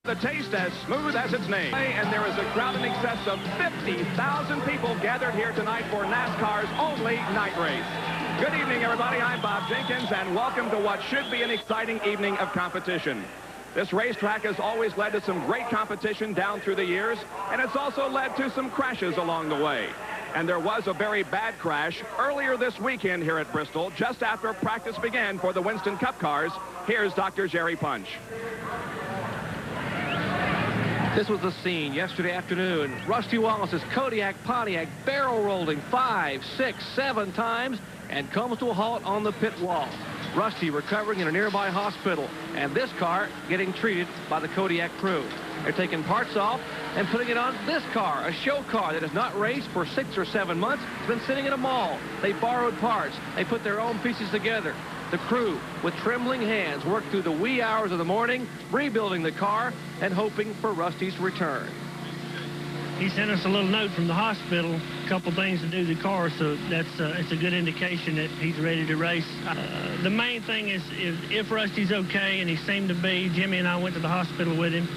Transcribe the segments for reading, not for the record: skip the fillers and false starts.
The taste as smooth as its name. And there is a crowd in excess of 50,000 people gathered here tonight for NASCAR's only night race. Good evening, everybody. I'm Bob Jenkins, and welcome to what should be an exciting evening of competition. This racetrack has always led to some great competition down through the years, and it's also led to some crashes along the way. And there was a very bad crash earlier this weekend here at Bristol, just after practice began for the Winston Cup cars. Here's Dr. Jerry Punch. This was the scene yesterday afternoon. Rusty Wallace's Kodiak Pontiac barrel rolling 5, 6, 7 times and comes to a halt on the pit wall. Rusty recovering in a nearby hospital, and this car getting treated by the Kodiak crew. They're taking parts off and putting it on this car, a show car that has not raced for 6 or 7 months. It's been sitting in a mall. They borrowed parts. They put their own pieces together. The crew, with trembling hands, worked through the wee hours of the morning, rebuilding the car and hoping for Rusty's return. He sent us a little note from the hospital, a couple things to do to the car, so that's it's a good indication that he's ready to race. The main thing is if Rusty's okay, and he seemed to be. Jimmy and I went to the hospital with him,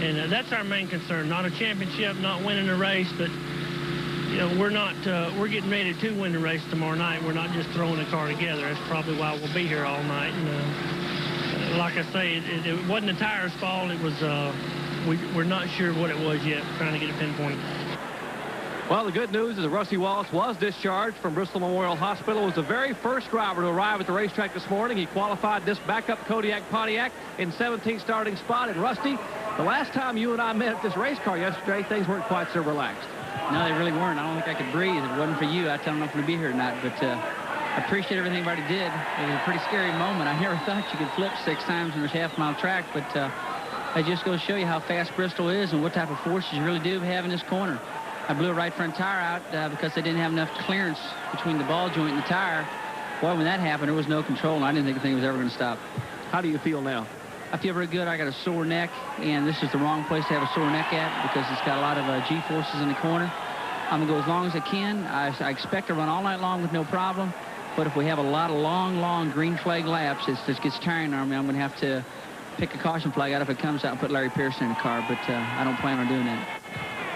and that's our main concern. Not a championship, not winning a race, but you know, we're getting ready to win the race tomorrow night. We're not just throwing the car together. That's probably why we'll be here all night. And like I say, it wasn't the tire's fault. It was we're not sure what it was yet. We're trying to get it pinpointed. Well, the good news is that Rusty Wallace was discharged from Bristol Memorial Hospital. Was the very first driver to arrive at the racetrack this morning. He qualified this backup Kodiak Pontiac in 17th starting spot. And Rusty, the last time you and I met at this race car yesterday, things weren't quite so relaxed. No, they really weren't. I don't think I could breathe. If it wasn't for you, I'd tell them not to be here tonight. But I appreciate everything everybody did. It was a pretty scary moment. I never thought you could flip 6 times in a half-mile track, but it just goes to show you how fast Bristol is and what type of forces you really do have in this corner. I blew a right front tire out because they didn't have enough clearance between the ball joint and the tire. Boy, when that happened, there was no control, and I didn't think the thing was ever going to stop. How do you feel now? I feel very good. I got a sore neck, and this is the wrong place to have a sore neck at because it's got a lot of G-forces in the corner. I'm going to go as long as I can. I expect to run all night long with no problem, but if we have a lot of long green flag laps, it just gets tiring on me. I'm going to have to pick a caution flag out if it comes out and put Larry Pearson in the car, but I don't plan on doing that.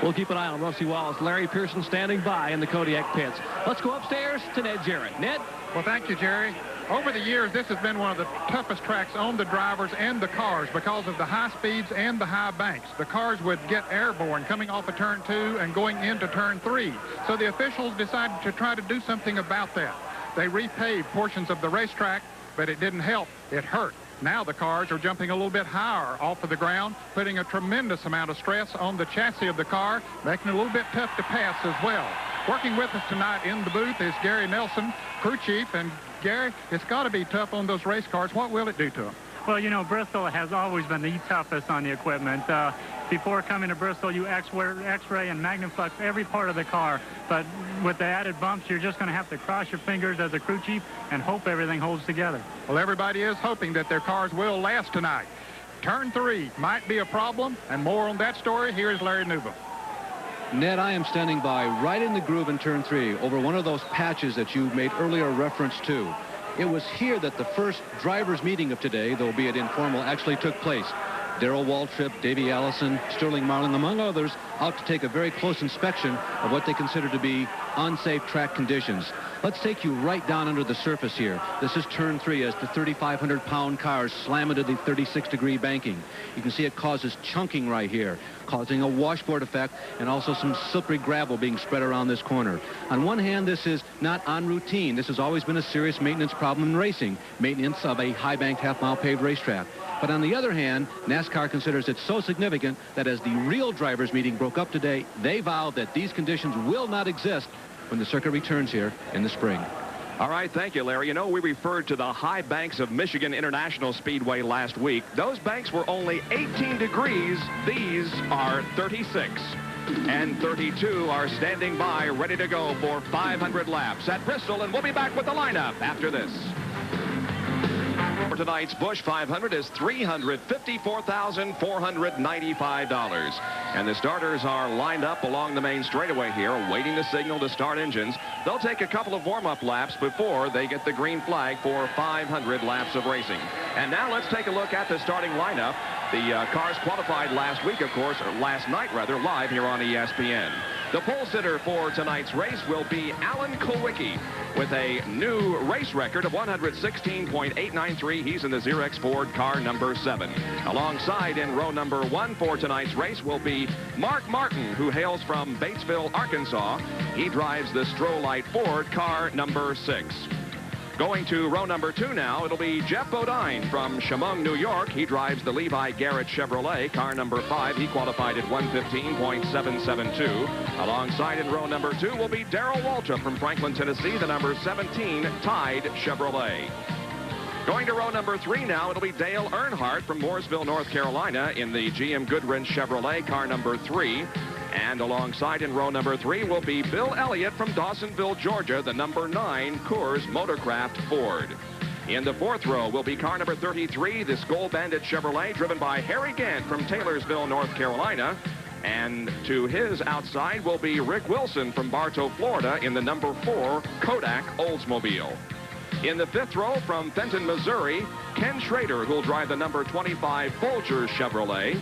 We'll keep an eye on Rusty Wallace. Larry Pearson standing by in the Kodiak pits. Let's go upstairs to Ned Jarrett. Ned? Well, thank you, Jerry. Over the years, this has been one of the toughest tracks on the drivers and the cars because of the high speeds and the high banks. The cars would get airborne coming off of turn 2 and going into turn 3. So the officials decided to try to do something about that. They repaved portions of the racetrack, but it didn't help. It hurt. Now the cars are jumping a little bit higher off of the ground, putting a tremendous amount of stress on the chassis of the car, making it a little bit tough to pass as well. Working with us tonight in the booth is Gary Nelson, crew chief. And Gary, it's got to be tough on those race cars. What will it do to them? Well, you know, Bristol has always been the toughest on the equipment. Before coming to Bristol, you X-ray and magnify every part of the car. But with the added bumps, you're just going to have to cross your fingers as a crew chief and hope everything holds together. Well, everybody is hoping that their cars will last tonight. Turn 3 might be a problem, and more on that story. Here's Larry Newby. Ned, I am standing by right in the groove in turn 3 over one of those patches that you made earlier reference to. It was here that the first drivers' meeting of today, though be it informal, actually took place. Darrell Waltrip, Davey Allison, Sterling Marling, among others, out to take a very close inspection of what they consider to be unsafe track conditions. Let's take you right down under the surface here. This is turn 3 as the 3,500-pound cars slam into the 36-degree banking. You can see it causes chunking right here, causing a washboard effect and also some slippery gravel being spread around this corner. On one hand, this is not on routine. This has always been a serious maintenance problem in racing, maintenance of a high-banked half-mile paved racetrack. But on the other hand, NASCAR considers it so significant that as the real drivers' meeting broke up today, they vowed that these conditions will not exist when the circuit returns here in the spring. All right, thank you, Larry. You know, we referred to the high banks of Michigan International Speedway last week. Those banks were only 18 degrees. These are 36. And 32 are standing by, ready to go for 500 laps at Bristol, and we'll be back with the lineup after this. For tonight's Busch 500 is $354,495. And the starters are lined up along the main straightaway here, waiting the signal to start engines. They'll take a couple of warm-up laps before they get the green flag for 500 laps of racing. And now let's take a look at the starting lineup. The cars qualified last week, of course, or last night, rather, live here on ESPN. The pole sitter for tonight's race will be Alan Kulwicki with a new race record of 116.893. He's in the Xerox Ford car number 7. Alongside in row number 1 for tonight's race will be Mark Martin, who hails from Batesville, Arkansas. He drives the Strolite Ford car number 6. Going to row number 2 now, it'll be Jeff Bodine from Chemung, New York. He drives the Levi Garrett Chevrolet, car number 5. He qualified at 115.772. Alongside in row number 2 will be Darrell Waltrip from Franklin, Tennessee, the number 17 Tide Chevrolet. Going to row number 3 now, it'll be Dale Earnhardt from Mooresville, North Carolina in the GM Goodwrench Chevrolet, car number 3. And alongside in row number 3 will be Bill Elliott from Dawsonville, Georgia, the number 9 Coors Motorcraft Ford. In the 4th row will be car number 33, the Skoal Bandit Chevrolet, driven by Harry Gant from Taylorsville, North Carolina. And to his outside will be Rick Wilson from Bartow, Florida, in the number 4 Kodak Oldsmobile. In the 5th row from Fenton, Missouri, Ken Schrader, who'll drive the number 25 Folgers Chevrolet.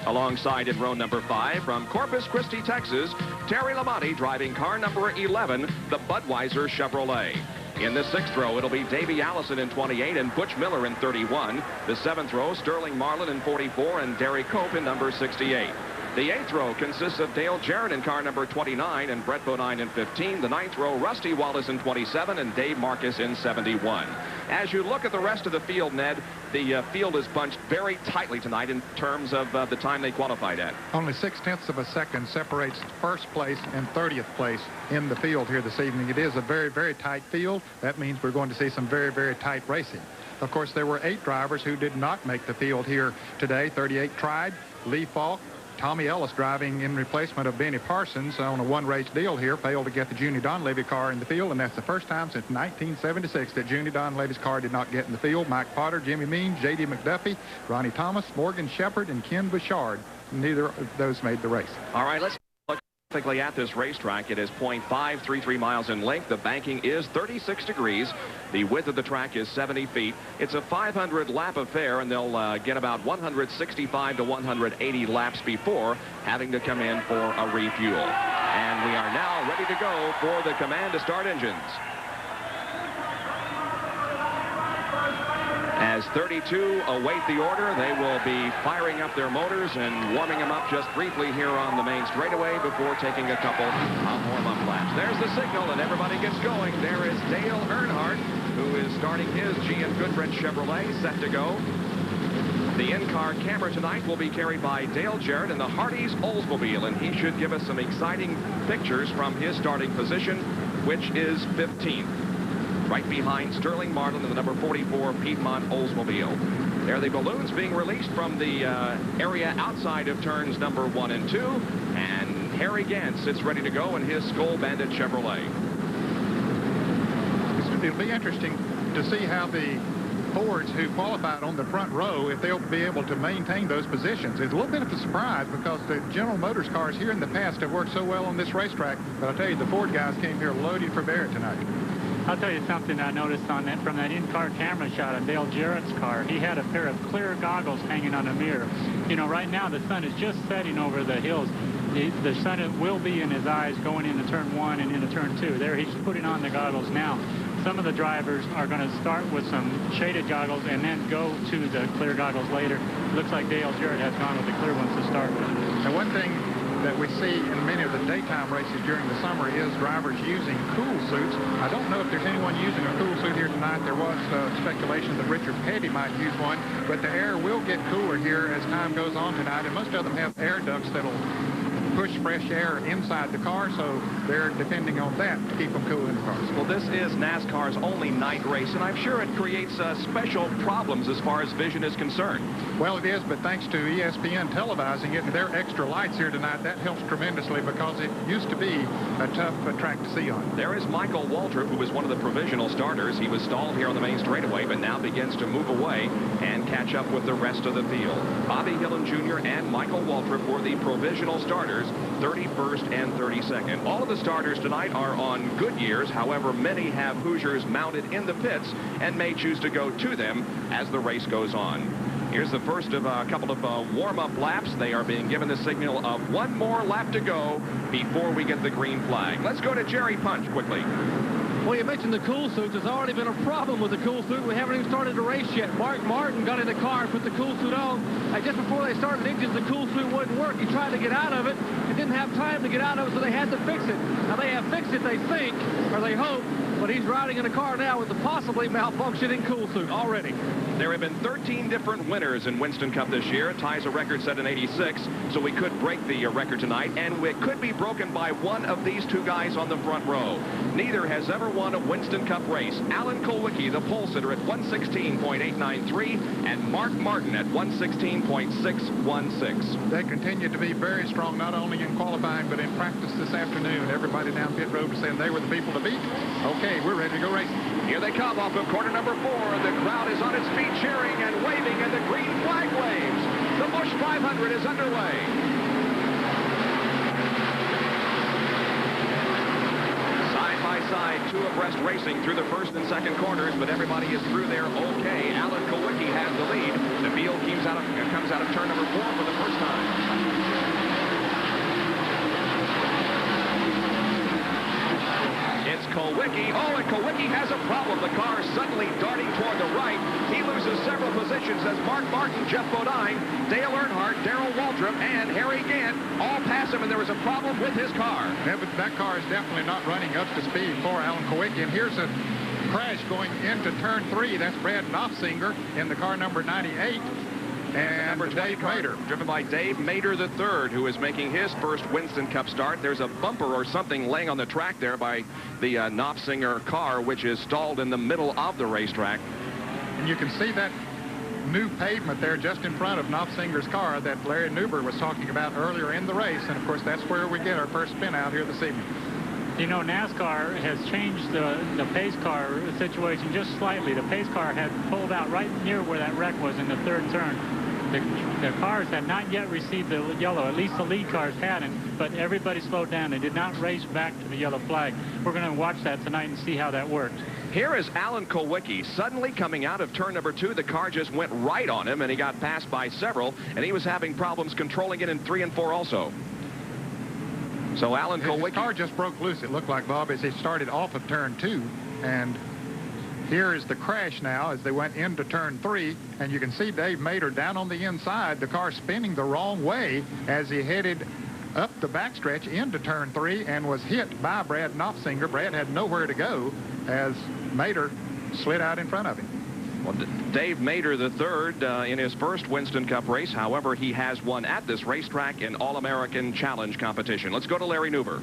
Alongside in row number 5 from Corpus Christi, Texas, Terry Lamotti driving car number 11, the Budweiser Chevrolet. In the 6th row, it'll be Davey Allison in 28 and Butch Miller in 31. The 7th row, Sterling Marlin in 44 and Derry Cope in number 68. The 8th row consists of Dale Jarrett in car number 29 and Brett Bodine in 15. The 9th row, Rusty Wallace in 27 and Dave Marcus in 71. As you look at the rest of the field, Ned, the field is bunched very tightly tonight in terms of the time they qualified at. Only 0.6 of a second separates first place and 30th place in the field here this evening. It is a very, very tight field. That means we're going to see some very, very tight racing. Of course, there were 8 drivers who did not make the field here today. 38 tried. Lee Falk, Tommy Ellis driving in replacement of Benny Parsons on a one-race deal here, failed to get the Junie Donlevy car in the field, and that's the first time since 1976 that Junie Donlevy's car did not get in the field. Mike Potter, Jimmy Means, J.D. McDuffie, Ronnie Thomas, Morgan Shepard, and Ken Bouchard. Neither of those made the race. All right, let's look specifically at this racetrack. It is 0.533 miles in length. The banking is 36 degrees. The width of the track is 70 feet. It's a 500-lap affair, and they'll get about 165 to 180 laps before having to come in for a refuel. And we are now ready to go for the command to start engines. As 32 await the order, they will be firing up their motors and warming them up just briefly here on the main straightaway before taking a couple of warm-up laps. There's the signal, and everybody gets going. There is Dale Earnhardt, who is starting his GM Goodwrench Chevrolet, set to go. The in-car camera tonight will be carried by Dale Jarrett in the Hardee's Oldsmobile, and he should give us some exciting pictures from his starting position, which is 15th. Right behind Sterling Marlin in the number 44 Piedmont Oldsmobile. There are the balloons being released from the area outside of turns number 1 and 2. And Harry Gant sits ready to go in his Skoal Bandit Chevrolet. It'll be interesting to see how the Fords who qualified on the front row, if they'll be able to maintain those positions. It's a little bit of a surprise because the General Motors cars here in the past have worked so well on this racetrack. But I'll tell you, the Ford guys came here loaded for bear tonight. I'll tell you something I noticed on that from that in-car camera shot of Dale Jarrett's car. He had a pair of clear goggles hanging on a mirror. You know, right now the sun is just setting over the hills. The sun will be in his eyes going into turn 1 and into turn 2. There, he's putting on the goggles now. Some of the drivers are going to start with some shaded goggles and then go to the clear goggles later. Looks like Dale Jarrett has gone with the clear ones to start with. And one thing that we see in many of the daytime races during the summer is drivers using cool suits. I don't know if there's anyone using a cool suit here tonight. There was speculation that Richard Petty might use one, but the air will get cooler here as time goes on tonight, and most of them have air ducts that'll push fresh air inside the car, so they're depending on that to keep them cool in the cars. Well, this is NASCAR's only night race, and I'm sure it creates special problems as far as vision is concerned. Well, it is, but thanks to ESPN televising it and their extra lights here tonight, that helps tremendously because it used to be a tough track to see on. There is Michael Waltrip, who was one of the provisional starters. He was stalled here on the main straightaway, but now begins to move away and catch up with the rest of the field. Bobby Hillen Jr. and Michael Waltrip were the provisional starters, 31st and 32nd. All of the starters tonight are on Goodyears. However, many have Hoosiers mounted in the pits and may choose to go to them as the race goes on. Here's the first of a couple of warm-up laps. They are being given the signal of one more lap to go before we get the green flag. Let's go to Jerry Punch quickly. Well, you mentioned the cool suits. There's already been a problem with the cool suit. We haven't even started the race yet. Mark Martin got in the car and put the cool suit on. And just before they started engines, the cool suit wouldn't work. He tried to get out of it and didn't have time to get out of it, so they had to fix it. Now, they have fixed it, they think, or they hope, but he's riding in a car now with a possibly malfunctioning cool suit already. There have been 13 different winners in Winston Cup this year. It ties a record set in '86, so we could break the record tonight, and it could be broken by one of these two guys on the front row. Neither has ever won a Winston Cup race. Alan Kulwicki, the pole sitter, at 116.893, and Mark Martin at 116.616. They continue to be very strong, not only in qualifying, but in practice this afternoon. Everybody down pit road is saying they were the people to beat. Okay, we're ready to go racing. Here they come off of corner number 4. The crowd is on its feet cheering and waving, and the green flag waves. The Busch 500 is underway. Side by side, two abreast racing through the first and second corners, but everybody is through there okay. Alan Kulwicki has the lead. The field comes out of turn number 4 for the first time. It's Kulwicki. Oh, and Kulwicki has a problem. The car is suddenly darting toward the right. He loses several positions as Mark Martin, Jeff Bodine, Dale Earnhardt, Darrell Waltrip, and Harry Gant all pass him, and there was a problem with his car. Yeah, but that car is definitely not running up to speed for Alan Kulwicki. And here's a crash going into turn 3. That's Brad Knopfsinger in the car number 98. And Dave Mader, driven by Dave Mader III, who is making his first Winston Cup start. There's a bumper or something laying on the track there by the Knopfsinger car, which is stalled in the middle of the racetrack. And you can see that new pavement there just in front of Knopfsinger's car that Larry Newber was talking about earlier in the race. And, of course, that's where we get our first spin out here this evening. You know, NASCAR has changed the pace car situation just slightly. The pace car had pulled out right near where that wreck was in the third turn. The cars had not yet received the yellow. At least the lead cars hadn't, but everybody slowed down. They did not race back to the yellow flag. We're going to watch that tonight and see how that worked. Here is Alan Kulwicki suddenly coming out of turn number 2. The car just went right on him, and he got passed by several, and he was having problems controlling it in 3 and 4 also. So Alan Kulwicki... His car just broke loose, it looked like, Bob, as he started off of turn 2, and here is the crash now as they went into turn 3, and you can see Dave Mader down on the inside, the car spinning the wrong way as he headed up the backstretch into turn 3 and was hit by Brad Knopfsinger. Brad had nowhere to go as Mader slid out in front of him. Well, Dave Mader III in his first Winston Cup race. However, he has won at this racetrack in All-American Challenge competition. Let's go to Larry Newber.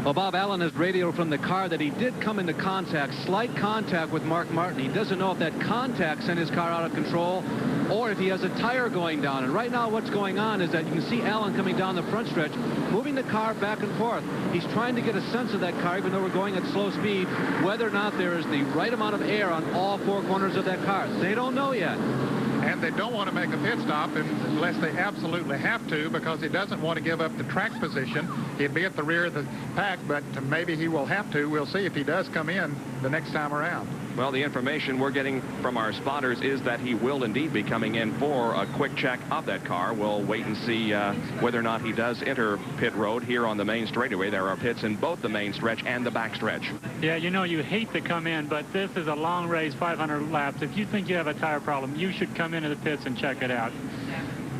Well, Bob Allen has radioed from the car that he did come into contact, slight contact with Mark Martin. He doesn't know if that contact sent his car out of control or if he has a tire going down. And right now what's going on is that you can see Allen coming down the front stretch, moving the car back and forth. He's trying to get a sense of that car, even though we're going at slow speed, whether or not there is the right amount of air on all 4 corners of that car. They don't know yet. And they don't want to make a pit stop unless they absolutely have to, because he doesn't want to give up the track position. He'd be at the rear of the pack, but maybe he will have to. We'll see if he does come in the next time around. Well, the information we're getting from our spotters is that he will indeed be coming in for a quick check of that car. We'll wait and see whether or not he does enter pit road here on the main straightaway. There are pits in both the main stretch and the back stretch. Yeah, you know, you hate to come in, but this is a long race, 500 laps. If you think you have a tire problem, you should come into the pits and check it out.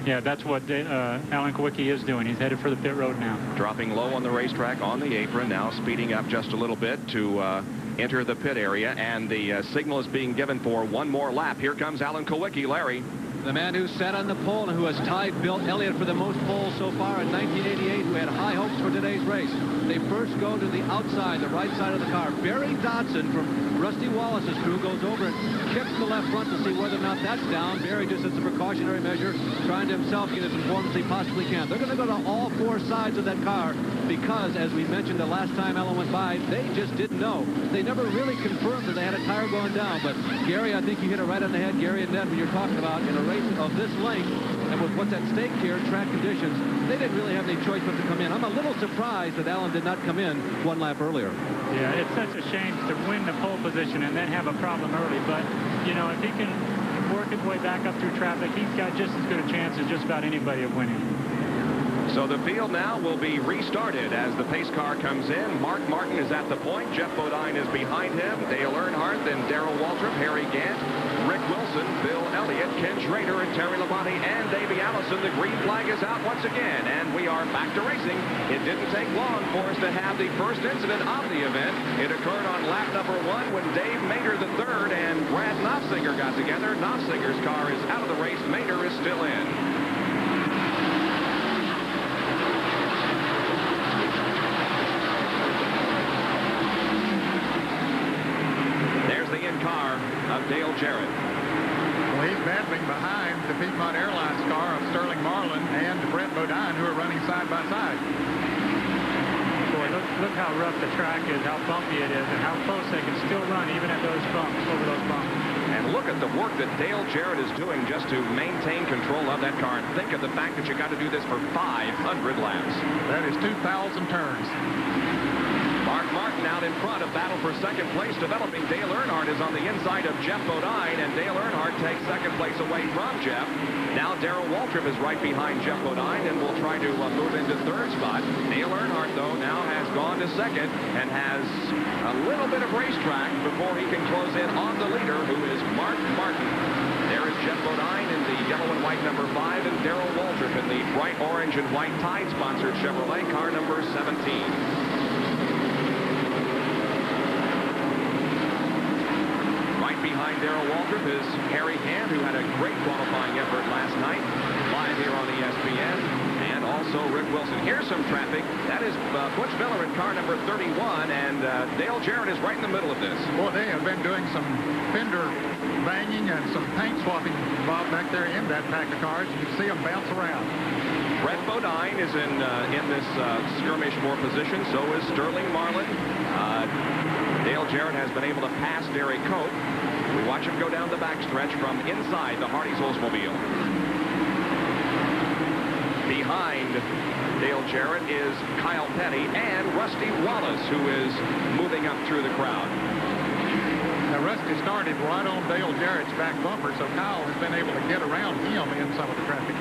Yeah, that's what Alan Kulwicki is doing. He's headed for the pit road now. Dropping low on the racetrack on the apron, now speeding up just a little bit to enter the pit area, and the signal is being given for one more lap. Here comes Alan Kulwicki. Larry. The man who sat on the pole and who has tied Bill Elliott for the most poles so far in 1988, who had high hopes for today's race. They first go to the outside, the right side of the car. Barry Dodson from Rusty Wallace's crew goes over and kicks the left front to see whether or not that's down. Barry just as a precautionary measure, trying to himself get as informed as he possibly can. They're going to go to all 4 sides of that car because, as we mentioned the last time Ellen went by, they just didn't know. They never really confirmed that they had a tire going down. But Gary, I think you hit it right on the head, Gary and Ned, when you're talking about in a race of this length and with what's at stake here, track conditions, they didn't really have any choice but to come in. I'm a little surprised that Allen did not come in 1 lap earlier. Yeah, it's such a shame to win the pole position and then have a problem early. But, you know, if he can work its way back up through traffic, he's got just as good a chance as just about anybody of winning. So the field now will be restarted as the pace car comes in. Mark Martin is at the point. Jeff Bodine is behind him. Dale Earnhardt, then Darrell Waltrip, Harry Gant, Rick Wilson, Bill Elliott, Ken Schrader, and Terry Labonte, and Davey Allison. The green flag is out once again, and we are back to racing. It didn't take long for us to have the first incident of the event. It occurred on lap number 1 when Dave Mader III and Brad Knopfsinger got together. Knopfsinger's car is out of the race. Mader is still in. Car of Dale Jarrett. Well, he's battling behind the Piedmont Airlines car of Sterling Marlin and Brett Bodine, who are running side by side. Boy, look how rough the track is, how bumpy it is, and how close they can still run even at those bumps, over those bumps. And look at the work that Dale Jarrett is doing just to maintain control of that car. And think of the fact that you got to do this for 500 laps. That is 2,000 turns. Mark Martin out in front of battle for second place developing. Dale Earnhardt is on the inside of Jeff Bodine, and Dale Earnhardt takes second place away from Jeff. Now Darrell Waltrip is right behind Jeff Bodine and will try to move into third spot. Dale Earnhardt, though, now has gone to second and has a little bit of racetrack before he can close in on the leader, who is Mark Martin. There is Jeff Bodine in the yellow and white number 5, and Darrell Waltrip in the bright orange and white Tide-sponsored Chevrolet car number 17. Behind Darrell Waltrip is Harry Gant, who had a great qualifying effort last night, live here on ESPN, and also Rick Wilson. Here's some traffic. That is Butch Miller in car number 31, and Dale Jarrett is right in the middle of this. Boy, they have been doing some fender banging and some paint swapping, Bob, back there in that pack of cars. You can see them bounce around. Brett Bodine is in this skirmish war position. So is Sterling Marlin. Dale Jarrett has been able to pass Derek Cope. We watch him go down the backstretch from inside the Hardee's Oldsmobile. Behind Dale Jarrett is Kyle Petty and Rusty Wallace, who is moving up through the crowd. Now, Rusty started right on Dale Jarrett's back bumper, so Kyle has been able to get around him in some of the traffic.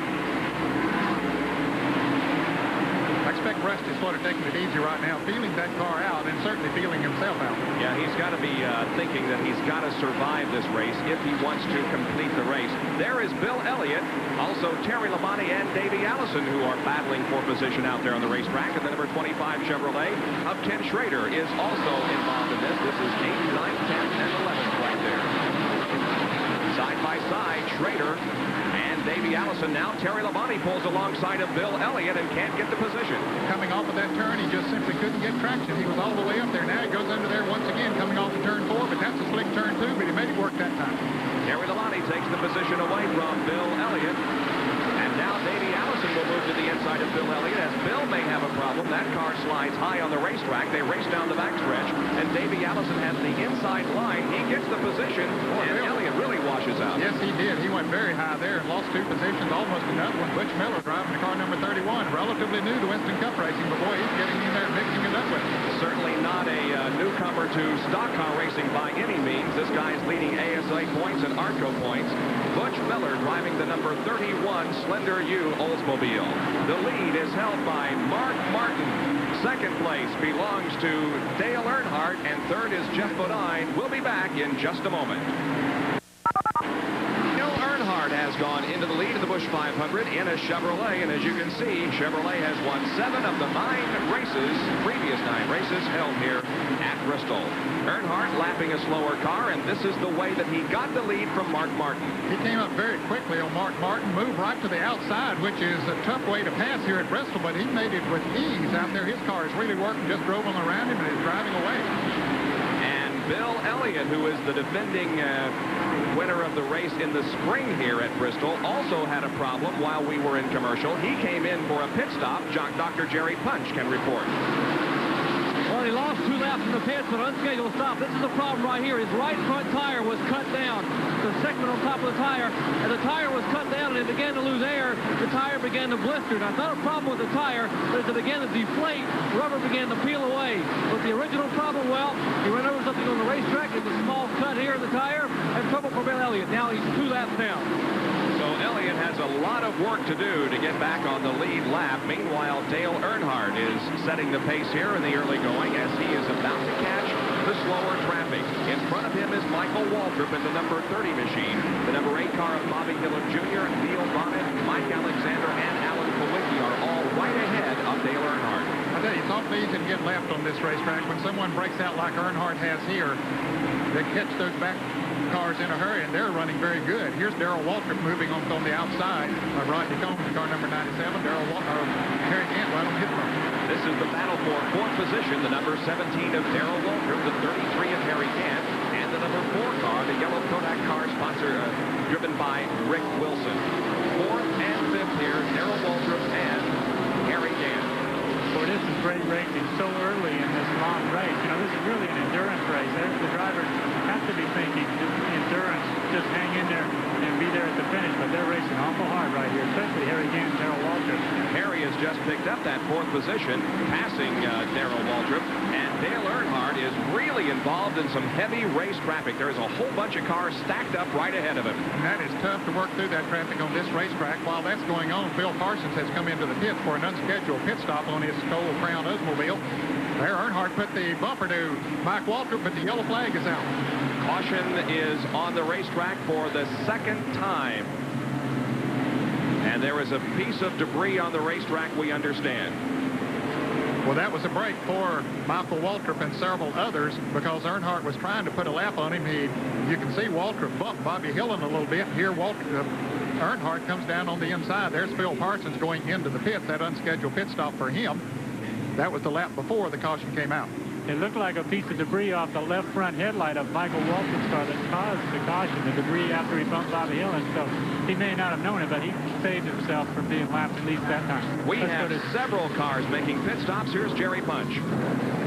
I expect Rusty's sort of taking it easy right now, feeling that car out and certainly feeling himself out. Yeah, he's got to be thinking that he's got to survive this race if he wants to complete the race. There is Bill Elliott, also Terry Labonte and Davey Allison, who are battling for position out there on the racetrack. And the number 25 Chevrolet of Ken Schrader is also involved in this. This is 8, 9, 10, and 11 right there. Side by side, Schrader and Davey Allison. Now Terry Labonte pulls alongside of Bill Elliott and can't get the position. Coming off of that turn, he just simply couldn't get traction. He was all the way up there. Now he goes under there once again, coming off of turn 4, but that's a slick turn 2, but he made it work that time. Terry Labonte takes the position away from Bill Elliott. And now Davey Allison will move to the inside of Bill Elliott, as Bill may have a problem. That car slides high on the racetrack. They race down the backstretch, and Davey Allison has the inside line. He gets the position, and Elliott really washes out. Yes, he did. He went very high there and lost 2 positions, almost another one. Butch Miller driving the car number 31, relatively new to Winston Cup racing, but boy, he's getting in there and mixing it up with him. Certainly not a newcomer to stock car racing by any means. This guy's leading ASA points and ARCO points. Butch Miller driving the number 31 Slender U Oldsmobile. The lead is held by Mark Martin. Second place belongs to Dale Earnhardt, and third is Jeff Bodine. We'll be back in just a moment. Earnhardt has gone into the lead of the Busch 500 in a Chevrolet, and as you can see, Chevrolet has won 7 of the 9 races, previous 9 races held here at Bristol. Earnhardt lapping a slower car, and this is the way that he got the lead from Mark Martin. He came up very quickly on Mark Martin, moved right to the outside, which is a tough way to pass here at Bristol, but he made it with ease out there. His car is really working, just drove on around him and is driving away. And Bill Elliott, who is the defending winner of the race in the spring here at Bristol, also had a problem while we were in commercial. He came in for a pit stop. Dr. Jerry Punch can report. Well, he lost 2 laps in the pits, but unscheduled stop. This is the problem right here. His right front tire was cut down. The segment on top of the tire. As the tire was cut down and it began to lose air, the tire began to blister. Now, it's not a problem with the tire, but as it began to deflate, rubber began to peel away. But the original problem, well, he ran over something on the racetrack. There's a small cut here in the tire, and Trouble for Bill Elliott. Now he's 2 laps down. So Elliott has a lot of work to do to get back on the lead lap. Meanwhile, Dale Earnhardt is setting the pace here in the early going as he is about to catch the slower traffic. In front of him is Michael Waltrip in the number 30 machine. The number 8 car of Bobby Hillin Jr., Neil Bonnet, Mike Alexander, and Alan Kowicki are all right ahead of Dale Earnhardt. I tell you, it's awfully easy to get left on this racetrack. When someone breaks out like Earnhardt has here, they catch those back cars in a hurry, and they're running very good. Here's Darrell Waltrip moving on the outside of Rodney Combs, car number 97. Harry Gant right on his front. This is the battle for 4th position. The number 17 of Darrell Waltrip, the 33 of Harry Gant, and the number 4 car, the yellow Kodak car sponsor, driven by Rick Wilson. 4th and 5th here, Darrell Waltrip and Harry Gant. Boy, this is great racing so early in this long race. You know, this is really an endurance race. The drivers have to be thinking endurance, just hang in there and be there at the finish. But they're racing awful hard right here, especially Harry Gant and Darrell Waltrip. Harry has just picked up that 4th position, passing Darrell Waltrip. And Dale Earnhardt is really involved in some heavy race traffic. There is a whole bunch of cars stacked up right ahead of him. And that is tough to work through that traffic on this racetrack. While that's going on, Phil Parsons has come into the pits for an unscheduled pit stop on his Skoll Crown Oldsmobile. There, Earnhardt put the bumper to Mike Waltrip, but the yellow flag is out. Caution is on the racetrack for the 2nd time. And there is a piece of debris on the racetrack, we understand. Well, that was a break for Michael Waltrip and several others because Earnhardt was trying to put a lap on him. You can see Waltrip bump Bobby Hillin a little bit. Here, Earnhardt comes down on the inside. There's Phil Parsons going into the pits, that unscheduled pit stop for him. That was the lap before the caution came out. It looked like a piece of debris off the left front headlight of Michael Waltrip's car that caused the caution, the debris after he bumped Bobby Hillin. So he may not have known it, but he saved himself from being lapped at least that time. We have several cars making pit stops. Here's Jerry Punch.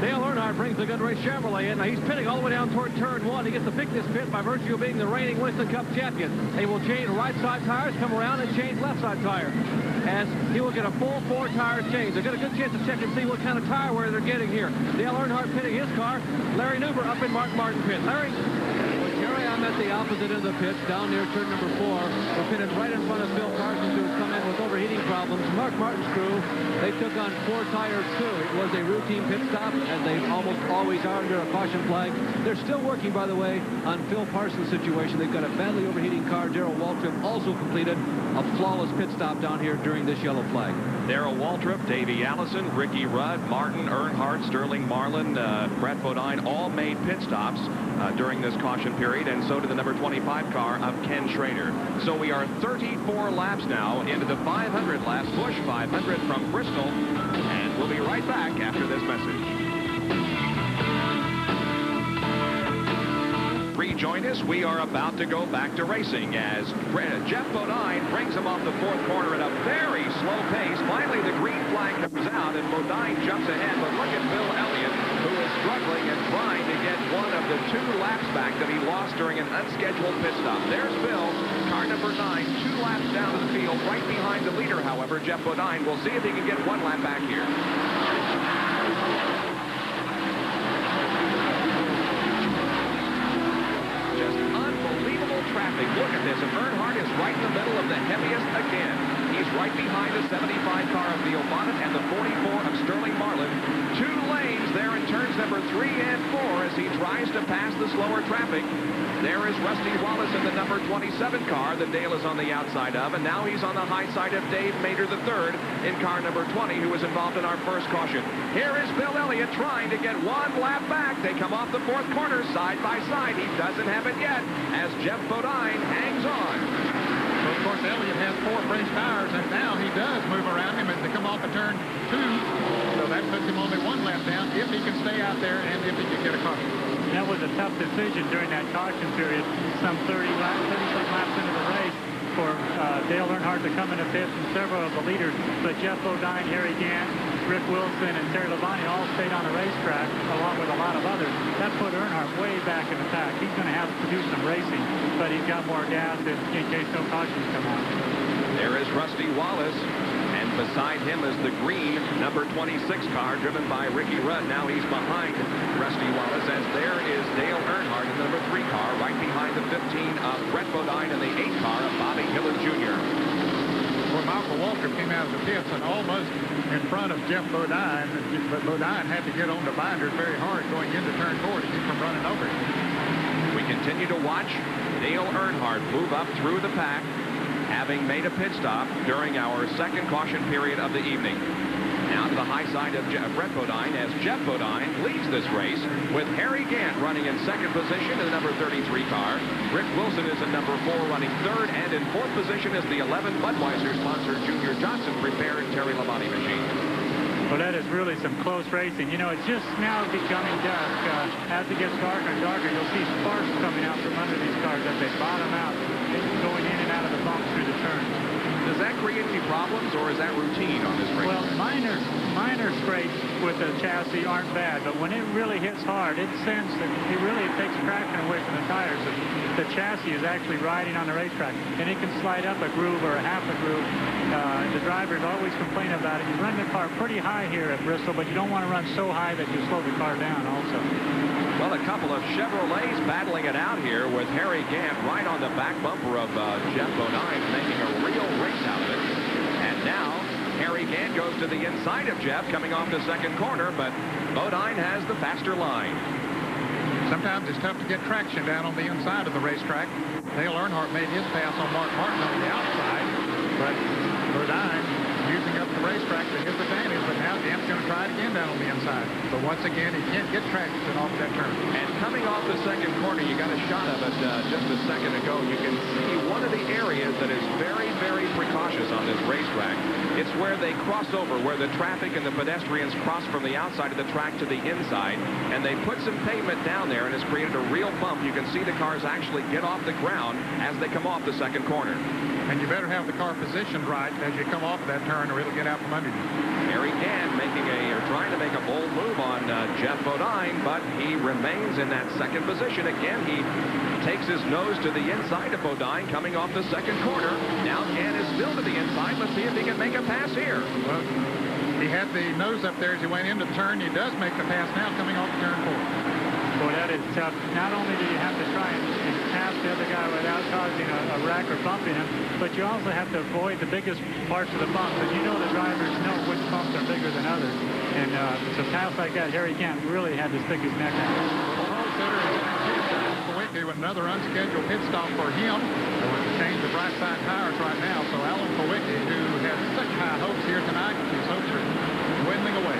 Dale Earnhardt brings the Good Race Chevrolet in. Now he's pitting all the way down toward turn 1. He gets to pick this pit by virtue of being the reigning Winston Cup champion. They will change right side tires, come around and change left side tire. As he will get a full 4 tire change. They've got a good chance to check and see what kind of tire wear they're getting here. Dale Earnhardt pitting his car. Larry Newber up in Mark Martin pit. Larry? Well, Jerry, I'm at the opposite end of the pits, down near turn number 4. We're pitted right in front of Phil Parsons, who's come in with overheating problems. Mark Martin's crew, they took on 4 tires too. It was a routine pit stop, as they almost always are under a caution flag. They're still working, by the way, on Phil Parsons' situation. They've got a badly overheating car. Darrell Waltrip also completed a flawless pit stop down here during this yellow flag. Darrell Waltrip, Davey Allison, Ricky Rudd, Martin Earnhardt, Sterling Marlin, Brett Bodine all made pit stops during this caution period, and so did the number 25 car of Ken Schrader. So we are 34 laps now into the 500 laps, Busch 500 from Bristol, and we'll be right back after this message. Rejoin us. We are about to go back to racing as Jeff Bodine brings him off the 4th corner at a very slow pace. Finally, the green flag comes out, and Bodine jumps ahead. But look at Bill Elliott, who is struggling and trying to get one of the 2 laps back that he lost during an unscheduled pit stop. There's Bill, car number 9, 2 laps down to the field, right behind the leader, however, Jeff Bodine. We'll see if he can get 1 lap back here. Traffic. Look at this. And Earnhardt is right in the middle of the heaviest again. He's right behind the 75 car of Neil Bonnet and the 44 of Sterling Marlin. 2 lanes there in turns number 3 and 4 as he tries to pass the slower traffic. There is Rusty Wallace in the number 27 car that Dale is on the outside of, and now he's on the high side of Dave Mater III in car number 20, who was involved in our first caution. Here is Bill Elliott trying to get 1 lap back. They come off the 4th corner side by side. He doesn't have it yet as Jeff Bodine hangs on. So, of course, Elliott has 4 fresh tires, and now he does move around him as they come off of turn 2. So that puts him only 1 lap down if he can stay out there and if he can get a caution. That was a tough decision during that caution period, some 30-some laps into the race for Dale Earnhardt to come into pits and several of the leaders. But Jeff Bodine, Harry Gant, Rick Wilson, and Terry Labonte all stayed on the racetrack along with a lot of others. That put Earnhardt way back in the pack. He's going to have to do some racing, but he's got more gas in case no cautions come out. There is Rusty Wallace. And beside him is the green number 26 car driven by Ricky Rudd. Now he's behind Rusty Wallace as there is Dale Earnhardt in the number 3 car right behind the 15 came out of the pits and almost in front of Jeff Bodine, but Bodine had to get on the binders very hard going into turn 4 to keep from running over him. We continue to watch Dale Earnhardt move up through the pack, having made a pit stop during our second caution period of the evening. Now to the high side of Brett Bodine as Jeff Bodine leads this race with Harry Gant running in second position in the number 33 car. Rick Wilson is at number 4 running third, and in fourth position is the 11 Budweiser-sponsored Junior Johnson prepared Terry Labonte machine. Well, that is really some close racing. You know, it's just now becoming dusk. As it gets darker and darker, you'll see sparks coming out from under these cars as they bottom out, going in and out of the bumps through the turns. Does that create any problems, or is that routine on this race? Well, minor scrapes with the chassis aren't bad, but when it really hits hard, it sends that it really takes traction away from the tires. The chassis is actually riding on the racetrack, and it can slide up a groove or a half a groove. The drivers always complain about it. You run the car pretty high here at Bristol, but you don't want to run so high that you slow the car down also. Well, a couple of Chevrolets battling it out here with Harry Gant right on the back bumper of Jeff Bodine, making a real race out of it. And now Harry Gant goes to the inside of Jeff coming off the second corner, but Bodine has the faster line. Sometimes it's tough to get traction down on the inside of the racetrack. Dale Earnhardt made his pass on Mark Martin on the outside, but Bodine using up the racetrack to his advantage, but now Gant's going to try it again down on the inside. But once again, he can't get traction off that turn. And coming off the second corner, you got a shot of it just a second ago. You can see one of the areas that is very, very precautious on this racetrack. It's where they cross over, where the traffic and the pedestrians cross from the outside of the track to the inside, and they put some pavement down there, and it's created a real bump. You can see the cars actually get off the ground as they come off the second corner. And you better have the car positioned right as you come off that turn, or it'll get out from under you. Harry Gant trying to make a bold move on Jeff Bodine, but he remains in that second position. Again, he takes his nose to the inside of Bodine coming off the second corner. Now Gant is still to the inside. Let's see if he can make a pass here. Well, he had the nose up there as he went into the turn. He does make the pass now coming off turn 4. Boy, that is tough. Not only do you have to try and pass the other guy without causing a wreck or bumping him, but you also have to avoid the biggest parts of the bumps. And you know the drivers know which bumps are bigger than others. And to pass like that, Harry Gant really had to stick his neck out. With another unscheduled pit stop for him. There was a change of right side tires right now. So Alan Kowicki, who has such high hopes here tonight, his hopes are dwindling away.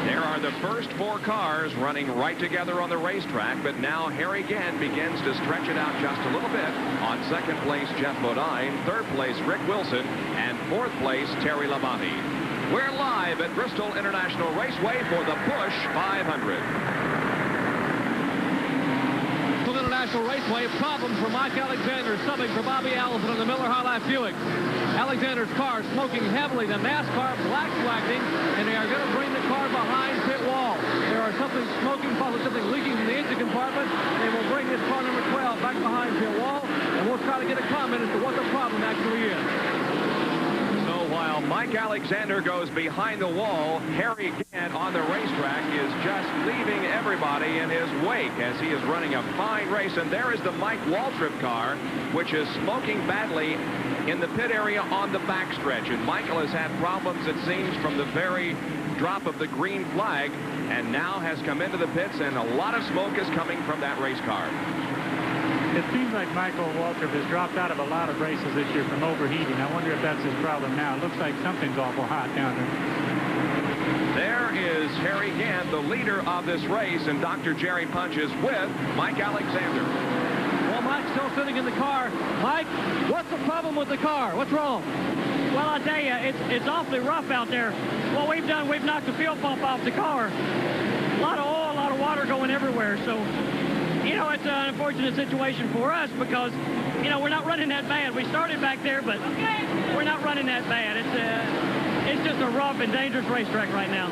There are the first 4 cars running right together on the racetrack, but now Harry Gant begins to stretch it out just a little bit. On second place, Jeff Bodine. Third place, Rick Wilson. And fourth place, Terry Labonte. We're live at Bristol International Raceway for the Busch 500. International Raceway, problem for Mike Alexander, subbing for Bobby Allison on the Miller High Life Buick. Alexander's car smoking heavily. The NASCAR black flagging, and they are going to bring the car behind pit wall. There are something smoking, possibly something leaking from the engine compartment. They will bring this car number 12 back behind pit wall, and we'll try to get a comment as to what the problem actually is. So while Mike Alexander goes behind the wall, Harry Gant on the racetrack is just leaving everybody in his wake as he is running a fine race. And there is the Mike Waltrip car, which is smoking badly in the pit area on the backstretch. And Michael has had problems, it seems, from the very drop of the green flag, and now has come into the pits, and a lot of smoke is coming from that race car. It seems like Michael Waltrip has dropped out of a lot of races this year from overheating. I wonder if that's his problem now. It looks like something's awful hot down there. There is Harry Gant, the leader of this race, and Dr. Jerry Punch is with Mike Alexander. Well, Mike's still sitting in the car. Mike, what's the problem with the car? What's wrong? Well, I'll tell you, it's awfully rough out there. What we've done, we've knocked the fuel pump off the car. A lot of oil, a lot of water going everywhere. So, you know, it's an unfortunate situation for us because, you know, we're not running that bad. We started back there, but we're not running that bad. It's just a rough and dangerous racetrack right now.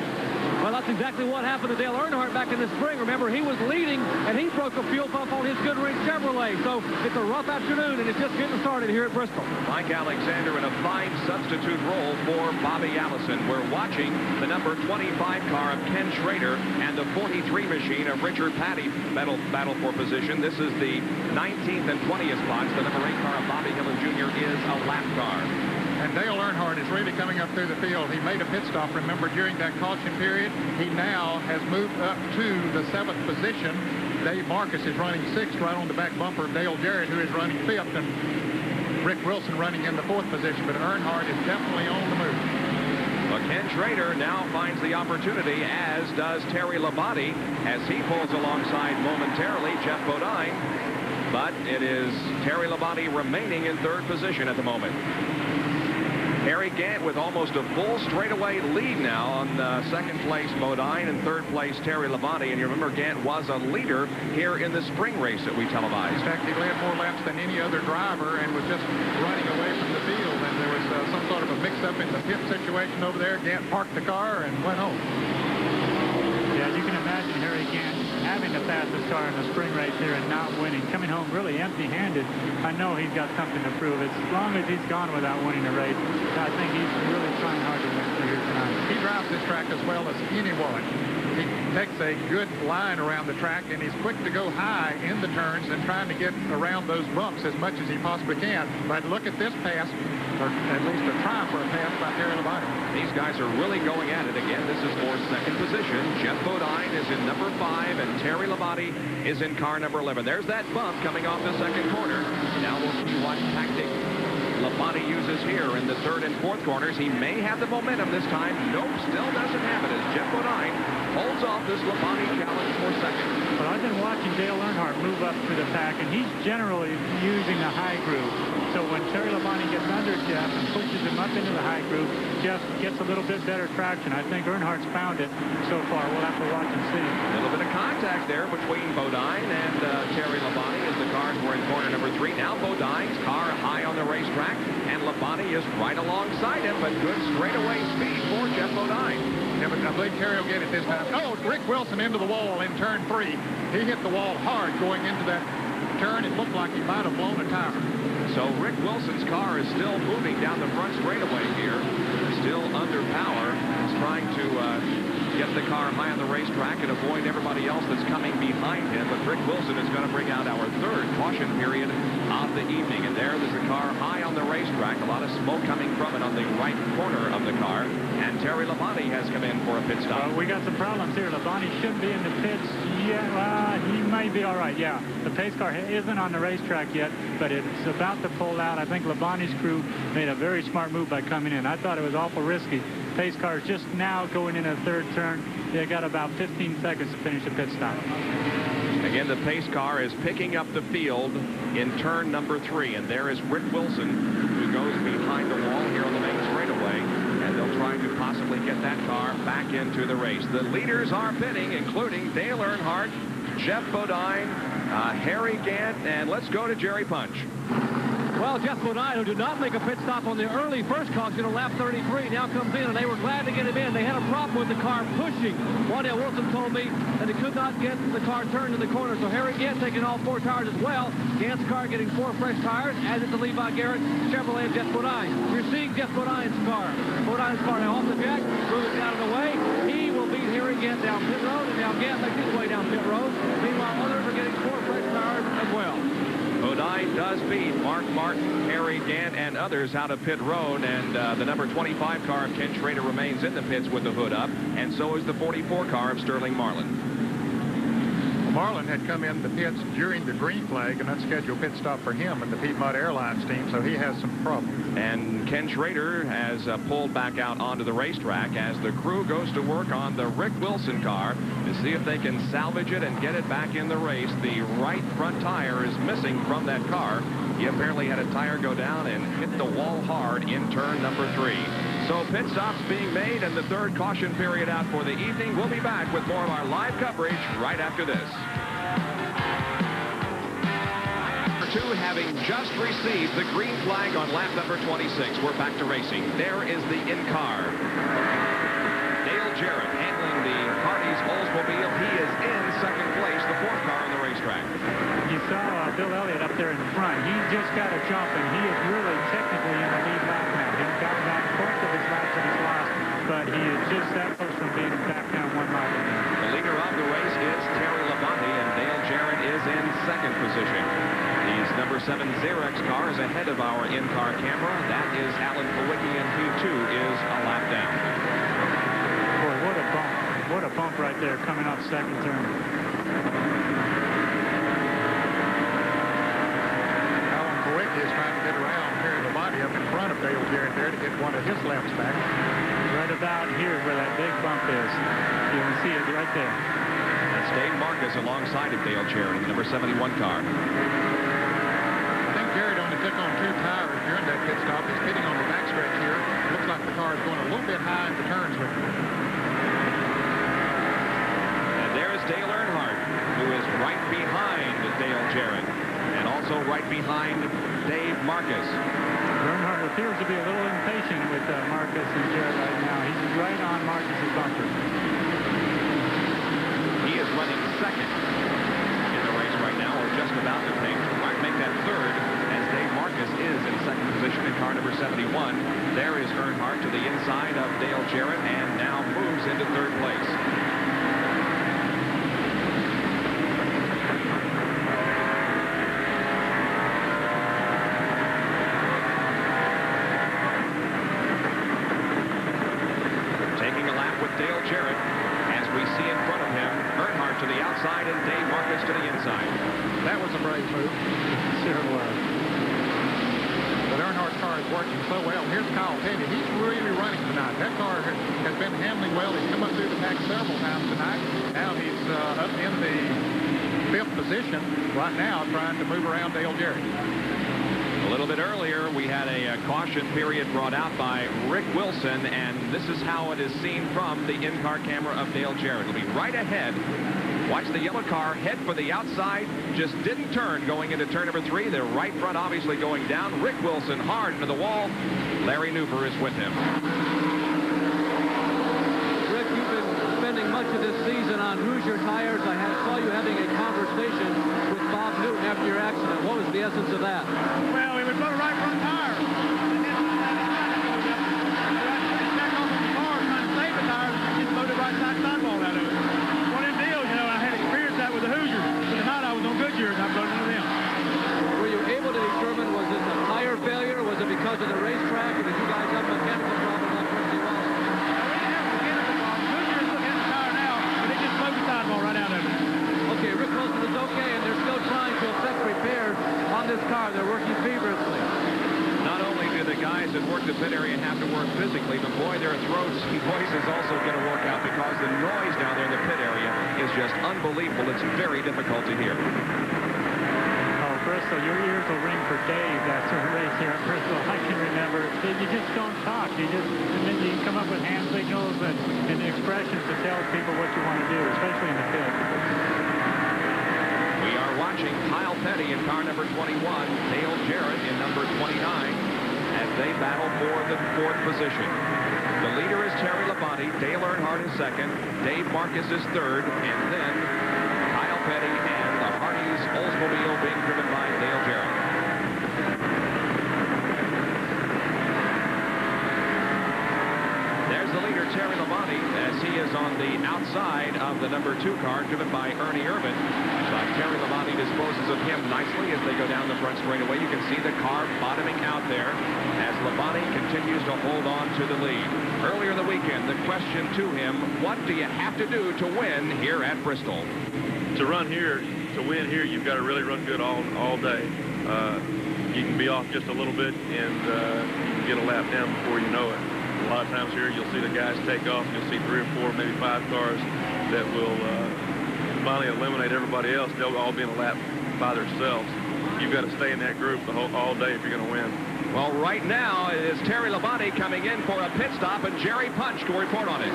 Well, that's exactly what happened to Dale Earnhardt back in the spring. Remember, he was leading, and he broke a fuel pump on his Goodrich Chevrolet. So it's a rough afternoon, and it's just getting started here at Bristol. Mike Alexander in a fine substitute role for Bobby Allison. We're watching the number 25 car of Ken Schrader and the 43 machine of Richard Patty battle for position. This is the 19th and 20th spots. The number 8 car of Bobby Hillin Jr. is a lap car. And Dale Earnhardt is really coming up through the field. He made a pit stop, remember, during that caution period. He now has moved up to the 7th position. Dave Marcus is running 6th right on the back bumper of Dale Jarrett, who is running 5th, and Rick Wilson running in the 4th position. But Earnhardt is definitely on the move. Well, Ken Schrader now finds the opportunity, as does Terry Labonte, as he pulls alongside momentarily Jeff Bodine. But it is Terry Labonte remaining in 3rd position at the moment. Harry Gant with almost a full straightaway lead now on 2nd place Bodine and 3rd place Terry Labonte. And you remember Gant was a leader here in the spring race that we televised. In fact, he led more laps than any other driver and was just running away from the field. And there was some sort of a mix-up in the pit situation over there. Gant parked the car and went home. Yeah, you can imagine Harry Gant having the fastest car in the spring race here and not winning, coming home really empty-handed. I know he's got something to prove. As long as he's gone without winning a race, I think he's really trying hard to win here tonight. He drives this track as well as anyone. He takes a good line around the track, and he's quick to go high in the turns and trying to get around those bumps as much as he possibly can. But look at this pass, or at least a try for a pass by Terry Labonte. These guys are really going at it again. This is for 2nd position. Jeff Bodine is in number 5, and Terry Labonte is in car number 11. There's that bump coming off the 2nd corner. Now we'll see what tactic Labonte uses here in the 3rd and 4th corners. He may have the momentum this time. Nope, still doesn't have it as Jeff Bodine holds off this Labonte challenge for 2nd. But I've been watching Dale Earnhardt move up through the pack, and he's generally using the high groove. So when Terry Labonte gets under Jeff and pushes him up into the high groove, Jeff gets a little bit better traction. I think Earnhardt's found it so far. We'll have to watch and see. A little bit of contact there between Bodine and Terry Labonte as the cars were in corner number 3. Now Bodine's car high on the racetrack, and Labonte is right alongside him, but good straightaway speed for Jeff Bodine. Yeah, but I believe Terry will get it this time. Oh, Rick Wilson into the wall in turn 3. He hit the wall hard going into that turn. It looked like he might have blown a tire. So Rick Wilson's car is still moving down the front straightaway here. Still under power. He's trying to get the car high on the racetrack and avoid everybody else that's coming behind him. But Rick Wilson is going to bring out our 3rd caution period of the evening. And there's the car high on the racetrack. A lot of smoke coming from it on the right corner of the car. And Terry Labonte has come in for a pit stop. We got some problems here. Labonte shouldn't be in the pits. Yeah, he may be all right. Yeah, the pace car isn't on the racetrack yet, but it's about to pull out. I think Labonte's crew made a very smart move by coming in. I thought it was awful risky. Pace car is just now going in a 3rd turn. They got about 15 seconds to finish the pit stop. Again, the pace car is picking up the field in turn number 3, and there is Rick Wilson, who goes behind the wall here on the main straightaway, and they'll try to possibly get that car back into the race. The leaders are pitting, including Dale Earnhardt, Jeff Bodine, Harry Gant, and let's go to Jerry Punch. Well, Jeff Bodine, who did not make a pit stop on the early first caution on lap 33, now comes in, and they were glad to get him in. They had a problem with the car pushing. Wanda Wilson told me that he could not get the car turned in the corner, so Harry Gant taking all 4 tires as well. Gant's car getting 4 fresh tires, as is the Levi Garrett, Chevrolet, and Jeff Bodine. You're seeing Jeff Bodine's car. Bodine's car now off the jack, moving out of the way. He will beat Harry Gant down pit road, and now Gant makes his way down pit road. Meanwhile, others are getting 4 fresh tires as well. Bodine does beat Mark Martin, Harry Gant, and others out of pit road, and the number 25 car of Ken Schrader remains in the pits with the hood up, and so is the 44 car of Sterling Marlin. Marlin had come in the pits during the green flag, an unscheduled pit stop for him and the Piedmont Airlines team, so he has some problems. And Ken Schrader has pulled back out onto the racetrack as the crew goes to work on the Rick Wilson car to see if they can salvage it and get it back in the race. The right front tire is missing from that car. He apparently had a tire go down and hit the wall hard in turn number 3. So pit stops being made and the 3rd caution period out for the evening. We'll be back with more of our live coverage right after this. Number 2 having just received the green flag on lap number 26. We're back to racing. There is the in-car. Dale Jarrett handling the Hardee's Oldsmobile. He is in 2nd place, the 4th car on the racetrack. You saw Bill Elliott up there in front. He just got a jump, and he is really technically in the lead lap now. He's got about 4th of his laps that he's lost, but he is just that close from being back down 1 lap again. The leader of the race is Terry Labonte, and Dale Jarrett is in 2nd position. He's number 7 Xerox car is ahead of our in-car camera. That is Alan Kowicki, and he too is a lap down. Boy, what a bump. What a bump right there coming up second turn. Alan Kowicki is trying to get around Terry Labonte up in front of Dale Jarrett there to get one of his laps back. Right about here is where that big bump is. You can see it right there. That's Dave Marcus alongside of Dale Jarrett in the number 71 car. I think Jarrett only took on 2 tires during that pit stop. He's pitting on the backstretch here. Looks like the car is going a little bit high in the turns with him. And there's Dale Earnhardt, who is right behind Dale Jarrett, and also right behind Dave Marcus. Earnhardt appears to be a little impatient with Marcus and Jarrett right now. He's right on Marcus's bumper. He is running second in the race right now, or just about to make that third, as Dave Marcus is in second position in car number 71. There is Earnhardt to the inside of Dale Jarrett, and now moves into third place. Taking a lap with Dale Jarrett, as we see in front of him, Earnhardt to the outside and Dave Marcus to the inside. That was a brave move. Sure was. But Earnhardt's car is working so well. Here's Kyle Petty. He's really running tonight. That car has been handling well. He's come up through the pack several times tonight. Now he's up in the 5th position right now, trying to move around Dale Jarrett. A little bit earlier, we had a caution period brought out by Rick Wilson, and this is how it is seen from the in-car camera of Dale Jarrett. It'll be right ahead. Watch the yellow car head for the outside. Just didn't turn going into turn number 3. The right front obviously going down. Rick Wilson hard into the wall. Larry Newber is with him. Rick, you've been spending much of this season on Hoosier tires. I saw you having a conversation with Bob Newton after your accident. What was the essence of that? Well, we would put a right front tire. And then check off the car, trying to save the tires, and just load the right side sidewall out of it. One of them deals, you know, I had experienced that with the Hoosiers. But tonight I was on Goodyear, and I rode into them. Were you able to determine, was it a tire failure? Was it because of the racetrack? Or did you guys have mechanical problems like Rusty Wallace? We didn't have a mechanical problem. Goodyear's looking at the tire now, but it just slowed the sidewall right out of it. Okay, Rick Wilson is okay, and they're still trying to effect repairs on this car. They're working feverishly. Not only do the guys that work the pit area have to work physically, but boy, their throats and voices also going to work out, because the noise down there in the pit area is just unbelievable. It's very difficult to hear. Oh, Bristol, your ears will ring for days after a race here at Bristol. I can remember. You just don't talk. And then you come up with hand signals and expressions to tell people what you want to do, especially in the pit. We are watching Kyle Petty in car number 21, Dale Jarrett in number 29, as they battle for the 4th position. The leader is Terry Labonte, Dale Earnhardt is 2nd, Dave Marcus is 3rd, and then Kyle Petty and the Hardee's Oldsmobile being driven by Dale Jarrett. There's the leader, Terry Labonte, as he is on the outside of the number 2 car driven by Ernie Irvin. But Terry Labonte disposes of him nicely as they go down the front straightaway. You can see the car bottoming out there as Labonte continues to hold on to the lead. Earlier in the weekend, the question to him, what do you have to do to win here at Bristol? To run here, to win here, you've got to really run good all day. You can be off just a little bit, and you can get a lap down before you know it. A lot of times here, you'll see the guys take off, and you'll see 3 or 4, maybe 5 cars that will finally eliminate everybody else. They'll all be in a lap by themselves. You've got to stay in that group all day if you're going to win. Well, right now it is Terry Labonte coming in for a pit stop, and Jerry Punch to report on it.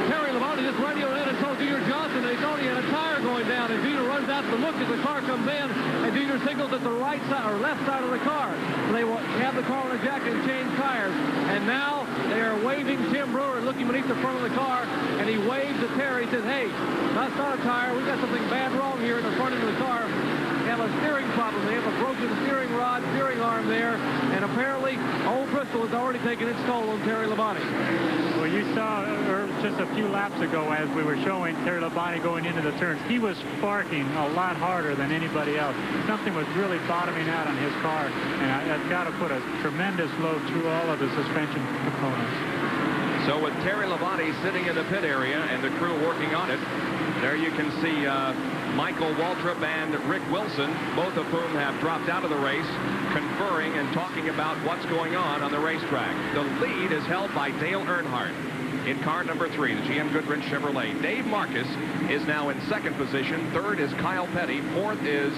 Terry Labonte just radioed in and told Dieter Johnson that he thought he had a tire going down, and Dieter runs out to look as the car comes in, and Dieter signals at the right side or left side of the car. So they have the car on a jack and change tires, and now they are waving Tim Brewer, looking beneath the front of the car, and he waves at Terry. He says, hey, that's not a tire. We've got something bad wrong here in the front end of the car. They have a steering problem. They have a broken steering rod steering arm there, and apparently old Bristol has already taken its toll on Terry Labonte. Well, you saw just a few laps ago as we were showing Terry Labonte going into the turns, he was sparking a lot harder than anybody else. Something was really bottoming out on his car, and that's got to put a tremendous load through all of the suspension components. So with Terry Labonte sitting in the pit area and the crew working on it, there you can see Michael Waltrip and Rick Wilson, both of whom have dropped out of the race, conferring and talking about what's going on the racetrack. The lead is held by Dale Earnhardt in car number 3, the GM Goodwrench Chevrolet. Dave Marcus is now in 2nd position. 3rd is Kyle Petty. 4th is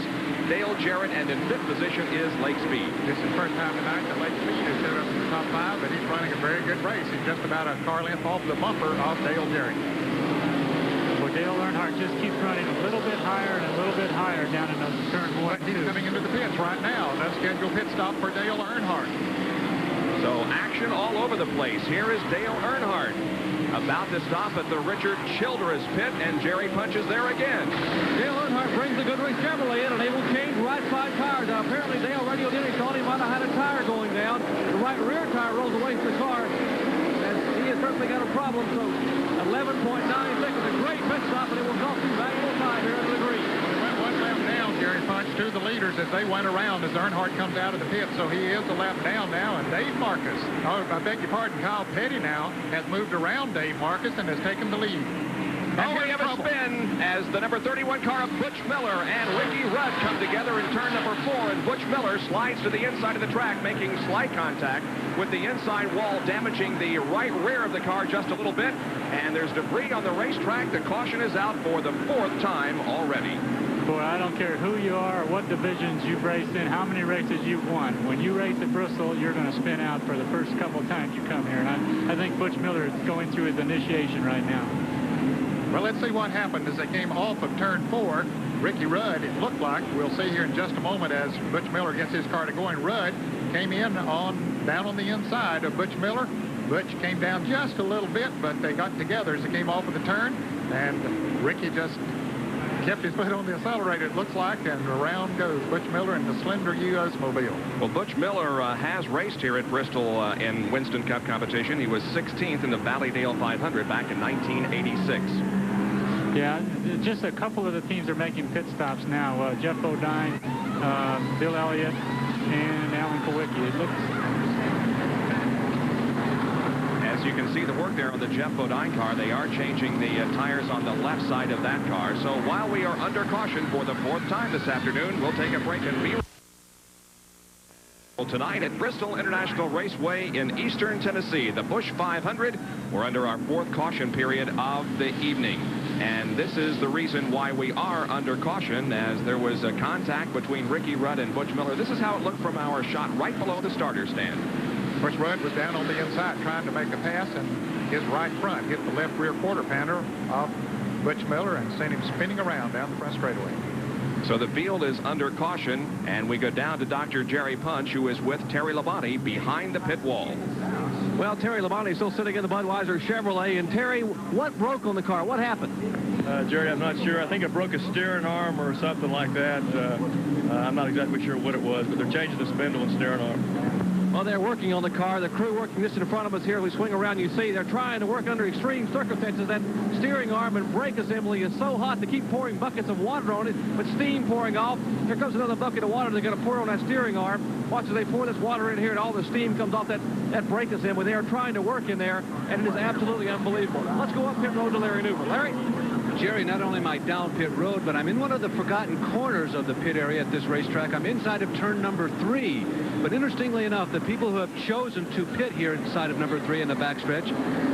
Dale Jarrett, and in 5th position is Lake Speed. This is the first time tonight that Lake Speed has hit up in the top 5, but he's running a very good race. He's just about a car length off the bumper of Dale Jarrett. Well, Dale Earnhardt just keeps running a little bit higher and a little bit higher down in those turn 1 But he's coming into the pits right now. The scheduled pit stop for Dale Earnhardt. So action all over the place. Here is Dale Earnhardt about to stop at the Richard Childress pit, and Jerry punches there again. Dale Earnhardt brings the Goodwrench Chevrolet in, and they will change right side tires. Now, apparently Dale radioed in. He thought he might have had a tire going down. The right rear tire rolls away from the car, and he has certainly got a problem. So 11.9 seconds, a great pit stop, and it will cost him valuable time here in the green. Went 1 lap down, Jerry Punch, to the leaders as they went around as Earnhardt comes out of the pit. So he is a lap down now, and Dave Marcus, I beg your pardon, Kyle Petty now has moved around Dave Marcus and has taken the lead. Oh, we have a spin as the number 31 car of Butch Miller and Ricky Rudd come together in turn number 4, and Butch Miller slides to the inside of the track, making slight contact with the inside wall, damaging the right rear of the car just a little bit, and there's debris on the racetrack. The caution is out for the 4th time already. Boy, I don't care who you are or what divisions you've raced in, how many races you've won. When you race at Bristol, you're going to spin out for the first couple of times you come here, and I think Butch Miller is going through his initiation right now. Well, let's see what happened as they came off of turn 4. Ricky Rudd, it looked like, we'll see here in just a moment as Butch Miller gets his car to going. Rudd came in down on the inside of Butch Miller. Butch came down just a little bit, but they got together as they came off of the turn, and Ricky just kept his foot on the accelerator, it looks like, and around goes Butch Miller in the slender US Mobile. Well, Butch Miller has raced here at Bristol in Winston Cup competition. He was 16th in the Valleydale 500 back in 1986. Yeah, just a couple of the teams are making pit stops now. Jeff Bodine, Bill Elliott, and Alan Kowicki. It looks... As you can see the work there on the Jeff Bodine car, they are changing the tires on the left side of that car. So while we are under caution for the 4th time this afternoon, we'll take a break and be tonight at Bristol International Raceway in Eastern Tennessee. The Busch 500. We're under our 4th caution period of the evening. And this is the reason why we are under caution, as there was a contact between Ricky Rudd and Butch Miller. This is how it looked from our shot right below the starter stand. Butch Rudd was down on the inside trying to make a pass, and his right front hit the left rear quarter panel of Butch Miller and sent him spinning around down the front straightaway. So the field is under caution, and we go down to Dr. Jerry Punch, who is with Terry Labonte behind the pit wall. Well, Terry Labonte is still sitting in the Budweiser Chevrolet. And Terry, what broke on the car? What happened? Jerry, I'm not sure. I think it broke a steering arm or something like that. I'm not exactly sure what it was, but they're changing the spindle and steering arm. Well, they're working on the car. The crew working this in front of us here. We swing around, you see they're trying to work under extreme circumstances. That steering arm and brake assembly is so hot to keep pouring buckets of water on it, but steam pouring off. Here comes another bucket of water they're going to pour on that steering arm. Watch as they pour this water in here, and all the steam comes off that brake assembly. They are trying to work in there, and it is absolutely unbelievable. Let's go up pit road to Larry Newber. Larry? Jerry, not only am I down pit road, but I'm in one of the forgotten corners of the pit area at this racetrack. I'm inside of turn number 3. But interestingly enough, the people who have chosen to pit here inside of number 3 in the backstretch,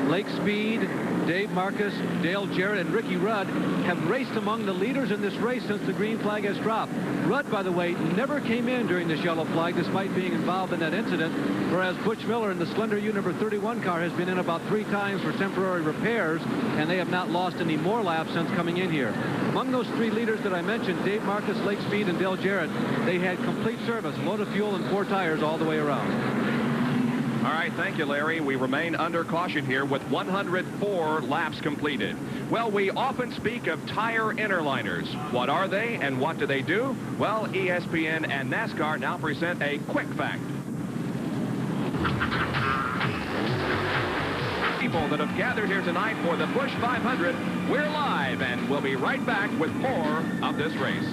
Lake Speed, Dave Marcus, Dale Jarrett, and Ricky Rudd, have raced among the leaders in this race since the green flag has dropped. Rudd, by the way, never came in during this yellow flag despite being involved in that incident, whereas Butch Miller in the slender U number 31 car has been in about 3 times for temporary repairs, and they have not lost any more laps since coming in here. Among those 3 leaders that I mentioned, Dave Marcus, Lake Speed, and Dale Jarrett, they had complete service, load of fuel, and 4 tires all the way around. All right, thank you, Larry. We remain under caution here with 104 laps completed. Well, we often speak of tire interliners. What are they and what do they do? Well, ESPN and NASCAR now present a quick fact. People that have gathered here tonight for the Busch 500, we're live, and we'll be right back with more of this race.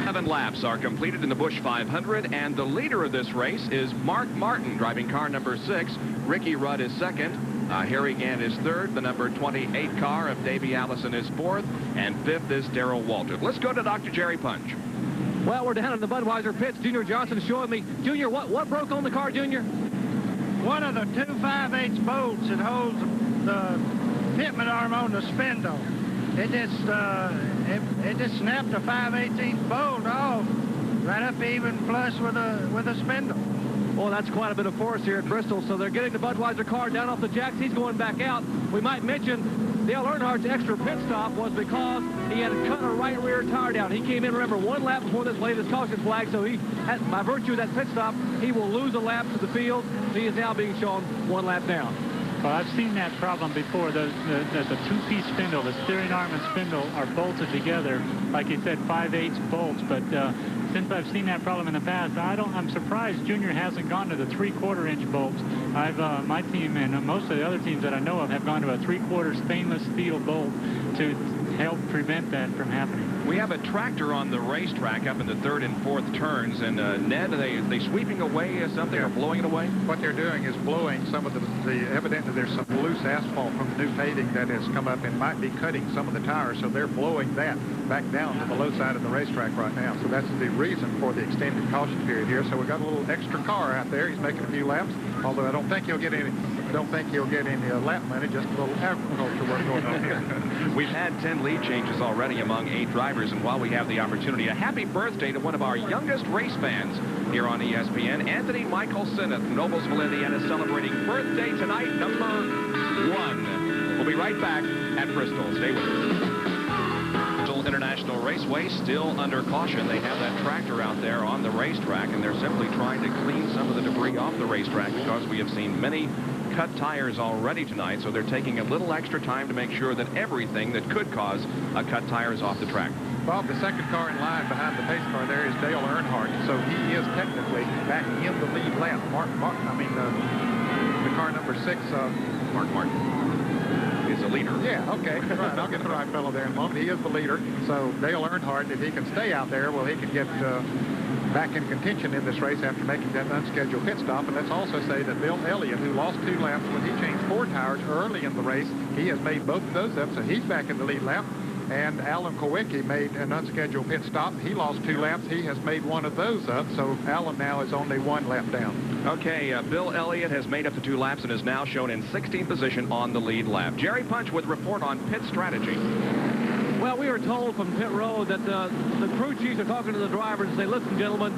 7 laps are completed in the Busch 500, and the leader of this race is Mark Martin, driving car number 6. Ricky Rudd is second. Harry Gant is third. The number 28 car of Davey Allison is fourth, and fifth is Darrell Walter. Let's go to Dr. Jerry Punch. Well, we're down in the Budweiser pits. Junior Johnson showing me. Junior, what broke on the car, Junior? One of the 2 5/8 bolts that holds the fitment arm on the spindle. It just snapped a 5/18 bolt off right up even flush with a spindle. Well, that's quite a bit of force here at Bristol. So they're getting the Budweiser car down off the jacks. He's going back out. We might mention Dale Earnhardt's extra pit stop was because he had cut a right rear tire down. He came in, remember, 1 lap before this latest caution flag. So he, by virtue of that pit stop, he will lose a lap to the field. He is now being shown 1 lap down. Well, I've seen that problem before. The 2-piece spindle, the steering arm and spindle are bolted together, like you said, 5/8 bolts. But since I've seen that problem in the past, I'm surprised Junior hasn't gone to the 3/4 inch bolts. My team and most of the other teams that I know of have gone to a 3/4 stainless steel bolt to help prevent that from happening. We have a tractor on the racetrack up in the 3rd and 4th turns, and Ned, are they sweeping away something or blowing it away? What they're doing is blowing some of evidently there's some loose asphalt from the new paving that has come up and might be cutting some of the tires, so they're blowing that back down to the low side of the racetrack right now. So that's the reason for the extended caution period here. So we've got a little extra car out there. He's making a few laps, although I don't think he'll get any lap money, just a little agriculture work going on here. We've had 10 lead changes already among 8 drivers, and while we have the opportunity, a happy birthday to one of our youngest race fans here on ESPN, Anthony Michael Sinnott from Noblesville, Indiana, celebrating birthday tonight, number 1. We'll be right back at Bristol. Stay with us. International Raceway still under caution. They have that tractor out there on the racetrack, and they're simply trying to clean some of the debris off the racetrack because we have seen many cut tires already tonight, so they're taking a little extra time to make sure that everything that could cause a cut tire is off the track. Bob, the second car in line behind the pace car there is Dale Earnhardt, so he is technically back in the lead lap. The car number 6, Mark Martin is the leader. Yeah, okay, right. I'll get the right fellow there in a moment. He is the leader, so Dale Earnhardt, if he can stay out there, well, he can get back in contention in this race after making that unscheduled pit stop. And let's also say that Bill Elliott, who lost 2 laps when he changed 4 tires early in the race, he has made both of those up, so he's back in the lead lap. And Alan Kowicki made an unscheduled pit stop. He lost 2 laps. He has made 1 of those up, so Alan now is only 1 lap down. Okay, Bill Elliott has made up the 2 laps and is now shown in 16th position on the lead lap. Jerry Punch with report on pit strategy. Well, we were told from pit road that the crew chiefs are talking to the drivers and say, listen, gentlemen,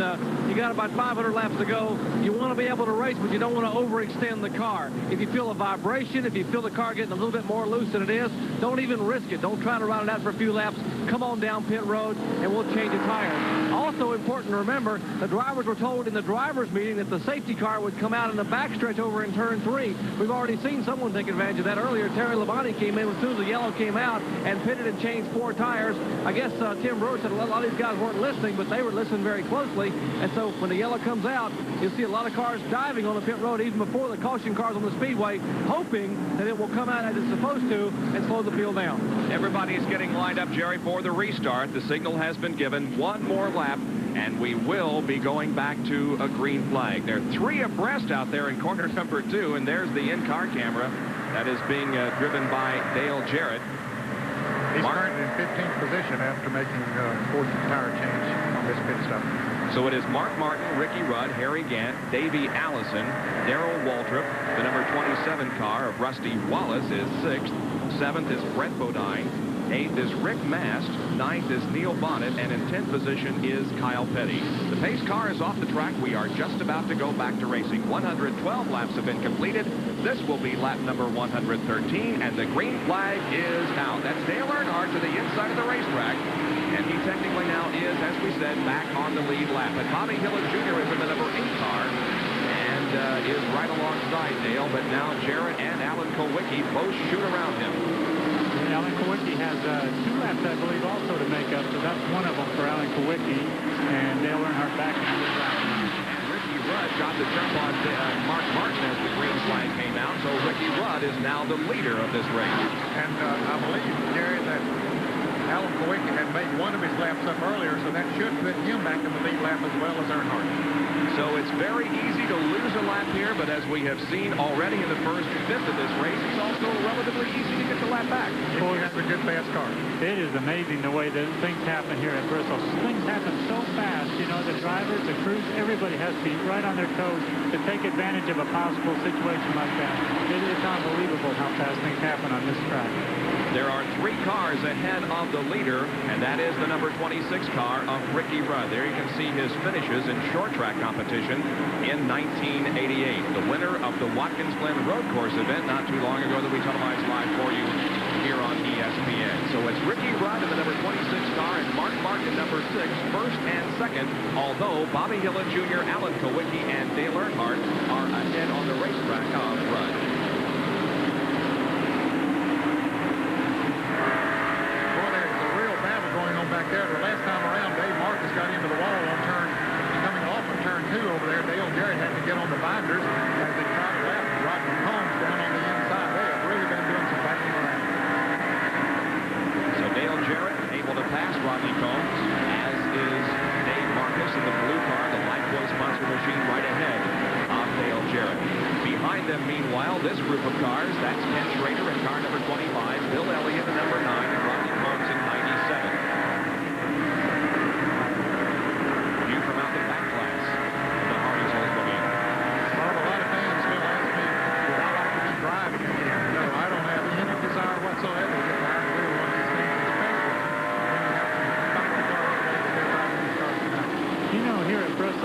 you got about 500 laps to go. You want to be able to race, but you don't want to overextend the car. If you feel a vibration, if you feel the car getting a little bit more loose than it is, don't even risk it. Don't try to ride it out for a few laps. Come on down pit road, and we'll change the tires. Also important to remember, the drivers were told in the drivers' meeting that the safety car would come out in the backstretch over in turn 3. We've already seen someone take advantage of that earlier. Terry Labonte came in as soon as the yellow came out and pitted and changed 4 tires. I guess Tim Brewer said a lot of these guys weren't listening, but they were listening very closely. And so when the yellow comes out, you'll see a lot of cars diving on the pit road even before the caution cars on the speedway, hoping that it will come out as it's supposed to and slow the field down. Everybody's getting lined up, Jerry, for the restart. The signal has been given. 1 more lap, and we will be going back to a green flag. There are 3 abreast out there in corner number 2, and there's the in-car camera that is being driven by Dale Jarrett. He's currently in 15th position after making a 4th tire change on this pit stop. So it is Mark Martin, Ricky Rudd, Harry Gant, Davey Allison, Darrell Waltrip. The number 27 car of Rusty Wallace is 6th. 7th is Brett Bodine. 8th is Rick Mast. 9th is Neil Bonnet. And in 10th position is Kyle Petty. The pace car is off the track. We are just about to go back to racing. 112 laps have been completed. This will be lap number 113. And the green flag is out. That's Dale Earnhardt to the inside of the racetrack. And he technically now is, as we said, back on the lead lap. But Bobby Hillin Jr. is in the number 8 car. And is right alongside Dale, but now Jarrett and Alan Kowicki both shoot around him. Alan Kowicki has 2 laps, I believe, also to make up, so that's one of them for Alan Kowicki, and Dale Earnhardt back in the lap. And Ricky Rudd got the jump on Mark Martin as the green flag came out, so Ricky Rudd is now the leader of this race. And I believe, Gary, that Alan Kowicki had made one of his laps up earlier, so that should put him back in the lead lap as well as Earnhardt. So it's very easy to lose a lap here, but as we have seen already in the first fifth of this race, it's also relatively easy to get the lap back. Boy, that's a good fast car. It is amazing the way that things happen here at Bristol. Things happen so fast, you know, the drivers, the crews, everybody has to be right on their toes to take advantage of a possible situation like that. It's unbelievable how fast things happen on this track. There are 3 cars ahead of the leader, and that is the number 26 car of Ricky Rudd. There you can see his finishes in short track competition in 1988. The winner of the Watkins Glen Road Course event not too long ago that we televised live for you here on ESPN. So it's Ricky Rudd in the number 26 car and Mark Martin, number 6, first and second, although Bobby Hillin Jr., Alan Kowicki, and Dale Earnhardt are ahead on the racetrack of Rudd. Back there, the last time around, Dave Marcus got into the wall on coming off of turn 2 over there. Dale Jarrett had to get on the binders as they tried to lap Rodney Combs down on the inside. They have really been doing some backing around. So Dale Jarrett able to pass Rodney Combs, as is Dave Marcus in the blue car, the Lifeboy sponsor machine right ahead of Dale Jarrett. Behind them, meanwhile, this group of cars, that's Ken Schrader in car number 25, Bill Elliott in number 9, and Rodney Combs in 97.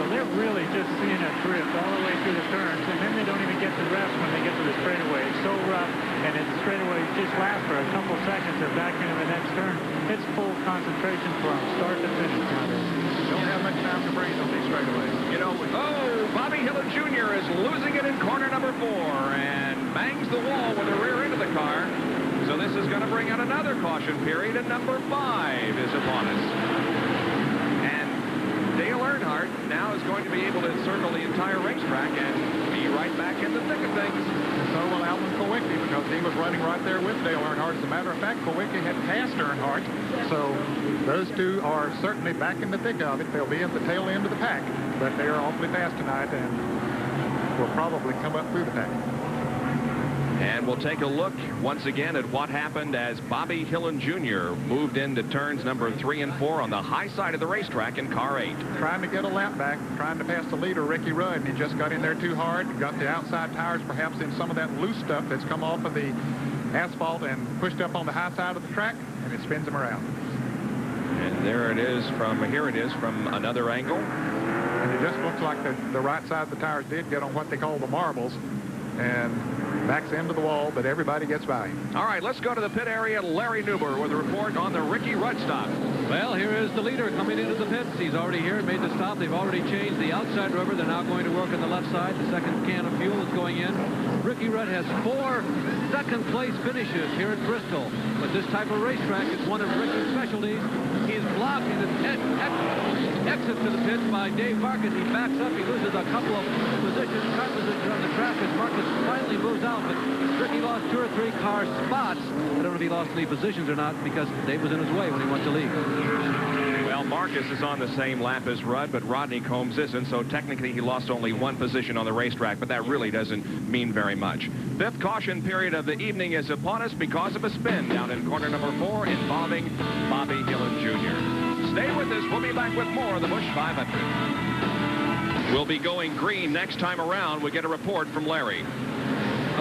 They're really just seeing a drift all the way through the turns, and then they don't even get the rest when they get to the straightaway. It's so rough, and the straightaway just lasts for a couple seconds. They're back into the next turn. It's full concentration from start to finish nowadays. Don't have much time to breathe on these straightaways. You know, Bobby Hillin Jr. is losing it in corner number 4 and bangs the wall with the rear end of the car. So this is going to bring out another caution period, and number 5 is upon us. Dale Earnhardt now is going to be able to encircle the entire racetrack and be right back in the thick of things. So will Alan Kowicki, because he was running right there with Dale Earnhardt. As a matter of fact, Kowicki had passed Earnhardt. So those two are certainly back in the thick of it. They'll be at the tail end of the pack, but they are awfully fast tonight and will probably come up through the pack. And we'll take a look once again at what happened as Bobby Hillin Jr. moved into turns number 3 and 4 on the high side of the racetrack in car 8. Trying to get a lap back, trying to pass the leader, Ricky Rudd, and he just got in there too hard, got the outside tires perhaps in some of that loose stuff that's come off of the asphalt and pushed up on the high side of the track, and it spins him around. And there it is here it is from another angle. And it just looks like the right side of the tires did get on what they call the marbles, and backs into the wall, but everybody gets by him. All right, let's go to the pit area. Larry Newber with a report on the Ricky Rudd stop. Well, here is the leader coming into the pits. He's already here and made the stop. They've already changed the outside rubber. They're now going to work on the left side. The second can of fuel is going in. Ricky Rudd has 4 second-place finishes here at Bristol. But this type of racetrack is one of Ricky's specialties. He's blocking the exit to the pits by Dave Marcus. He backs up. He loses a couple of positions, car positions on the track as Marcus finally moves out. But Ricky lost 2 or 3 car spots. I don't know if he lost any positions or not because Dave was in his way when he went to lead. Well, Marcus is on the same lap as Rudd, but Rodney Combs isn't, so technically he lost only 1 position on the racetrack, but that really doesn't mean very much. 5th caution period of the evening is upon us because of a spin down in corner number 4 involving Bobby Hillin Jr. Stay with us. We'll be back with more of the Busch 500. We'll be going green next time around. We get a report from Larry.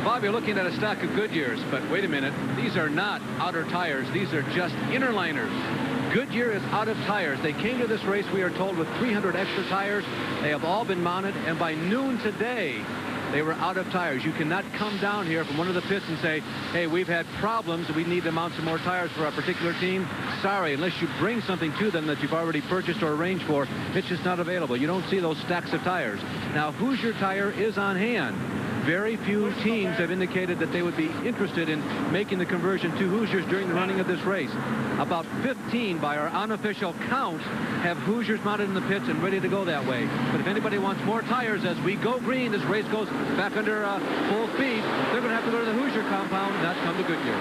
Bob, you're looking at a stock of Goodyears, but wait a minute. These are not outer tires. These are just inner liners. Goodyear is out of tires. They came to this race, we are told, with 300 extra tires. They have all been mounted, and by noon today, They were out of tires. You cannot come down here from one of the pits and say, hey, we've had problems. We need to mount some more tires for our particular team. Sorry, unless you bring something to them that you've already purchased or arranged for, it's just not available. You don't see those stacks of tires. Now, Hoosier Tire is on hand. Very few teams have indicated that they would be interested in making the conversion to Hoosiers during the running of this race. About 15 by our unofficial count have Hoosiers mounted in the pits and ready to go that way. But if anybody wants more tires as we go green, this race goes back under full speed, they're going to have to go to the Hoosier compound, not come to Goodyear.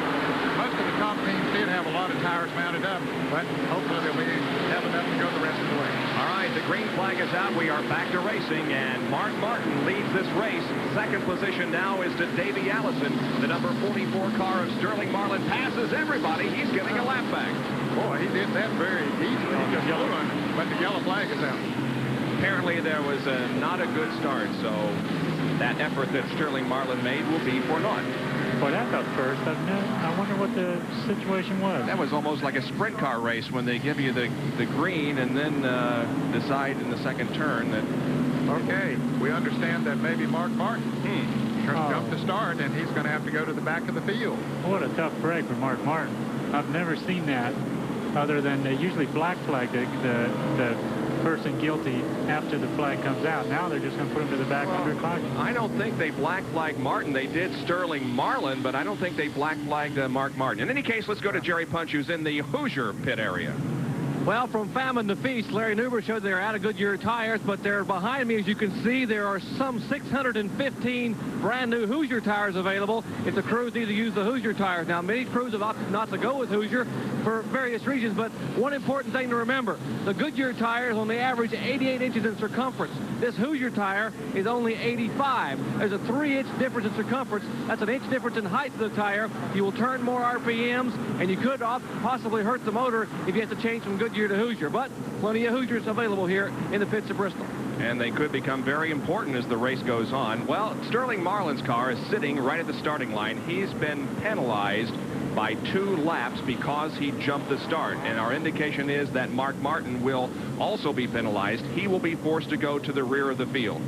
Most of the top teams did have a lot of tires mounted up, but hopefully they'll have enough to go the rest of the way. All right, the green flag is out. We are back to racing, and Mark Martin leads this race. Second position now is to Davey Allison. The number 44 car of Sterling Marlin passes everybody. He's getting a lap back. Boy, he did that very easily. He just flew on, but the yellow flag is out. Apparently there was not a good start, so that effort that Sterling Marlin made will be for naught. Boy, that's up first, doesn't it? I wonder what the situation was. That was almost like a sprint car race when they give you the green and then decide in the second turn that... Okay, we understand that maybe Mark Martin jumped the start, and he's going to have to go to the back of the field. What a tough break for Mark Martin. I've never seen that other than they usually black flag the person guilty after the flag comes out. Now they're just going to put him to the back under caution. I don't think they black flagged Martin. They did Sterling Marlin, but I don't think they black flagged Mark Martin. In any case, let's go to Jerry Punch, who's in the Hoosier pit area. Well, from famine to feast, Larry Newber showed they're out of Goodyear tires, but they're behind me. As you can see, there are some 615 brand new Hoosier tires available if the crews need to use the Hoosier tires. Now, many crews have opted not to go with Hoosier for various reasons, but one important thing to remember, the Goodyear tires only average 88 inches in circumference. This Hoosier tire is only 85. There's a 3-inch difference in circumference. That's an inch difference in height of the tire. You will turn more RPMs, and you could possibly hurt the motor if you have to change from Goodyear to Hoosier. But plenty of Hoosiers available here in the pits of Bristol. And they could become very important as the race goes on. Well, Sterling Marlin's car is sitting right at the starting line. He's been penalized by 2 laps because he jumped the start. And our indication is that Mark Martin will also be penalized. He will be forced to go to the rear of the field.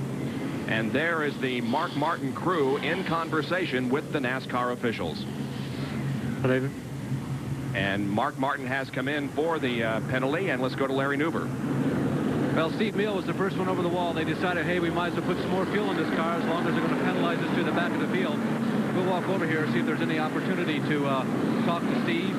And there is the Mark Martin crew in conversation with the NASCAR officials. And Mark Martin has come in for the penalty, and let's go to Larry Newber. Well, Steve Meal was the first one over the wall. They decided, hey, we might as well put some more fuel in this car as long as they're going to penalize us to the back of the field. We'll walk over here and see if there's any opportunity to talk to Steve.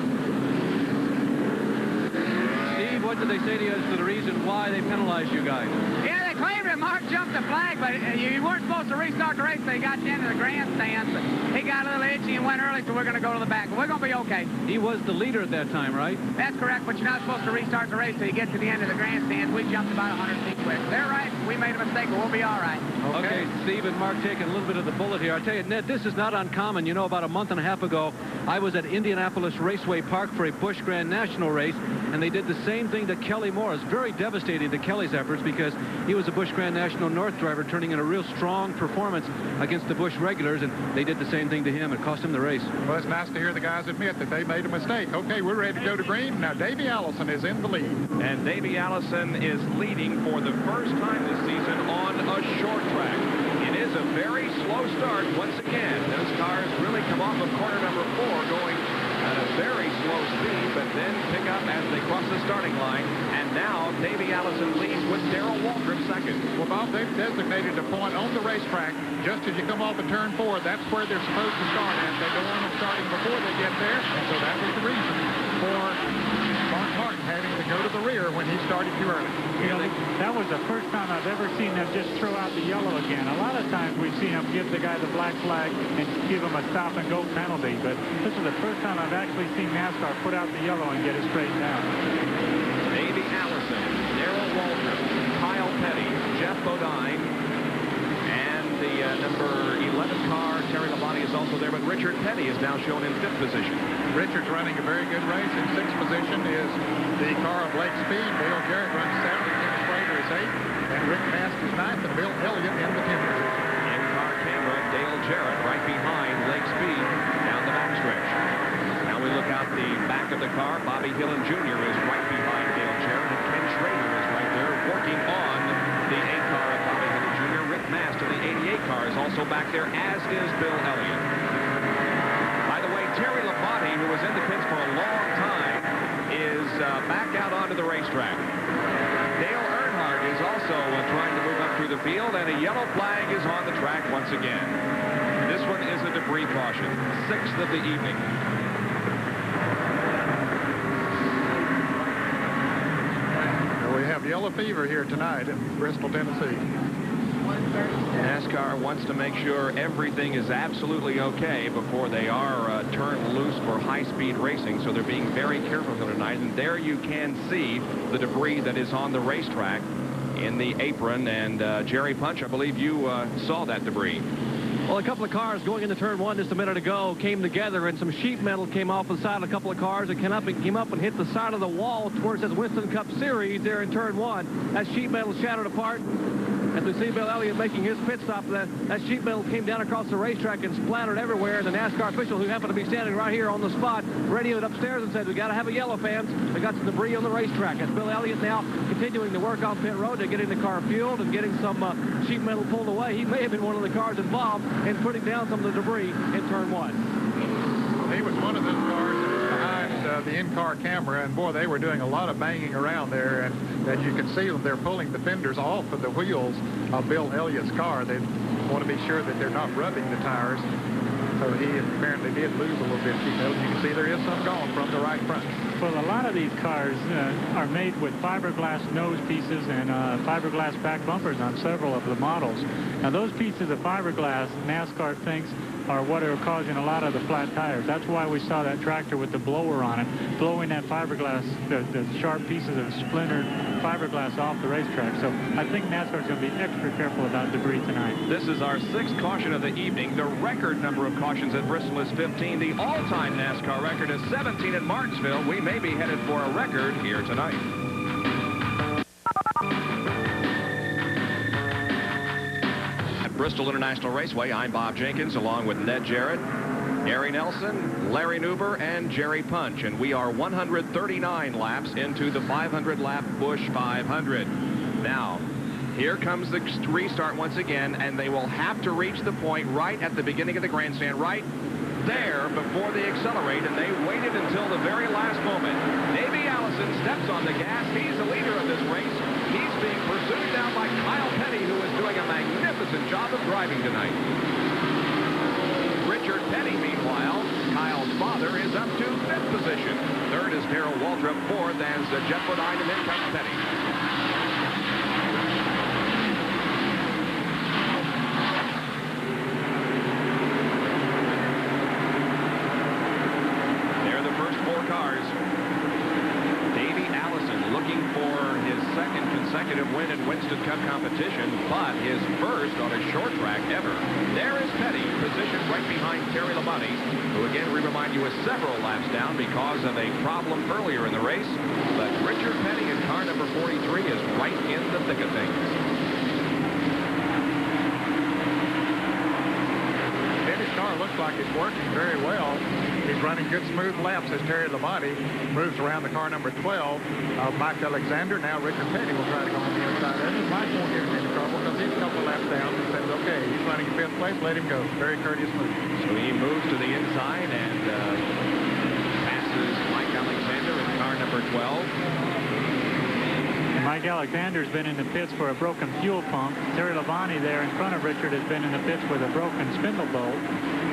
Steve, what did they say to you as to the reason why they penalized you guys? Yeah, they claimed that Mark jumped the flag, but you weren't supposed to restart the race until you got to the end of the grandstand. But he got a little itchy and went early, so we're going to go to the back. But we're going to be okay. He was the leader at that time, right? That's correct, but you're not supposed to restart the race until you get to the end of the grandstand. We jumped about 100 feet quick. They're right. We made a mistake, but we'll be all right. Okay, Steve and Mark taking a little bit of the bullet here. I tell you, Ned, this is not uncommon. You know, about a month and a half ago, I was at Indianapolis Raceway Park for a Busch Grand National race, and they did the same thing to Kelly Moore. It's very devastating to Kelly's efforts because he was a Busch Grand National North driver turning in a real strong performance against the Busch regulars, and they did the same thing to him. It cost him the race. Well, it's nice to hear the guys admit that they made a mistake. Okay, we're ready to go to green. Now, Davey Allison is in the lead. And Davey Allison is leading for the first time this season on a short track. It is a very slow start once again. Those cars really come off of corner number 4 going at a very slow speed, but then pick up as they cross the starting line. And now Davey Allison leads with Darrell Waltrip second. Well, Bob, they've designated a point on the racetrack just as you come off of turn 4. That's where they're supposed to start at. They go on and starting before they get there, and so that was the reason for Mark Martin having to go to the rear when he started too early. You know, that was the first time I've ever seen them just throw out the yellow again. A lot of times we've seen them give the guy the black flag and give him a stop-and-go penalty, but this is the first time I've actually seen NASCAR put out the yellow and get it straightened out. Davey Allison, Darrell Waltrip, Kyle Petty, Jeff Bodine, and the number 11 car, Terry Labonte, is also there, but Richard Petty is now shown in 5th position. Richard's running a very good race. In 6th position is the car of Lake Speed. Dale Jarrett runs 7th, Tim Schrader is 8th, and Rick Masters 9th, and Bill Elliott in the 10th position. In-car camera, Dale Jarrett right behind Lake Speed down the backstretch. Now we look out the back of the car. Bobby Hillin Jr. is right behind Dale Jarrett, and Ken Schrader is right there working on the 8 car of Bobby Hillin Jr. Rick Mast of the 88 car is also back there, as is Bill Elliott. By the way, Terry Labonte, who was in the pits for a long time, is back out onto the racetrack. Dale Earnhardt is also trying to move up through the field, and a yellow flag is on the track once again. This one is a debris caution, 6th of the evening. We have yellow fever here tonight in Bristol, Tennessee. NASCAR wants to make sure everything is absolutely okay before they are turned loose for high-speed racing, so they're being very careful tonight. And there you can see the debris that is on the racetrack in the apron. And Jerry Punch, I believe you saw that debris. Well, a couple of cars going into turn 1 just a minute ago came together, and some sheet metal came off the side of a couple of cars and came up and hit the side of the wall towards this Winston Cup Series there in turn 1. That sheet metal shattered apart. As we see Bill Elliott making his pit stop, that sheet metal came down across the racetrack and splattered everywhere. And the NASCAR official, who happened to be standing right here on the spot, radioed upstairs and said, "We got to have a yellow, fans. We got some debris on the racetrack." As Bill Elliott now continuing to work on pit road to getting the car fueled and getting some sheet metal pulled away. He may have been one of the cars involved in putting down some of the debris in turn 1. Well, he was one of those cars that was behind the in-car camera, and boy, they were doing a lot of banging around there. And as you can see them, they're pulling the fenders off of the wheels of Bill Elliott's car. They want to be sure that they're not rubbing the tires. So he apparently did lose a little bit of sheet metal. You can see there is some gone from the right front. Well, a lot of these cars are made with fiberglass nose pieces and fiberglass back bumpers on several of the models. Now, those pieces of fiberglass, NASCAR thinks, are what are causing a lot of the flat tires. That's why we saw that tractor with the blower on it, blowing that fiberglass, the sharp pieces of splintered fiberglass off the racetrack. So I think NASCAR is going to be extra careful about debris tonight. This is our 6th caution of the evening. The record number of cautions at Bristol is 15. The all-time NASCAR record is 17 at Martinsville. We may be headed for a record here tonight. Bristol International Raceway, I'm Bob Jenkins, along with Ned Jarrett, Gary Nelson, Larry Newber, and Jerry Punch. And we are 139 laps into the 500-lap Busch 500. Now, here comes the restart once again, and they will have to reach the point right at the beginning of the grandstand, right there before they accelerate, and they waited until the very last moment. Davey Allison steps on the gas. He's the leader of this race. He's being pursued now by Kyle Petty, who is doing a magnificent job of driving tonight. Richard Petty, meanwhile, Kyle's father, is up to 5th position. 3rd is Darrell Waltrip. 4th as Jeff Bodine, and then comes Petty. They're the first 4 cars. Davey Allison looking for his 2nd consecutive win in Winston Cup competition, but his first on a short track ever. There is Petty, positioned right behind Terry Labonte, who again, we remind you, is several laps down because of a problem earlier in the race. But Richard Petty in car number 43 is right in the thick of things. Petty's car looks like it's working very well. He's running good, smooth laps as Terry Labonte moves around the car number 12 of Mike Alexander. Now Richard Petty will try to go on the inside of him. Mike won't get him into trouble because he's a couple laps down. He says, okay, he's running in 5th place, let him go. Very courteous move. So he moves to the inside and passes Mike Alexander in car number 12. And Mike Alexander's been in the pits for a broken fuel pump. Terry Labonte there in front of Richard has been in the pits with a broken spindle bolt.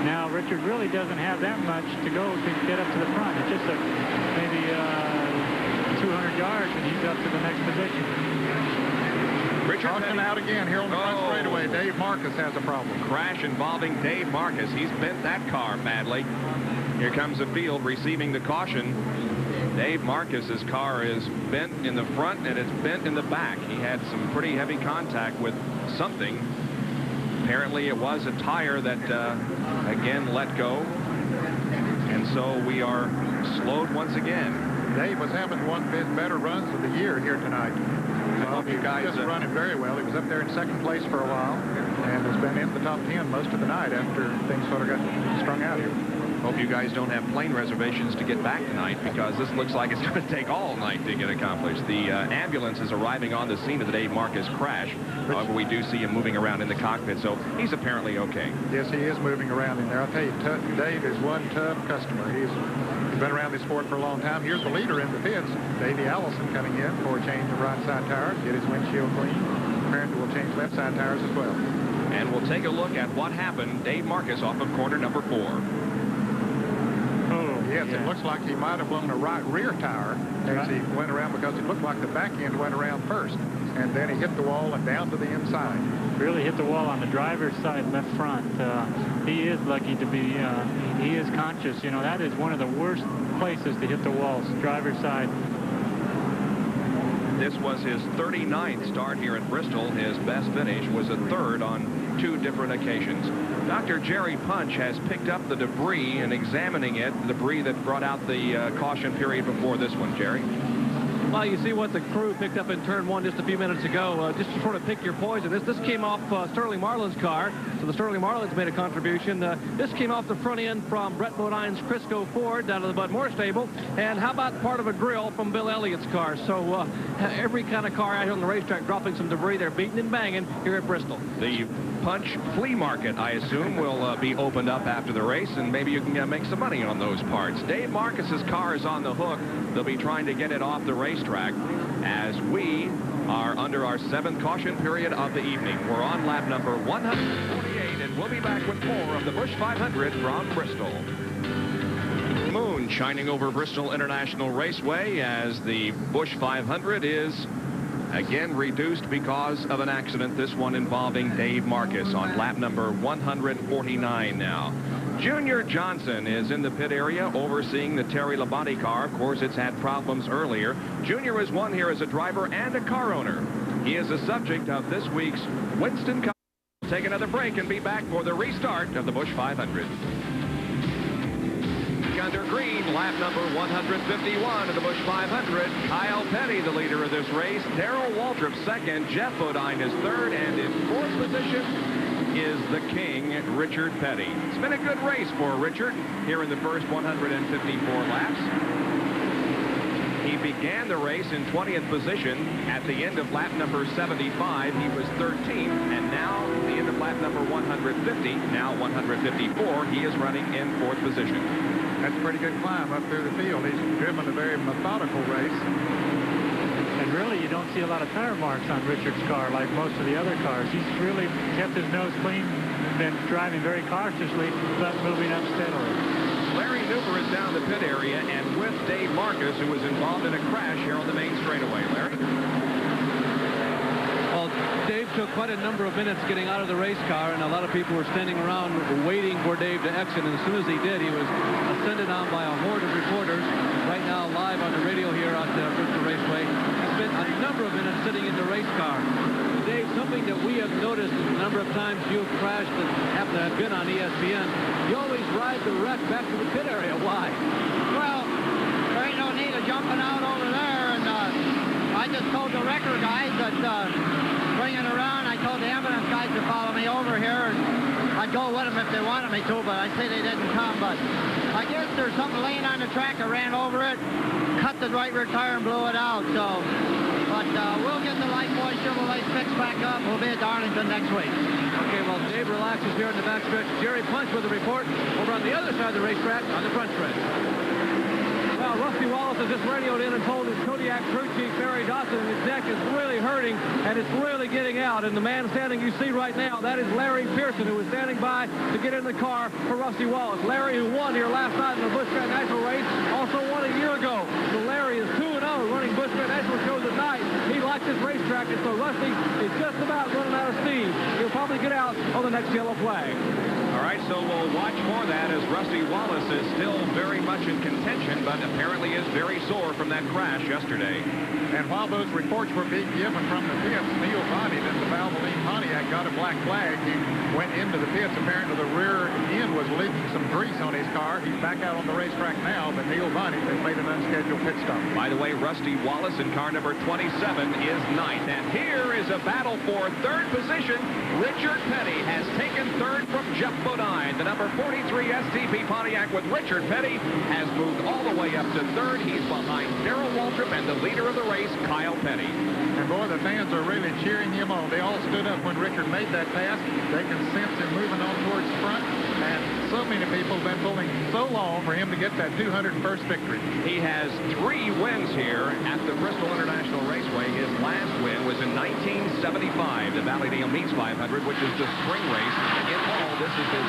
Now, Richard really doesn't have that much to go to get up to the front. It's just maybe 200 yards, and he's up to the next position. Richard Petty out again here on the front straightaway. Dave Marcus has a problem. Crash involving Dave Marcus. He's bent that car badly. Here comes the field receiving the caution. Dave Marcus's car is bent in the front and it's bent in the back. He had some pretty heavy contact with something. Apparently it was a tire that again let go, and so we are slowed once again. Dave was having one of his better runs of the year here tonight. He's just running very well. He was up there in 2nd place for a while and has been in the top 10 most of the night after things sort of got strung out here. Hope you guys don't have plane reservations to get back tonight, because this looks like it's going to take all night to get accomplished. The ambulance is arriving on the scene of the Dave Marcus crash. However, we do see him moving around in the cockpit, so he's apparently okay. Yes, he is moving around in there. I'll tell you, Dave is one tough customer. He's been around this sport for a long time. Here's the leader in the pits, Davey Allison, coming in for a change of right side tires, get his windshield clean. Apparently will change left side tires as well. And we'll take a look at what happened. Dave Marcus off of corner number 4. Oh, yes, yeah. It looks like he might have blown a right rear tire as he went around, because it looked like the back end went around first. And then he hit the wall and down to the inside. Really hit the wall on the driver's side, left front. He is lucky to be, he is conscious. You know, that is one of the worst places to hit the walls, driver's side. This was his 39th start here at Bristol. His best finish was a 3rd on 2 different occasions. Dr. Jerry Punch has picked up the debris and examining it, the debris that brought out the caution period before this one, Jerry. Well, you see what the crew picked up in turn 1 just a few minutes ago. Just to sort of pick your poison. This came off Sterling Marlin's car, so the Sterling Marlins made a contribution. This came off the front end from Brett Bodine's Crisco Ford down to the Bud Moore stable. And how about part of a grill from Bill Elliott's car? So every kind of car out here on the racetrack dropping some debris. They're beating and banging here at Bristol. The Punch flea market, I assume, will be opened up after the race, and maybe you can make some money on those parts. Dave Marcus's car is on the hook. They'll be trying to get it off the racetrack as we are under our 7th caution period of the evening. We're on lap number 148, and we'll be back with more of the Busch 500 from Bristol. Moon shining over Bristol International Raceway as the Busch 500 is again reduced because of an accident, this one involving Dave Marcus on lap number 149 now. Junior Johnson is in the pit area overseeing the Terry Labonte car. Of course, it's had problems earlier. Junior has won here as a driver and a car owner. He is the subject of this week's Winston Cup. We'll take another break and be back for the restart of the Busch 500. Under green, lap number 151 of the Busch 500. Kyle Petty, the leader of this race. Darrell Waltrip second. Jeff Bodine is third. And in 4th position is the king, Richard Petty. It's been a good race for Richard here in the first 154 laps. He began the race in 20th position. At the end of lap number 75, he was 13th. And now, at the end of lap number 150, now 154, he is running in 4th position. That's a pretty good climb up through the field. He's driven a very methodical race. And really, you don't see a lot of tire marks on Richard's car like most of the other cars. He's really kept his nose clean, been driving very cautiously, but moving up steadily. Larry Newber is down the pit area and with Dave Marcus, who was involved in a crash here on the main straightaway. Larry? Well, Dave took quite a number of minutes getting out of the race car, and a lot of people were standing around waiting for Dave to exit. And as soon as he did, he was ascended on by a horde of reporters. Right now, live on the radio here at Bristol Raceway. He spent a number of minutes sitting in the race car. Dave, something that we have noticed a number of times you've crashed and happen to have been on ESPN, you always ride the wreck back to the pit area. Why? Well, there ain't no need of jumping out over there, and I just told the wrecker guys that bring it around. I told the ambulance guys to follow me over here, and I'd go with them if they wanted me to, but I say they didn't come. But I guess there's something laying on the track. I ran over it, cut the right rear tire, and blew it out. So, but we'll get the Lifebuoy Chevrolet fixed back up. We'll be at Darlington next week. Okay, well, Dave relaxes here in the backstretch. Jerry Punch with a report over on the other side of the racetrack on the front stretch. Well, Rusty Wallace has just radioed in and told his Kodiak crew chief, Barry Dawson, his neck is really hurting and it's really getting out. And the man standing you see right now, that is Larry Pearson, who was standing by to get in the car for Rusty Wallace. Larry, who won here last night in the Busch Grand National race, also won a year ago. So Larry is 2-0 running Busch Grand National shows at night. He likes this racetrack, and so Rusty is just about running out of steam. He'll probably get out on the next yellow flag. All right, so we'll watch for that as Rusty Wallace is still very much in contention, but apparently is very sore from that crash yesterday. And while those reports were being given from the pits, Neil Bonney, that the Valvoline Pontiac got a black flag. He went into the pits. Apparently the rear end was leaking some grease on his car. He's back out on the racetrack now, but Neil Bonney has made an unscheduled pit stop. By the way, Rusty Wallace in car number 27 is ninth. And here is is a battle for third position. Richard Petty has taken third from Jeff Bodine. The number 43 STP Pontiac with Richard Petty has moved all the way up to third. He's behind Darrell Waltrip and the leader of the race, Kyle Petty. And boy, the fans are really cheering him on. They all stood up when Richard made that pass. They can sense him moving on towards the front. And so many people have been pulling so long for him to get that 201st victory. He has 3 wins here at the Bristol International Raceway. His last win was in 1975, the Valleydale Meets 500, which is the spring race. In all, this is his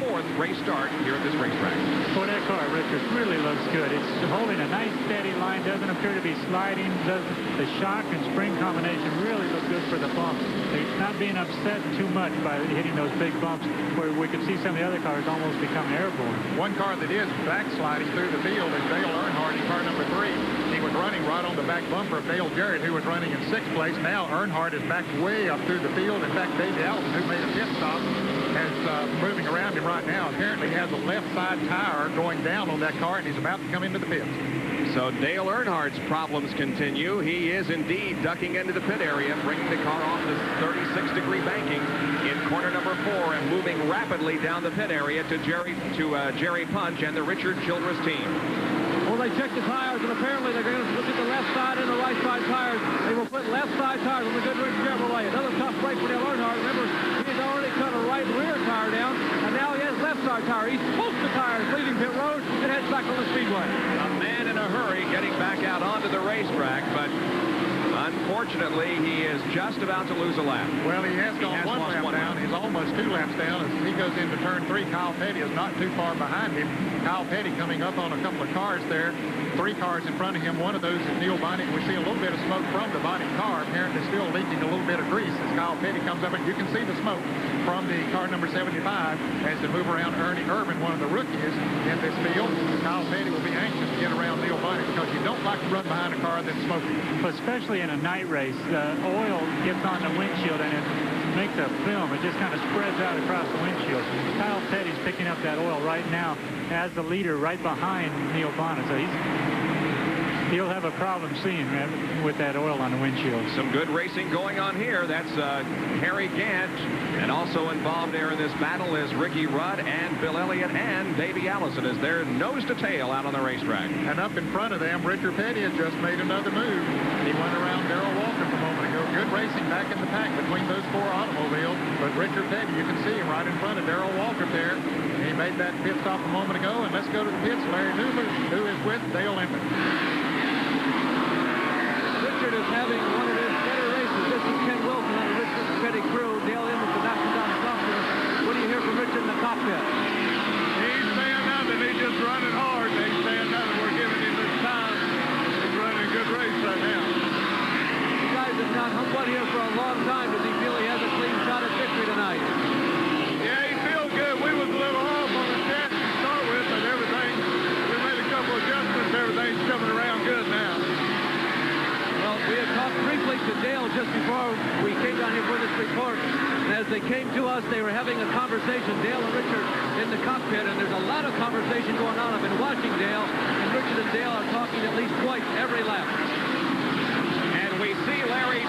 54th race start here at this racetrack. Boy, that car, Richard, really looks good. It's holding a nice steady line, doesn't appear to be sliding. The shock and spring combination really looks good for the bumps. It's not being upset too much by hitting those big bumps where we could see some of the other cars almost become airborne. One car that is backsliding through the field is Dale Earnhardt in car number 3. He was running right on the back bumper of Dale Jarrett, who was running in 6th place. Now Earnhardt is backed way up through the field. In fact, Davey Allison, who made a pit stop, is moving around him right now. Apparently has a left side tire going down on that car, and he's about to come into the pits. So Dale Earnhardt's problems continue. He is indeed ducking into the pit area, bringing the car off the 36-degree banking in corner number 4 and moving rapidly down the pit area to Jerry Punch and the Richard Childress team. Well, they checked the tires, and apparently they're going to look at the left side and the right side tires. They will put left side tires on the Goodrich Chevrolet. Another tough break for Dale Earnhardt. Remember, he's already cut a right rear tire down, and now he has left side tire. He smokes the tires, leaving pit road, and heads back on the speedway. A man in a hurry getting back out onto the racetrack, but unfortunately, he is just about to lose a lap. Well, he has gone one lap down. He's almost 2 laps down. As he goes into turn 3, Kyle Petty is not too far behind him. Kyle Petty coming up on a couple of cars there. 3 cars in front of him. One of those is Neil Bonnet. We see a little bit of smoke from the Bonnet car, apparently still leaking a little bit of grease as Kyle Petty comes up, and you can see the smoke from the car number 75 as they move around Ernie Irvin, one of the rookies in this field. Kyle Petty will be anxious to get around Neil Bonnet because you don't like to run behind a car that's smoking. Especially in a night race, the oil gets on the windshield and it makes a film. It just kind of spreads out across the windshield. Kyle Petty's picking up that oil right now as the leader right behind Neil Bonnet. So he'll have a problem seeing with that oil on the windshield. Some good racing going on here. That's Harry Gant. And also involved there in this battle is Ricky Rudd and Bill Elliott and Davey Allison as they're nose to tail out on the racetrack. And up in front of them, Richard Petty has just made another move. He went around Darrell Waltrip a moment ago. Good racing back in the pack between those 4 automobiles. But Richard Petty, you can see him right in front of Darrell Waltrip there. He made that pit stop a moment ago. And let's go to the pits. Larry Newman, who is with Dale Linden. Richard is having one of his better races. This is Ken Wilson on the Richard Petty crew. Dale Emmons and Dr. Don Stockton. What do you hear from Richard in the cockpit? He's saying nothing. He's just running hard. He's saying nothing. We're giving him this time. He's running a good race right now. You guys have not hung one here for a long time. Does he feel he has a clean shot at victory tonight? Yeah, he feels good. We was a little off on the chat to start with, but everything, we made a couple adjustments. Everything's coming around good now. Well, we had talked briefly to Dale just before we came down here for this report. And as they came to us, they were having a conversation, Dale and Richard, in the cockpit. And there's a lot of conversation going on. I've been watching Dale, and Richard and Dale are talking at least twice every lap. And we see Larry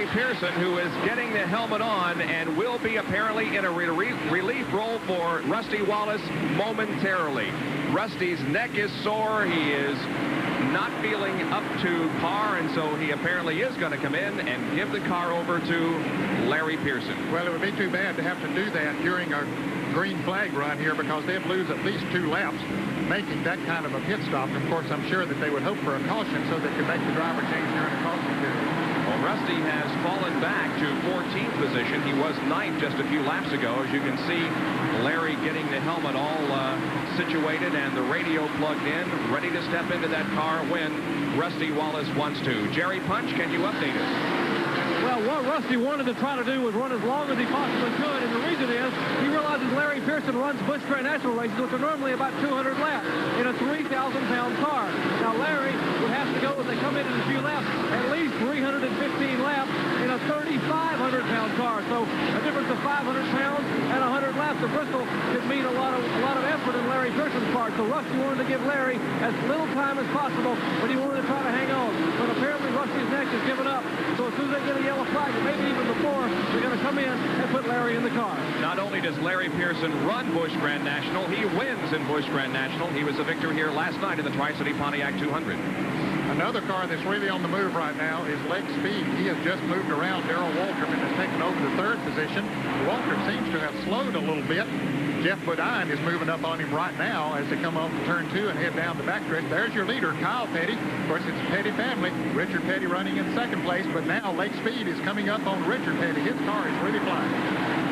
Pearson, who is getting the helmet on and will be apparently in a relief role for Rusty Wallace momentarily. Rusty's neck is sore. He is not feeling up to par, and so he apparently is going to come in and give the car over to Larry Pearson. Well, it would be too bad to have to do that during a green flag run here because they'd lose at least 2 laps making that kind of a pit stop. And of course, I'm sure that they would hope for a caution so they could make the driver change during a caution period. Well, Rusty has fallen back to 14th position. He was 9th just a few laps ago. As you can see, Larry getting the helmet all situated and the radio plugged in, ready to step into that car when Rusty Wallace wants to. Jerry Punch, can you update us? Well, what Rusty wanted to try to do was run as long as he possibly could, and the reason is he realizes Larry Pearson runs Busch National races, which are normally about 200 laps in a 3,000-pound car. Now, Larry would have to go, as they come in a few laps, at least 315 laps in a 3,500-pound car. So a difference of 500 pounds and 100 laps of Bristol could mean a lot of effort in Larry Pearson's part. So Rusty wanted to give Larry as little time as possible, but he wanted to try to hang on. But apparently Rusty's neck is giving up. So as soon as they Larry in the car. Not only does Larry Pearson run Busch Grand National, he wins in Busch Grand National. He was a victor here last night in the Tri-City Pontiac 200. Another car that's really on the move right now is Lake Speed. He has just moved around. Darrell Waltrip and has taken over the third position. Waltrip seems to have slowed a little bit. Jeff Bodine is moving up on him right now as they come off the turn 2 and head down the backstretch. There's your leader, Kyle Petty. Of course, it's a Petty family. Richard Petty running in second place, but now Lake Speed is coming up on Richard Petty. His car is really flying.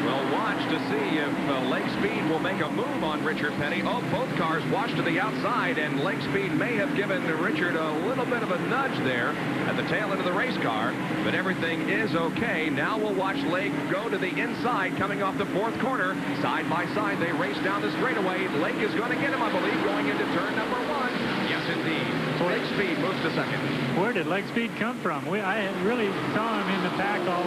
Well, watch to see if Lake Speed will make a move on Richard Petty. Oh, both cars washed to the outside, and Lake Speed may have given Richard a little bit of a nudge there at the tail end of the race car, but everything is okay. Now we'll watch Lake go to the inside coming off the fourth corner. Side by side, they race down the straightaway. Lake is going to get him, I believe, going into turn number 1. Yes, indeed. Lake Speed moves to second. Where did Lake Speed come from? I really saw him in the pack all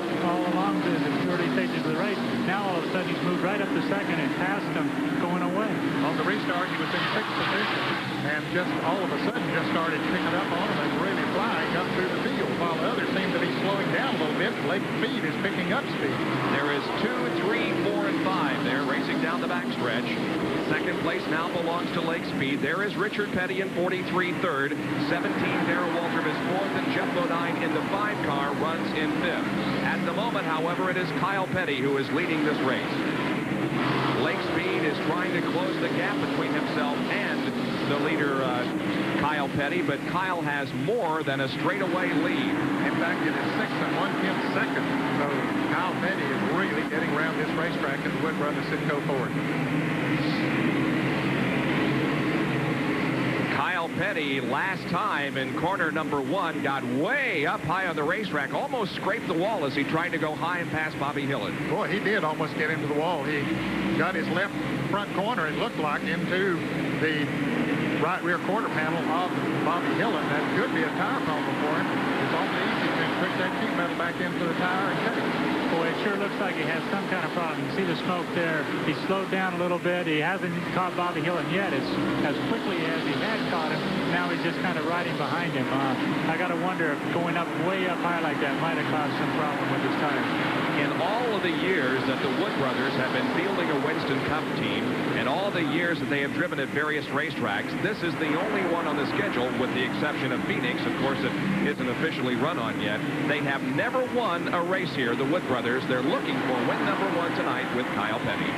along the early stages of the race. Now all of a sudden he's moved right up to second and passed him going away. On the restart, he was in 6th position and just all of a sudden just started picking up on him and really flying up through the field, while the others seem to be slowing down a little bit. Lake Speed is picking up speed. There is 2, 3, 4, and 5 there racing down the backstretch. Second place now belongs to Lake Speed. There is Richard Petty in 43 third. 17, Darrell Waltrip is fourth, and Jeff Bodine in the 5 car runs in 5th. At the moment, however, it is Kyle Petty who is leading this race. Lake Speed is trying to close the gap between himself and the leader, Kyle Petty, but Kyle has more than a straightaway lead. In fact, it is 6 1/10 seconds. So Kyle Petty is really getting around this racetrack in the Wood Brothers Citgo Ford. Kyle Petty last time in corner number 1 got way up high on the racetrack, almost scraped the wall as he tried to go high and pass Bobby Hillin. Boy, he did almost get into the wall. He got his left front corner, it looked like, into the right rear quarter panel of Bobby Hillin. That could be a tire problem for him. It's awfully easy to push that sheet metal back into the tire and cut it. Boy, it sure looks like he has some kind of problem. You see the smoke there. He slowed down a little bit. He hasn't caught Bobby Hillin yet. It's as quickly as he had caught him. Now he's just kind of riding behind him. I got to wonder if going up way up high like that might have caused some problem with his tires. In all of the years that the Wood Brothers have been fielding a Winston Cup team, and all the years that they have driven at various racetracks, this is the only one on the schedule, with the exception of Phoenix. Of course, it isn't officially run on yet. They have never won a race here, the Wood Brothers. They're looking for win number 1 tonight with Kyle Petty.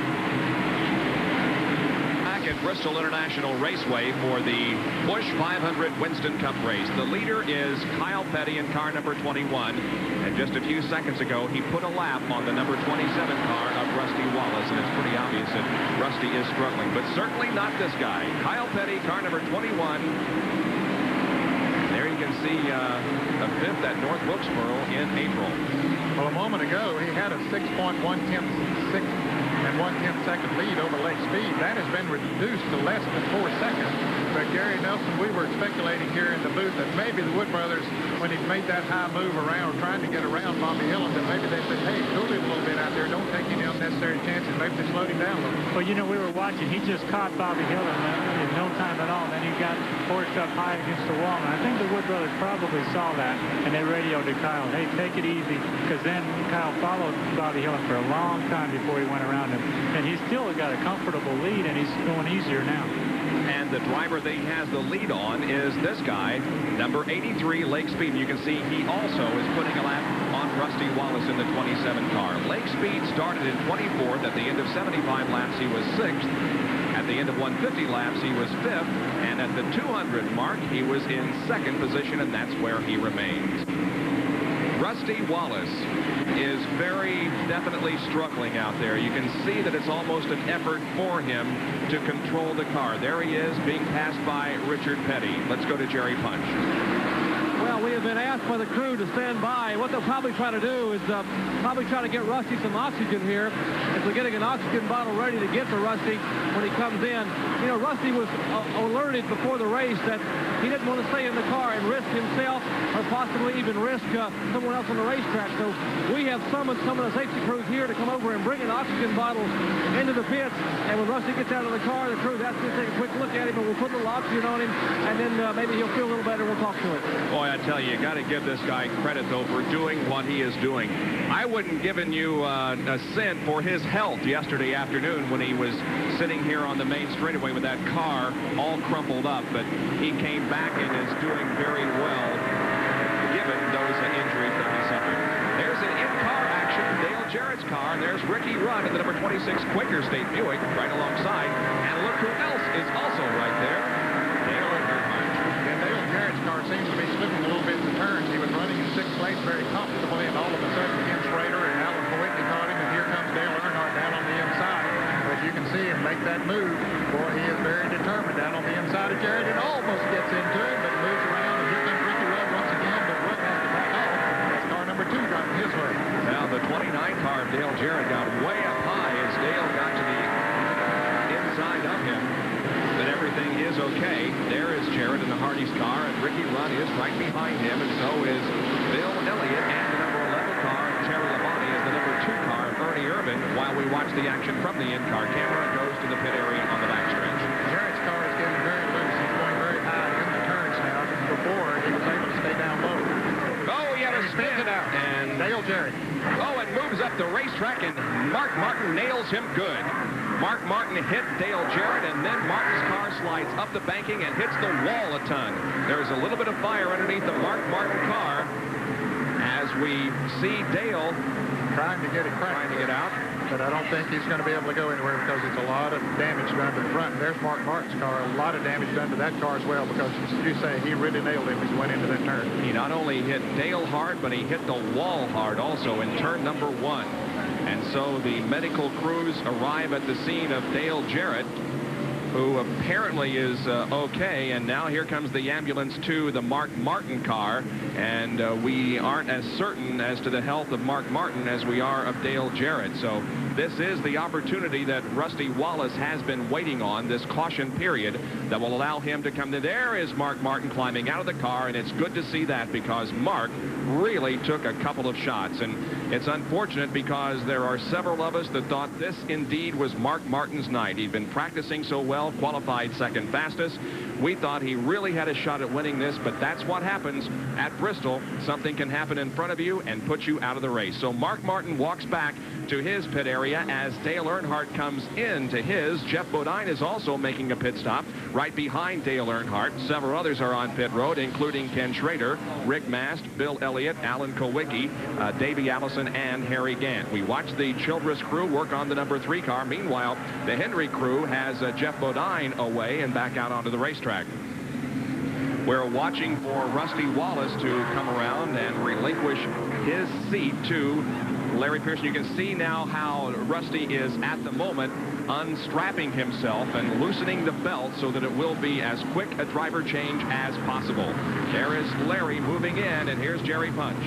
Back at Bristol International Raceway for the Busch 500 Winston Cup race. The leader is Kyle Petty in car number 21. And just a few seconds ago, he put a lap on the number 27 car of Rusty Wallace, and it's pretty obvious that Rusty is struggling, but certainly not this guy. Kyle Petty, car number 21. There you can see a 5th at North Wilkesboro in April. Well, a moment ago, he had a 6.110 second lead over Lake Speed. That has been reduced to less than 4 seconds. But Gary Nelson, we were speculating here in the booth that maybe the Wood Brothers, when he made that high move around, trying to get around Bobby Hillin, that maybe they said, hey, cool it a little bit out there. Don't take any unnecessary chances. Maybe they slowed him down a little. Well, you know, we were watching. He just caught Bobby Hillin in no time at all. Then he got forced up high against the wall. And I think the Wood Brothers probably saw that, and they radioed to Kyle, hey, take it easy, because then Kyle followed Bobby Hillin for a long time before he went around him. And he's still got a comfortable lead, and he's going easier now. And the driver that he has the lead on is this guy, number 83, Lake Speed. You can see he also is putting a lap on Rusty Wallace in the 27 car. Lake Speed started in 24th. At the end of 75 laps, he was 6th. At the end of 150 laps, he was 5th. And at the 200 mark, he was in 2nd position, and that's where he remains. Rusty Wallace is very definitely struggling out there. You can see that it's almost an effort for him to control the car. There he is, being passed by Richard Petty. Let's go to Jerry Punch. Well, we have been asked by the crew to stand by. What they'll probably try to do is probably try to get Rusty some oxygen here. If they're getting an oxygen bottle ready to get to Rusty when he comes in. You know, Rusty was alerted before the race that he didn't want to stay in the car and risk himself or possibly even risk someone else on the racetrack. So we have summoned some of the safety crews here to come over and bring an oxygen bottle into the pits. And when Rusty gets out of the car, the crew has to take a quick look at him, and we'll put a little oxygen on him, and then maybe he'll feel a little better. We'll talk to him. Boy, I tell you got to give this guy credit, though, for doing what he is doing. I wouldn't given you a cent for his health yesterday afternoon when he was sitting here on the main straightaway with that car all crumpled up, but he came back and is doing very well given those injuries that he suffered. There's an in-car action, Dale Jarrett's car, and there's Ricky Rudd in the number 26 Quaker State Buick right alongside, and look who else is also right there. Dale Earnhardt. And Dale Jarrett's car seems to be slipping a little bit in the turns. He was running in 6th place very comfortably, and all of a sudden Ken Schrader and Alan Cowickey caught him, and here comes Dale Earnhardt down on the inside. But you can see him make that move. Boy, he is very determined down on the inside of Jarrett. It almost gets into him, but moves around, and here comes Ricky Rudd once again, but Rudd has to back off. That's car number 2 driving his way. Now the 29 car of Dale Jarrett got way up high as Dale got to the inside of him. But everything is okay. There is Jarrett in the Hardee's car, and Ricky Rudd is right behind him, and so is Bill Elliott, and the number 11 car, Terry Labonte, is the number 2 car, Ernie Irvin, while we watch the action from the in-car camera and goes to the pit area on the backstretch. Jarrett's car is getting very loose. He's going very high in the turns now. Before, he was able to stay down low. Oh, he had a spin it out. And Dale Jarrett. Oh, and moves up the racetrack, and Mark Martin nails him good. Mark Martin hit Dale Jarrett, and then Martin's car slides up the banking and hits the wall a ton. There's a little bit of fire underneath the Mark Martin car as we see Dale trying to get it cracked. Trying to get out. But I don't think he's going to be able to go anywhere because it's a lot of damage done to the front. And there's Mark Martin's car. A lot of damage done to that car as well because you say he really nailed him as he went into that turn. He not only hit Dale hard, but he hit the wall hard also in turn number 1. And so the medical crews arrive at the scene of Dale Jarrett, who apparently is okay, and now here comes the ambulance to the Mark Martin car, and we aren't as certain as to the health of Mark Martin as we are of Dale Jarrett. So this is the opportunity that Rusty Wallace has been waiting on, this caution period that will allow him to come. There is Mark Martin climbing out of the car, and it's good to see that because Mark really took a couple of shots, and it's unfortunate because there are several of us that thought this indeed was Mark Martin's night. He'd been practicing so well, qualified second fastest. We thought he really had a shot at winning this, but that's what happens at Bristol. Something can happen in front of you and put you out of the race. So Mark Martin walks back to his pit area as Dale Earnhardt comes into his. Jeff Bodine is also making a pit stop right behind Dale Earnhardt. Several others are on pit road, including Ken Schrader, Rick Mast, Bill Elliott, Alan Kowicki, Davey Allison, and Harry Gant. We watch the Childress crew work on the number 3 car. Meanwhile, the Hendry crew has Jeff Bodine away and back out onto the racetrack. We're watching for Rusty Wallace to come around and relinquish his seat to Larry Pearson. You can see now how Rusty is at the moment unstrapping himself and loosening the belt so that it will be as quick a driver change as possible. There is Larry moving in, and here's Jerry Punch.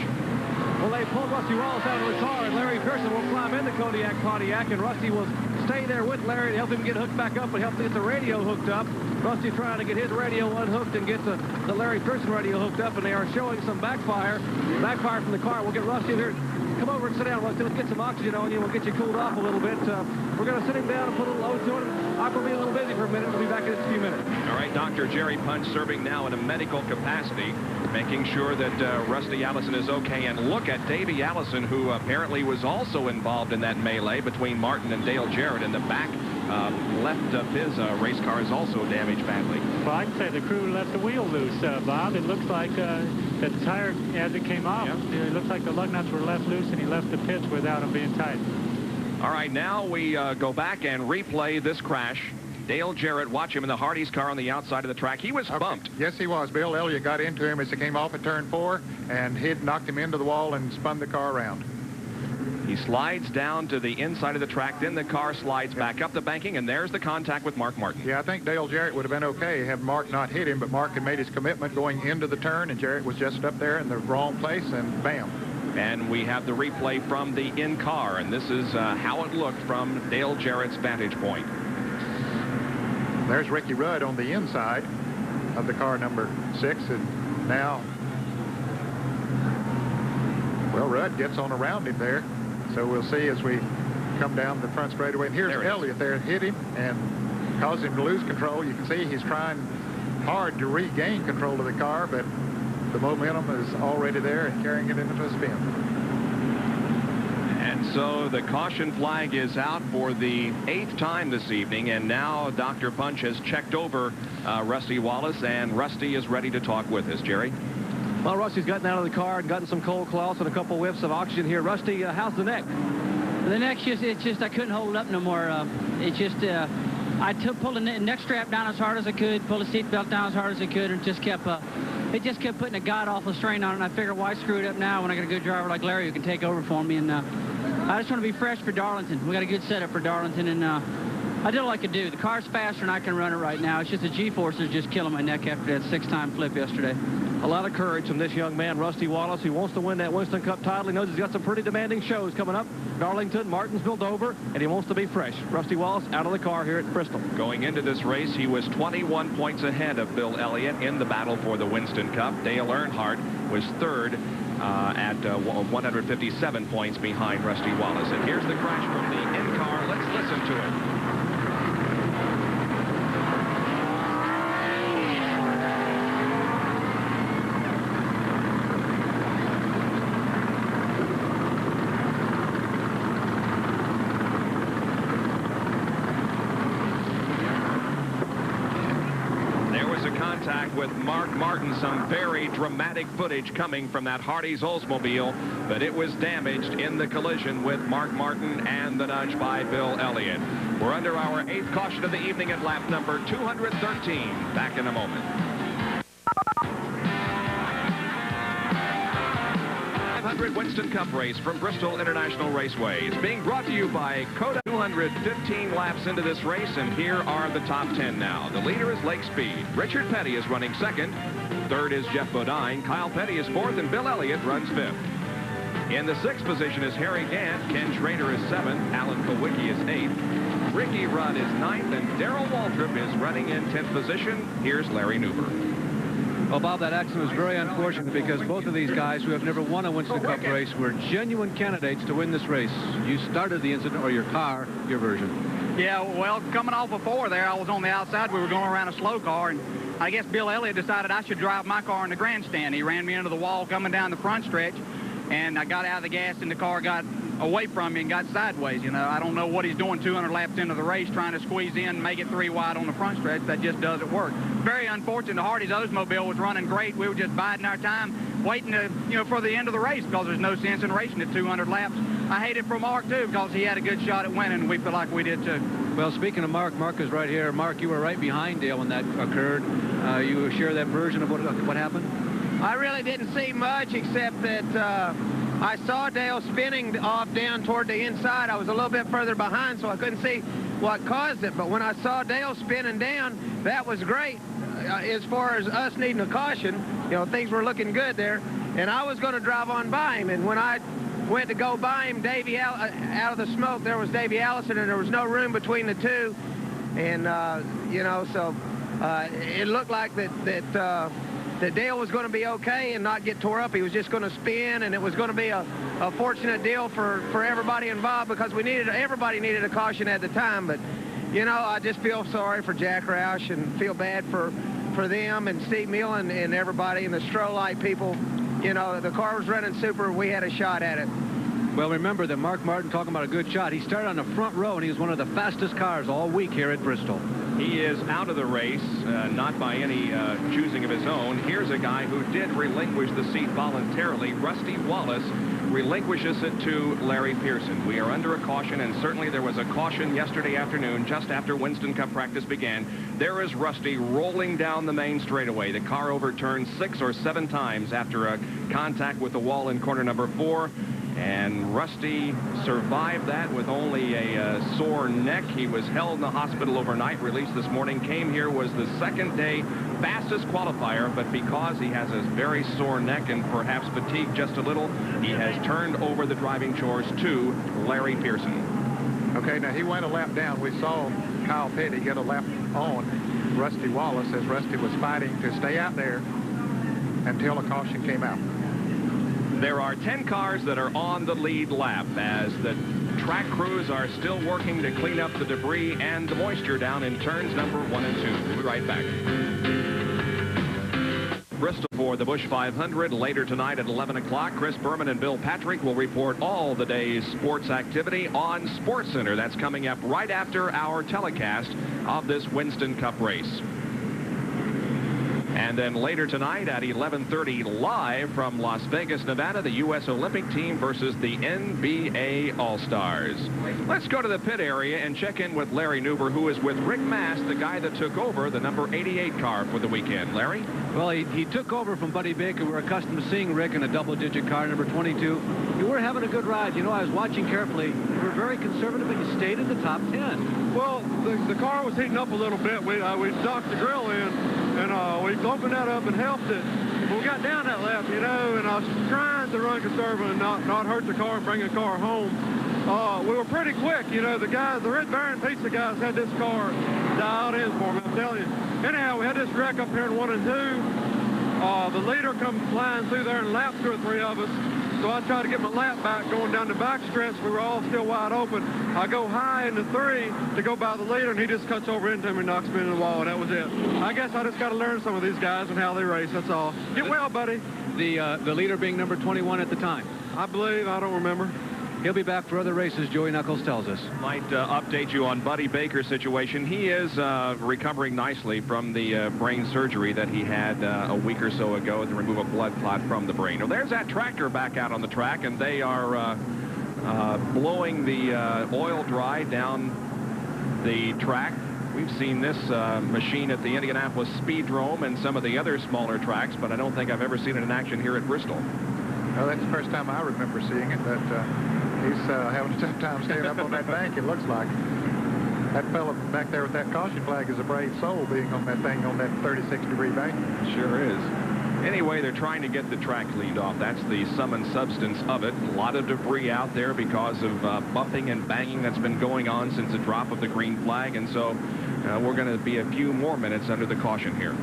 Well, they pulled Rusty Wallace out of the car, and Larry Pearson will climb in the Kodiak Pontiac, and Rusty will stay there with Larry to help him get hooked back up and help him get the radio hooked up. Rusty trying to get his radio unhooked and get the Larry Pearson radio hooked up, and they are showing some backfire from the car. We'll get Rusty here. Come over and sit down, Rusty. Let's get some oxygen on you. We'll get you cooled off a little bit. We're going to sit him down and put a little O2 on him. I'm going to be a little busy for a minute. We'll be back in just a few minutes. All right, Dr. Jerry Punch serving now in a medical capacity, making sure that Rusty Allison is okay. And look at Davey Allison, who apparently was also involved in that melee between Martin and Dale Jarrett. In the back left of his race car is also damaged badly. Well, I'd say the crew left the wheel loose, Bob. It looks like that the tire, as it came off, it looks like the lug nuts were left loose, and he left the pits without them being tight. All right, now we go back and replay this crash. Dale Jarrett, watch him in the Hardee's car on the outside of the track. He was bumped. Yes, he was. Bill Elliott got into him as he came off at turn 4, and he'd knocked him into the wall and spun the car around. He slides down to the inside of the track, then the car slides back up the banking, and there's the contact with Mark Martin. Yeah, I think Dale Jarrett would have been okay had Mark not hit him, but Mark had made his commitment going into the turn, and Jarrett was just up there in the wrong place, and bam. And we have the replay from the in-car, and this is how it looked from Dale Jarrett's vantage point. There's Ricky Rudd on the inside of the car number 6, and now, well, Rudd gets on around him there. So we'll see as we come down the front straightaway. And here's Elliott there, hit him and caused him to lose control. You can see he's trying hard to regain control of the car, but the momentum is already there and carrying it into a spin. And so the caution flag is out for the 8th time this evening, and now Dr. Bunch has checked over Rusty Wallace, and Rusty is ready to talk with us. Jerry? Well, Rusty's gotten out of the car and gotten some cold cloths and a couple whiffs of oxygen here. Rusty, how's the neck? The neck's just I couldn't hold it up no more. I pulled the neck strap down as hard as I could, pulled the seat belt down as hard as I could, and it just kept putting a god-awful strain on it. And I figured, why screw it up now when I got a good driver like Larry who can take over for me? And I just want to be fresh for Darlington. We got a good setup for Darlington, and I did all I could do. The car's faster than I can run it right now. It's just the G-force is just killing my neck after that 6-time flip yesterday. A lot of courage from this young man, Rusty Wallace, who wants to win that Winston Cup title. He knows he's got some pretty demanding shows coming up. Darlington, Martinsville, Dover, and he wants to be fresh. Rusty Wallace out of the car here at Bristol. Going into this race, he was 21 points ahead of Bill Elliott in the battle for the Winston Cup. Dale Earnhardt was third at 157 points behind Rusty Wallace. And here's the crash from the in-car. Let's listen to it. With Mark Martin, some very dramatic footage coming from that Hardee's Oldsmobile, but it was damaged in the collision with Mark Martin and the nudge by Bill Elliott. We're under our 8th caution of the evening at lap number 213. Back in a moment. 500 Winston Cup race from Bristol International Raceway. It's being brought to you by Coda. 215 laps into this race, and here are the top 10 now. The leader is Lake Speed. Richard Petty is running second. Third is Jeff Bodine. Kyle Petty is fourth, and Bill Elliott runs fifth. In the 6th position is Harry Gant. Ken Schrader is 7th. Alan Kowicki is 8th. Ricky Rudd is 9th, and Darrell Waltrip is running in 10th position. Here's Larry Newber. Well, Bob, that accident was very unfortunate because both of these guys who have never won a Winston Cup race were genuine candidates to win this race. You started the incident, or your car, your version. Yeah, well, coming off before there, I was on the outside. We were going around a slow car, and I guess Bill Elliott decided I should drive my car in the grandstand. He ran me into the wall coming down the front stretch, and I got out of the gas, and the car got away from me and got sideways. You know, I don't know what he's doing 200 laps into the race, trying to squeeze in, make it 3 wide on the front stretch. That just doesn't work. Very unfortunate. The Hardee's Oldsmobile was running great. We were just biding our time, waiting to, for the end of the race, because there's no sense in racing at 200 laps. I hate it for Mark, too, because he had a good shot at winning, and we feel like we did, too. Well, speaking of Mark, Mark is right here. Mark, you were right behind Dale when that occurred. You share that version of what happened? I really didn't see much, except that I saw Dale spinning off down toward the inside. I was a little bit further behind, so I couldn't see what caused it. But when I saw Dale spinning down, that was great. As far as us needing a caution, things were looking good there. And I was going to drive on by him. And when I went to go by him, out of the smoke, there was Davey Allison, and there was no room between the two. And, so it looked like that Dale was going to be okay and not get tore up. He was just going to spin, and it was going to be a fortunate deal for everybody involved, because everybody needed a caution at the time. But, I just feel sorry for Jack Roush and feel bad for them and Steve Mill and everybody and the Stroh-Light people. The car was running super. We had a shot at it. Well, remember that Mark Martin, talking about a good shot, he started on the front row, and he was one of the fastest cars all week here at Bristol. He is out of the race, not by any choosing of his own. Here's a guy who did relinquish the seat voluntarily. Rusty Wallace relinquishes it to Larry Pearson. We are under a caution, and certainly there was a caution yesterday afternoon just after Winston Cup practice began. There is Rusty rolling down the main straightaway. The car overturned 6 or 7 times after a contact with the wall in corner number 4. And Rusty survived that with only a sore neck. He was held in the hospital overnight, released this morning, came here, was the second day fastest qualifier, but because he has a very sore neck and perhaps fatigued just a little, he has turned over the driving chores to Larry Pearson. Okay, now he went a lap down. We saw Kyle Petty get a lap on Rusty Wallace as Rusty was fighting to stay out there until a caution came out. There are 10 cars that are on the lead lap as the track crews are still working to clean up the debris and the moisture down in turns number 1 and 2. We'll be right back. Bristol for the Busch 500. Later tonight at 11 o'clock, Chris Berman and Bill Patrick will report all the day's sports activity on SportsCenter. That's coming up right after our telecast of this Winston Cup race. And then later tonight at 11:30 live from Las Vegas, Nevada, the U.S. Olympic team versus the NBA All-Stars. Let's go to the pit area and check in with Larry Nuber, who is with Rick Mast, the guy that took over the number 88 car for the weekend. Larry? Well, he took over from Buddy Baker. We're accustomed to seeing Rick in a double-digit car, number 22. You were having a good ride. You know, I was watching carefully. You were very conservative, but you stayed in the top 10. Well, the car was heating up a little bit. We docked the grill in, and we opened that up and helped it. When we got down that lap, you know, and I was trying to run conservative and not hurt the car and bring the car home. We were pretty quick, you know. The Red Baron Pizza guys had this car dialed in for me, I'm telling you. Anyhow, we had this wreck up here in 1 and 2. The leader come flying through there and lapped 2 or 3 of us. So I tried to get my lap back going down the back stretch. We were all still wide open. I go high into 3 to go by the leader, and he just cuts over into me and knocks me into the wall, and that was it. I guess I just got to learn some of these guys and how they race, that's all. Get well, buddy. The leader being number 21 at the time. I believe. I don't remember. He'll be back for other races, Joey Knuckles tells us. Might update you on Buddy Baker's situation. He is recovering nicely from the brain surgery that he had a week or so ago to remove a blood clot from the brain. Well, there's that tractor back out on the track, and they are blowing the oil dry down the track. We've seen this machine at the Indianapolis Speedrome and some of the other smaller tracks, but I don't think I've ever seen it in action here at Bristol. Well, that's the first time I remember seeing it, but he's having a tough time staying up on that bank, it looks like. That fella back there with that caution flag is a brave soul being on that thing on that 36-degree bank. Sure is. Anyway, they're trying to get the track cleaned off. That's the sum and substance of it. A lot of debris out there because of bumping and banging that's been going on since the drop of the green flag, and so we're going to be a few more minutes under the caution here.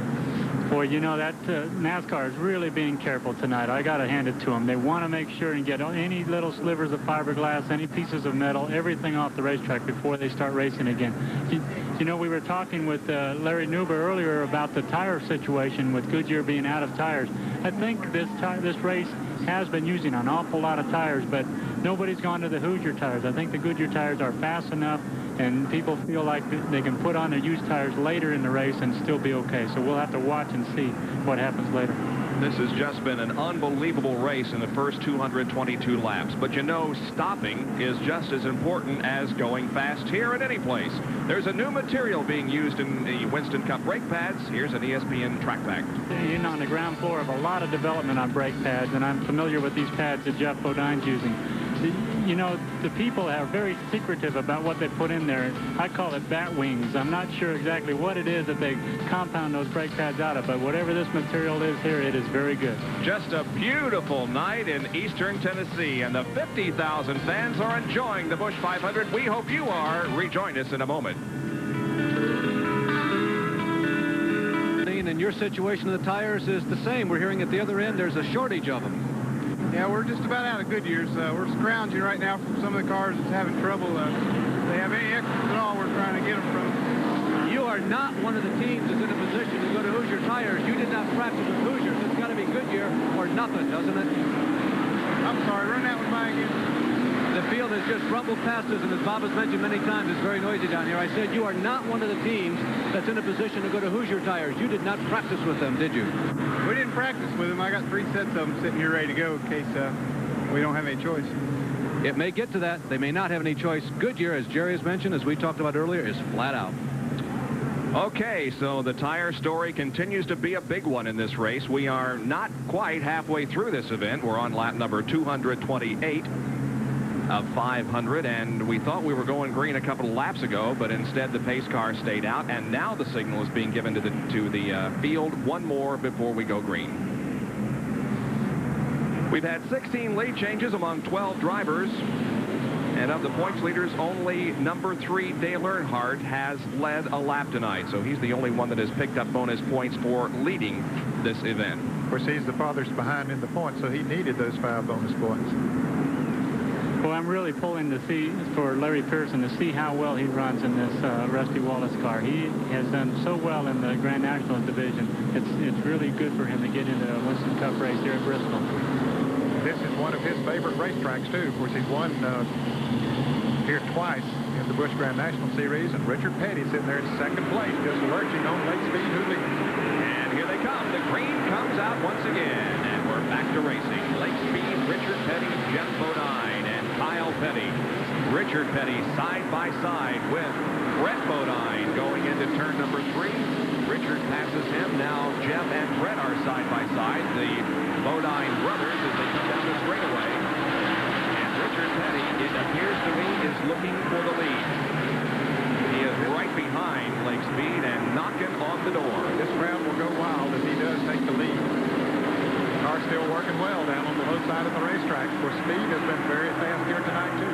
Boy, you know, that NASCAR is really being careful tonight. I got to hand it to them. They want to make sure and get any little slivers of fiberglass, any pieces of metal, everything off the racetrack before they start racing again. You know, we were talking with Larry Nuber earlier about the tire situation with Goodyear being out of tires. I think this race has been using an awful lot of tires, but nobody's gone to the Hoosier tires. I think the Goodyear tires are fast enough, and people feel like they can put on their used tires later in the race and still be okay. So we'll have to watch and see what happens later. This has just been an unbelievable race in the first 222 laps. But you know, stopping is just as important as going fast here at any place. There's a new material being used in the Winston Cup brake pads. Here's an ESPN track back. In on the ground floor of a lot of development on brake pads, and I'm familiar with these pads that Jeff Bodine's using. You know, the people are very secretive about what they put in there. I call it bat wings. I'm not sure exactly what it is that they compound those brake pads out of, but whatever this material is here, it is very good. Just a beautiful night in eastern Tennessee, and the 50,000 fans are enjoying the Busch 500. We hope you are. Rejoin us in a moment. And your situation of the tires is the same. We're hearing at the other end there's a shortage of them. Yeah, we're just about out of Goodyears. We're scrounging right now from some of the cars that's having trouble. If they have any extras at all, we're trying to get them from. You are not one of the teams that's in a position to go to Hoosier tires. You did not practice with Hoosiers. It's got to be Goodyear or nothing, doesn't it? I'm sorry, run that one by again. The field has just rumbled past us, and as Bob has mentioned many times, it's very noisy down here. I said you are not one of the teams that's in a position to go to Hoosier tires. You did not practice with them, did you? We didn't practice with them. I got 3 sets of them sitting here ready to go in case we don't have any choice. It may get to that. They may not have any choice. Goodyear, as Jerry has mentioned, as we talked about earlier, is flat out. Okay, so the tire story continues to be a big one in this race. We are not quite halfway through this event. We're on lap number 228 of 500, and we thought we were going green a couple of laps ago, but instead the pace car stayed out, and now the signal is being given to the field. One more before we go green. We've had 16 lead changes among 12 drivers, and of the points leaders, only number 3 Dale Earnhardt has led a lap tonight, so he's the only one that has picked up bonus points for leading this event. Of course, he's the farthest behind in the points, so he needed those 5 bonus points. Well, I'm really pulling to see for Larry Pearson to see how well he runs in this Rusty Wallace car. He has done so well in the Grand Nationals division. It's really good for him to get into a Winston Cup race here at Bristol. This is one of his favorite racetracks, too. Of course, he's won here twice in the Busch Grand National Series, and Richard Petty sitting there in second place, just lurching on Lake Speed, who leads. And here they come. The green comes out once again, and we're back to racing. Lake Speed, Richard Petty, Jeff Bodine, and Kyle Petty. Richard Petty side by side with Brett Bodine going into turn number 3. Richard passes him. Now Jeff and Brett are side by side. The Bodine brothers as they come down the straightaway. And Richard Petty, it appears to me, is looking for the lead. He is right behind Lake Speed and knocking on the door. This round will go wild as he does take the lead. The car's still working well down on the low side of the racetrack. For Speed has been very fast here tonight, too.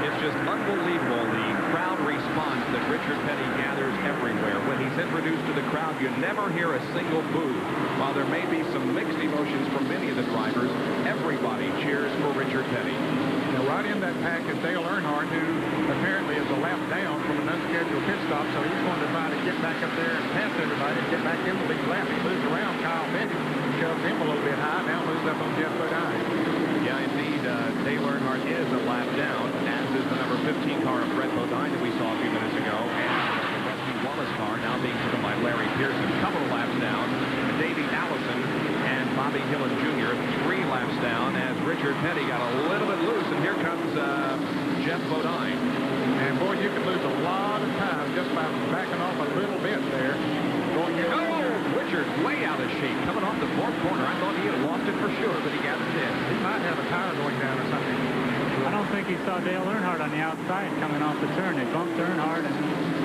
It's just unbelievable, the crowd response that Richard Petty gathers everywhere. When he's introduced to the crowd, you never hear a single boo. While there may be some mixed emotions from many of the drivers, everybody cheers for Richard Petty. Now, right in that pack is Dale Earnhardt, who apparently is a lap down from an unscheduled pit stop, so he's going to try to get back up there and pass everybody and get back in the lead lap. He moves around Kyle Petty, shoves him a little bit high, now moves up on Jeff Bodine. Yeah, indeed, Dale Earnhardt is a lap down, as is the number 15 car of Brett Bodine that we saw a few minutes ago, and the Rusty Wallace car now being driven by Larry Pearson. A couple of laps down, Davey Allison and Bobby Hillen Jr. 3 laps down as Richard Petty got a little bit loose, and here comes Jeff Bodine. And boy, you could lose a lot of time just by backing off a little bit there. Richard way out of shape coming off the 4th corner. I thought he had lost it for sure, but he got it in. He might have a tire going down or something. I don't think he saw Dale Earnhardt on the outside coming off the turn. They bumped Earnhardt, and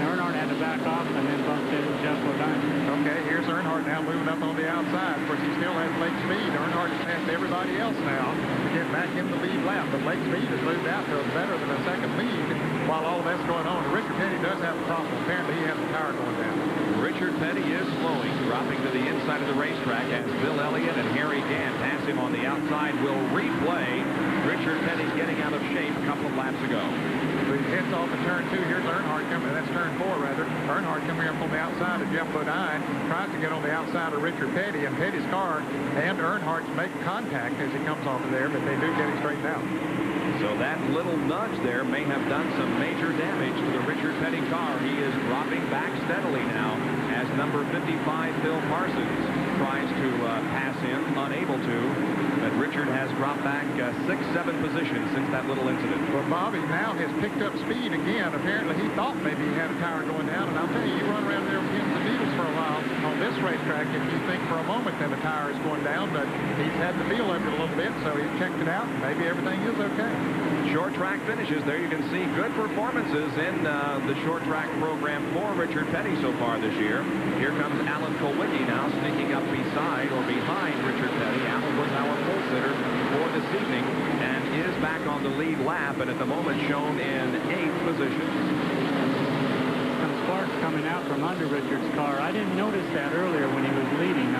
Earnhardt had to back off and then bumped into Jeff Bodine. Okay, here's Earnhardt now moving up on the outside. Of course, he still has Lake Speed. Earnhardt has passed everybody else now to get back in the lead lap, but Lake Speed has moved out to better than a second lead while all that's going on. Richard Petty does have a problem. Apparently, he has the tire going down. Richard Petty is slowing, dropping to the inside of the racetrack as Bill Elliott and Harry Gant pass him on the outside. Will replay Richard Petty getting out of shape a couple of laps ago. So he heads off of turn 2. Here's Earnhardt coming. That's turn 4, rather. Earnhardt coming up on the outside of Jeff Bodine. Tries to get on the outside of Richard Petty, and Petty's car and Earnhardt's make contact as he comes off of there, but they do get him straightened out. So that little nudge there may have done some major damage to the Richard Petty car. He is dropping back steadily now as number 55, Phil Parsons, tries to pass him, unable to. But Richard has dropped back 6-7 positions since that little incident. Well, Bobby now has picked up speed again. Apparently, he thought maybe he had a tire going down. And I'll tell you, you run around there with pins and needles for a while on this racetrack, and you think for a moment that a tire is going down, but he's had the feel of it a little bit, so he's checked it out, and maybe everything is okay. Short track finishes. There you can see good performances in the short track program for Richard Petty so far this year. Here comes Alan Kulwicki now sneaking up beside or behind Richard Petty. Alan was our pole sitter for this evening and is back on the lead lap, and at the moment shown in 8th position. Some sparks coming out from under Richard's car. I didn't notice that earlier when he was leading.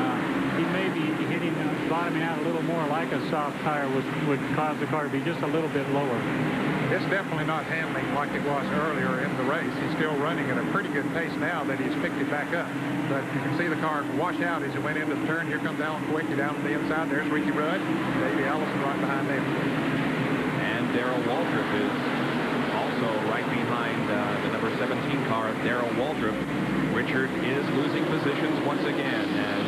He may be hitting, bottoming out a little more like a soft tire would cause the car to be just a little bit lower. It's definitely not handling like it was earlier in the race. He's still running at a pretty good pace now that he's picked it back up. But you can see the car wash out as he went into the turn. Here comes Alan Kulwicki down to the inside. There's Ricky Rudd. Davey Allison right behind them. And Darrell Waltrip is also right behind the number 17 car of Darrell Waltrip. Richard is losing positions once again as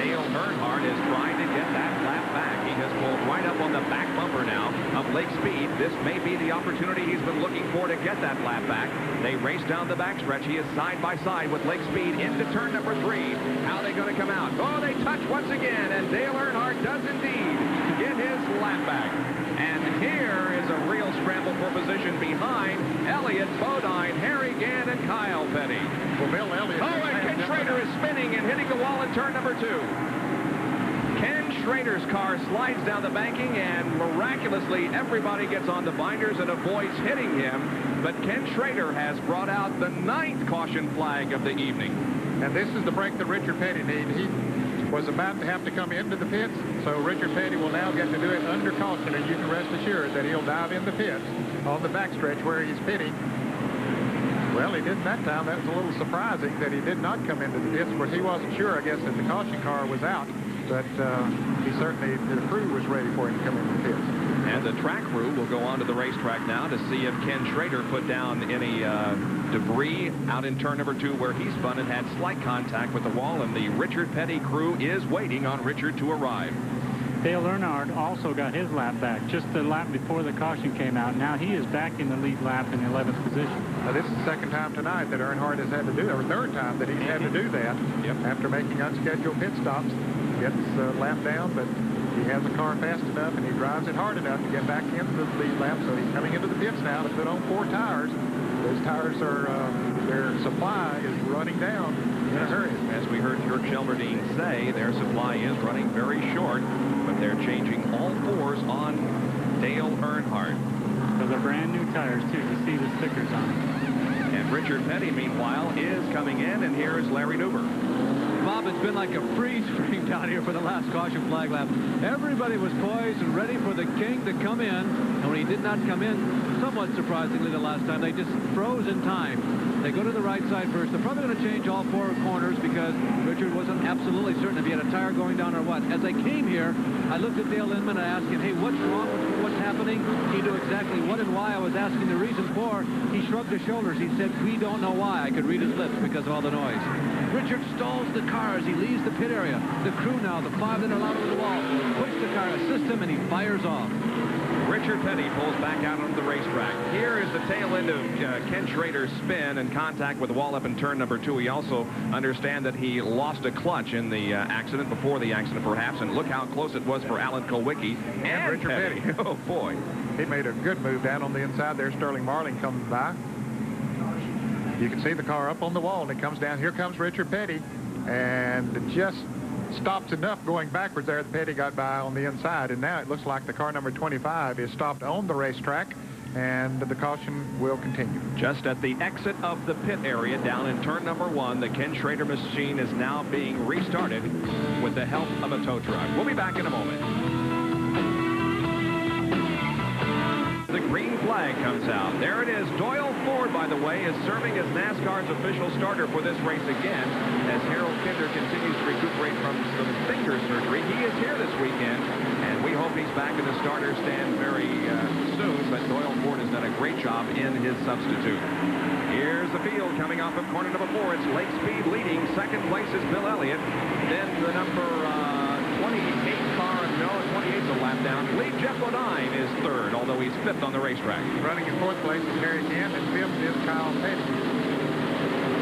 Dale Earnhardt is trying to get that lap back. He has pulled right up on the back bumper now of Lake Speed. This may be the opportunity he's been looking for to get that lap back. They race down the backstretch. He is side by side with Lake Speed into turn number 3. How are they going to come out? Oh, they touch once again, and Dale Earnhardt does indeed get his lap back. And here is a real scramble for position behind Elliott, Bodine, Harry Gant, and Kyle Petty. Well, Bill Elliott. Oh, and Ken Schrader is spinning and hitting the wall in turn number 2. Ken Schrader's car slides down the banking, and miraculously everybody gets on the binders and avoids hitting him. But Ken Schrader has brought out the 9th caution flag of the evening. And this is the break that Richard Petty needs. was about to have to come into the pits, so Richard Petty will now get to do it under caution, and you can rest assured that he'll dive in the pits on the backstretch where he's pitting. Well, he didn't that time. That was a little surprising that he did not come into the pits, but he wasn't sure, I guess, that the caution car was out. But he certainly, the crew was ready for him to come into the pits. And the track crew will go on to the racetrack now to see if Ken Schrader put down any debris out in turn number 2 where he spun and had slight contact with the wall. And the Richard Petty crew is waiting on Richard to arrive. Dale Earnhardt also got his lap back just the lap before the caution came out. Now he is back in the lead lap in the 11th position. Now, this is the second time tonight that Earnhardt has had to do that, or third time that he's had to do that. Yep. After making unscheduled pit stops. Gets lap down, but he has the car fast enough and he drives it hard enough to get back into the lead lap. So he's coming into the pits now to put on 4 tires. Those tires are, their supply is running down in a hurry. As we heard Kurt Shelberdine say, their supply is running very short, but they're changing all 4s on Dale Earnhardt. So they're brand new tires, too. You see the stickers on them. And Richard Petty, meanwhile, is coming in, and here is Larry Newber. Bob, it's been like a freeze frame down here for the last caution flag lap. Everybody was poised and ready for the king to come in, and when he did not come in, somewhat surprisingly the last time, they just froze in time. They go to the right side first. They're probably going to change all 4 corners because Richard wasn't absolutely certain if he had a tire going down or what. As I came here, I looked at Dale Inman and I asked him, hey, what's wrong? What's happening? He knew exactly what and why I was asking the reason for. He shrugged his shoulders. He said, we don't know why. I could read his lips because of all the noise. Richard stalls the car as he leaves the pit area. The crew now, the 5 that are allowed over the wall, push the car, assist him, and he fires off. Richard Petty pulls back out onto the racetrack. Here is the tail end of Ken Schrader's spin and contact with the wall up in turn number 2. We also understand that he lost a clutch in the accident, before the accident perhaps, and look how close it was for Alan Kulwicki and Richard Petty. Oh, boy. He made a good move down on the inside there. Sterling Marling comes by. You can see the car up on the wall, and it comes down. Here comes Richard Petty, and just stopped enough going backwards there that Petty got by on the inside. And now it looks like the car number 25 is stopped on the racetrack, and the caution will continue. Just at the exit of the pit area down in turn number 1, the Ken Schrader machine is now being restarted with the help of a tow truck. We'll be back in a moment. The green flag comes out. There it is. Doyle Ford, by the way, is serving as NASCAR's official starter for this race again as Harold Kinder continues to recuperate from some finger surgery. He is here this weekend, and we hope he's back in the starter stand very soon, but Doyle Ford has done a great job in his substitute. Here's the field coming off of corner number 4. It's Lake Speed leading. Second place is Bill Elliott. Then the number 28 car, no, 28's a lap down. Lead Jeff Bodine is 3rd, although he's 5th on the racetrack. Running in 4th place is Harry Camp, and 5th is Kyle Petty.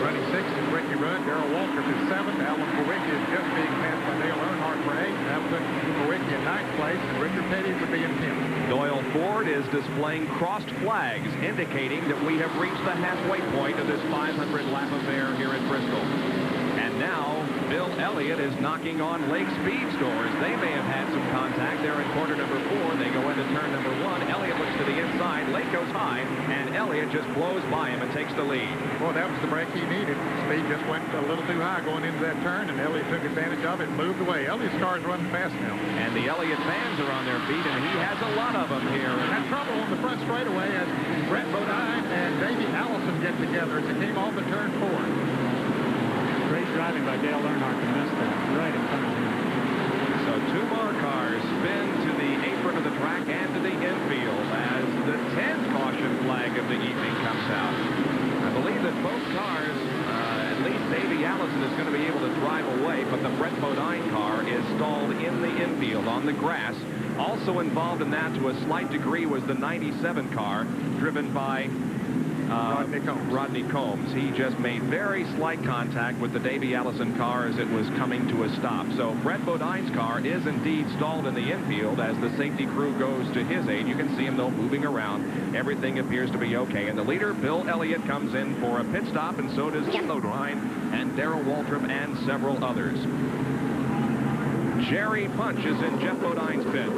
Running 6th is Ricky Rudd. Darrell Waltrip is 7th. Alan Kulwicki is just being passed by Dale Earnhardt for 8th. That puts Kulwicki in 9th place, and Richard Petty would be in 10th. Doyle Ford is displaying crossed flags, indicating that we have reached the halfway point of this 500-lap affair here at Bristol. And now, Bill Elliott is knocking on Lake Speed stores. They may have had some contact there in corner number 4. They go into turn number 1. Elliott looks to the inside. Lake goes high, and Elliott just blows by him and takes the lead. Well, that was the break he needed. Speed just went a little too high going into that turn, and Elliott took advantage of it and moved away. Elliott's car's running fast now. And the Elliott fans are on their feet, and he has a lot of them here. Had trouble on the front straightaway as Brett Bodine and Davey Allison get together as it came off the turn 4. Great driving by Dale Earnhardt to miss that right in front of him. So 2 more cars spin to the apron of the track and to the infield as the 10th caution flag of the evening comes out. I believe that both cars, at least Davey Allison is going to be able to drive away, but the Brett Bodine car is stalled in the infield on the grass. Also involved in that to a slight degree was the 97 car driven by Rodney Combs. He just made very slight contact with the Davey Allison car as it was coming to a stop. So Brett Bodine's car is indeed stalled in the infield as the safety crew goes to his aid. You can see him, though, moving around. Everything appears to be okay. And the leader, Bill Elliott, comes in for a pit stop, and so does Jeff Bodine and Darrell Waltrip and several others. Jerry Punch is in Jeff Bodine's pit.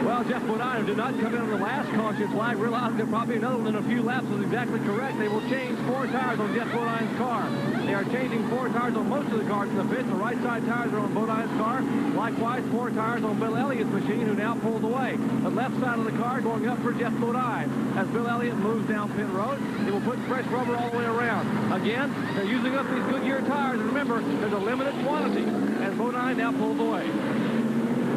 Well, Well, Jeff Bodine, who did not come in on the last caution flag, realized there probably another one in a few laps was exactly correct. They will change 4 tires on Jeff Bodine's car. They are changing 4 tires on most of the cars in the pits. The right side tires are on Bodine's car. Likewise, 4 tires on Bill Elliott's machine, who now pulls away. The left side of the car going up for Jeff Bodine. As Bill Elliott moves down pit road, they will put fresh rubber all the way around. Again, they're using up these Goodyear tires. And remember, there's a limited quantity as Bodine now pulls away.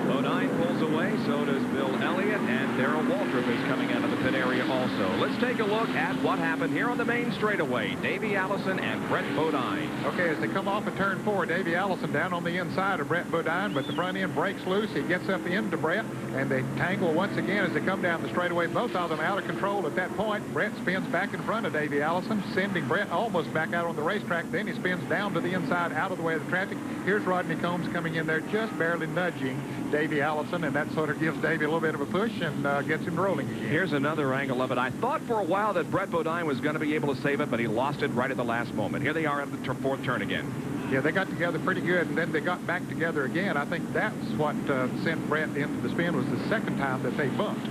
Bodine pulls away, so does Bill Elliott, and Darrell Waltrip is coming out of the pit area also. Let's take a look at what happened here on the main straightaway. Davey Allison and Brett Bodine. Okay, as they come off of turn 4, Davey Allison down on the inside of Brett Bodine, but the front end breaks loose. He gets up into Brett, and they tangle once again as they come down the straightaway. Both of them out of control at that point. Brett spins back in front of Davey Allison, sending Brett almost back out on the racetrack. Then he spins down to the inside, out of the way of the traffic. Here's Rodney Combs coming in there, just barely nudging Davey Allison, and that sort of gives Davey a little bit of a push and gets him rolling again. Here's another angle of it. I thought for a while that Brett Bodine was going to be able to save it, but he lost it right at the last moment. Here they are at the 4th turn again. Yeah, they got together pretty good, and then they got back together again. I think that's what sent Brett into the spin, was the second time that they bumped.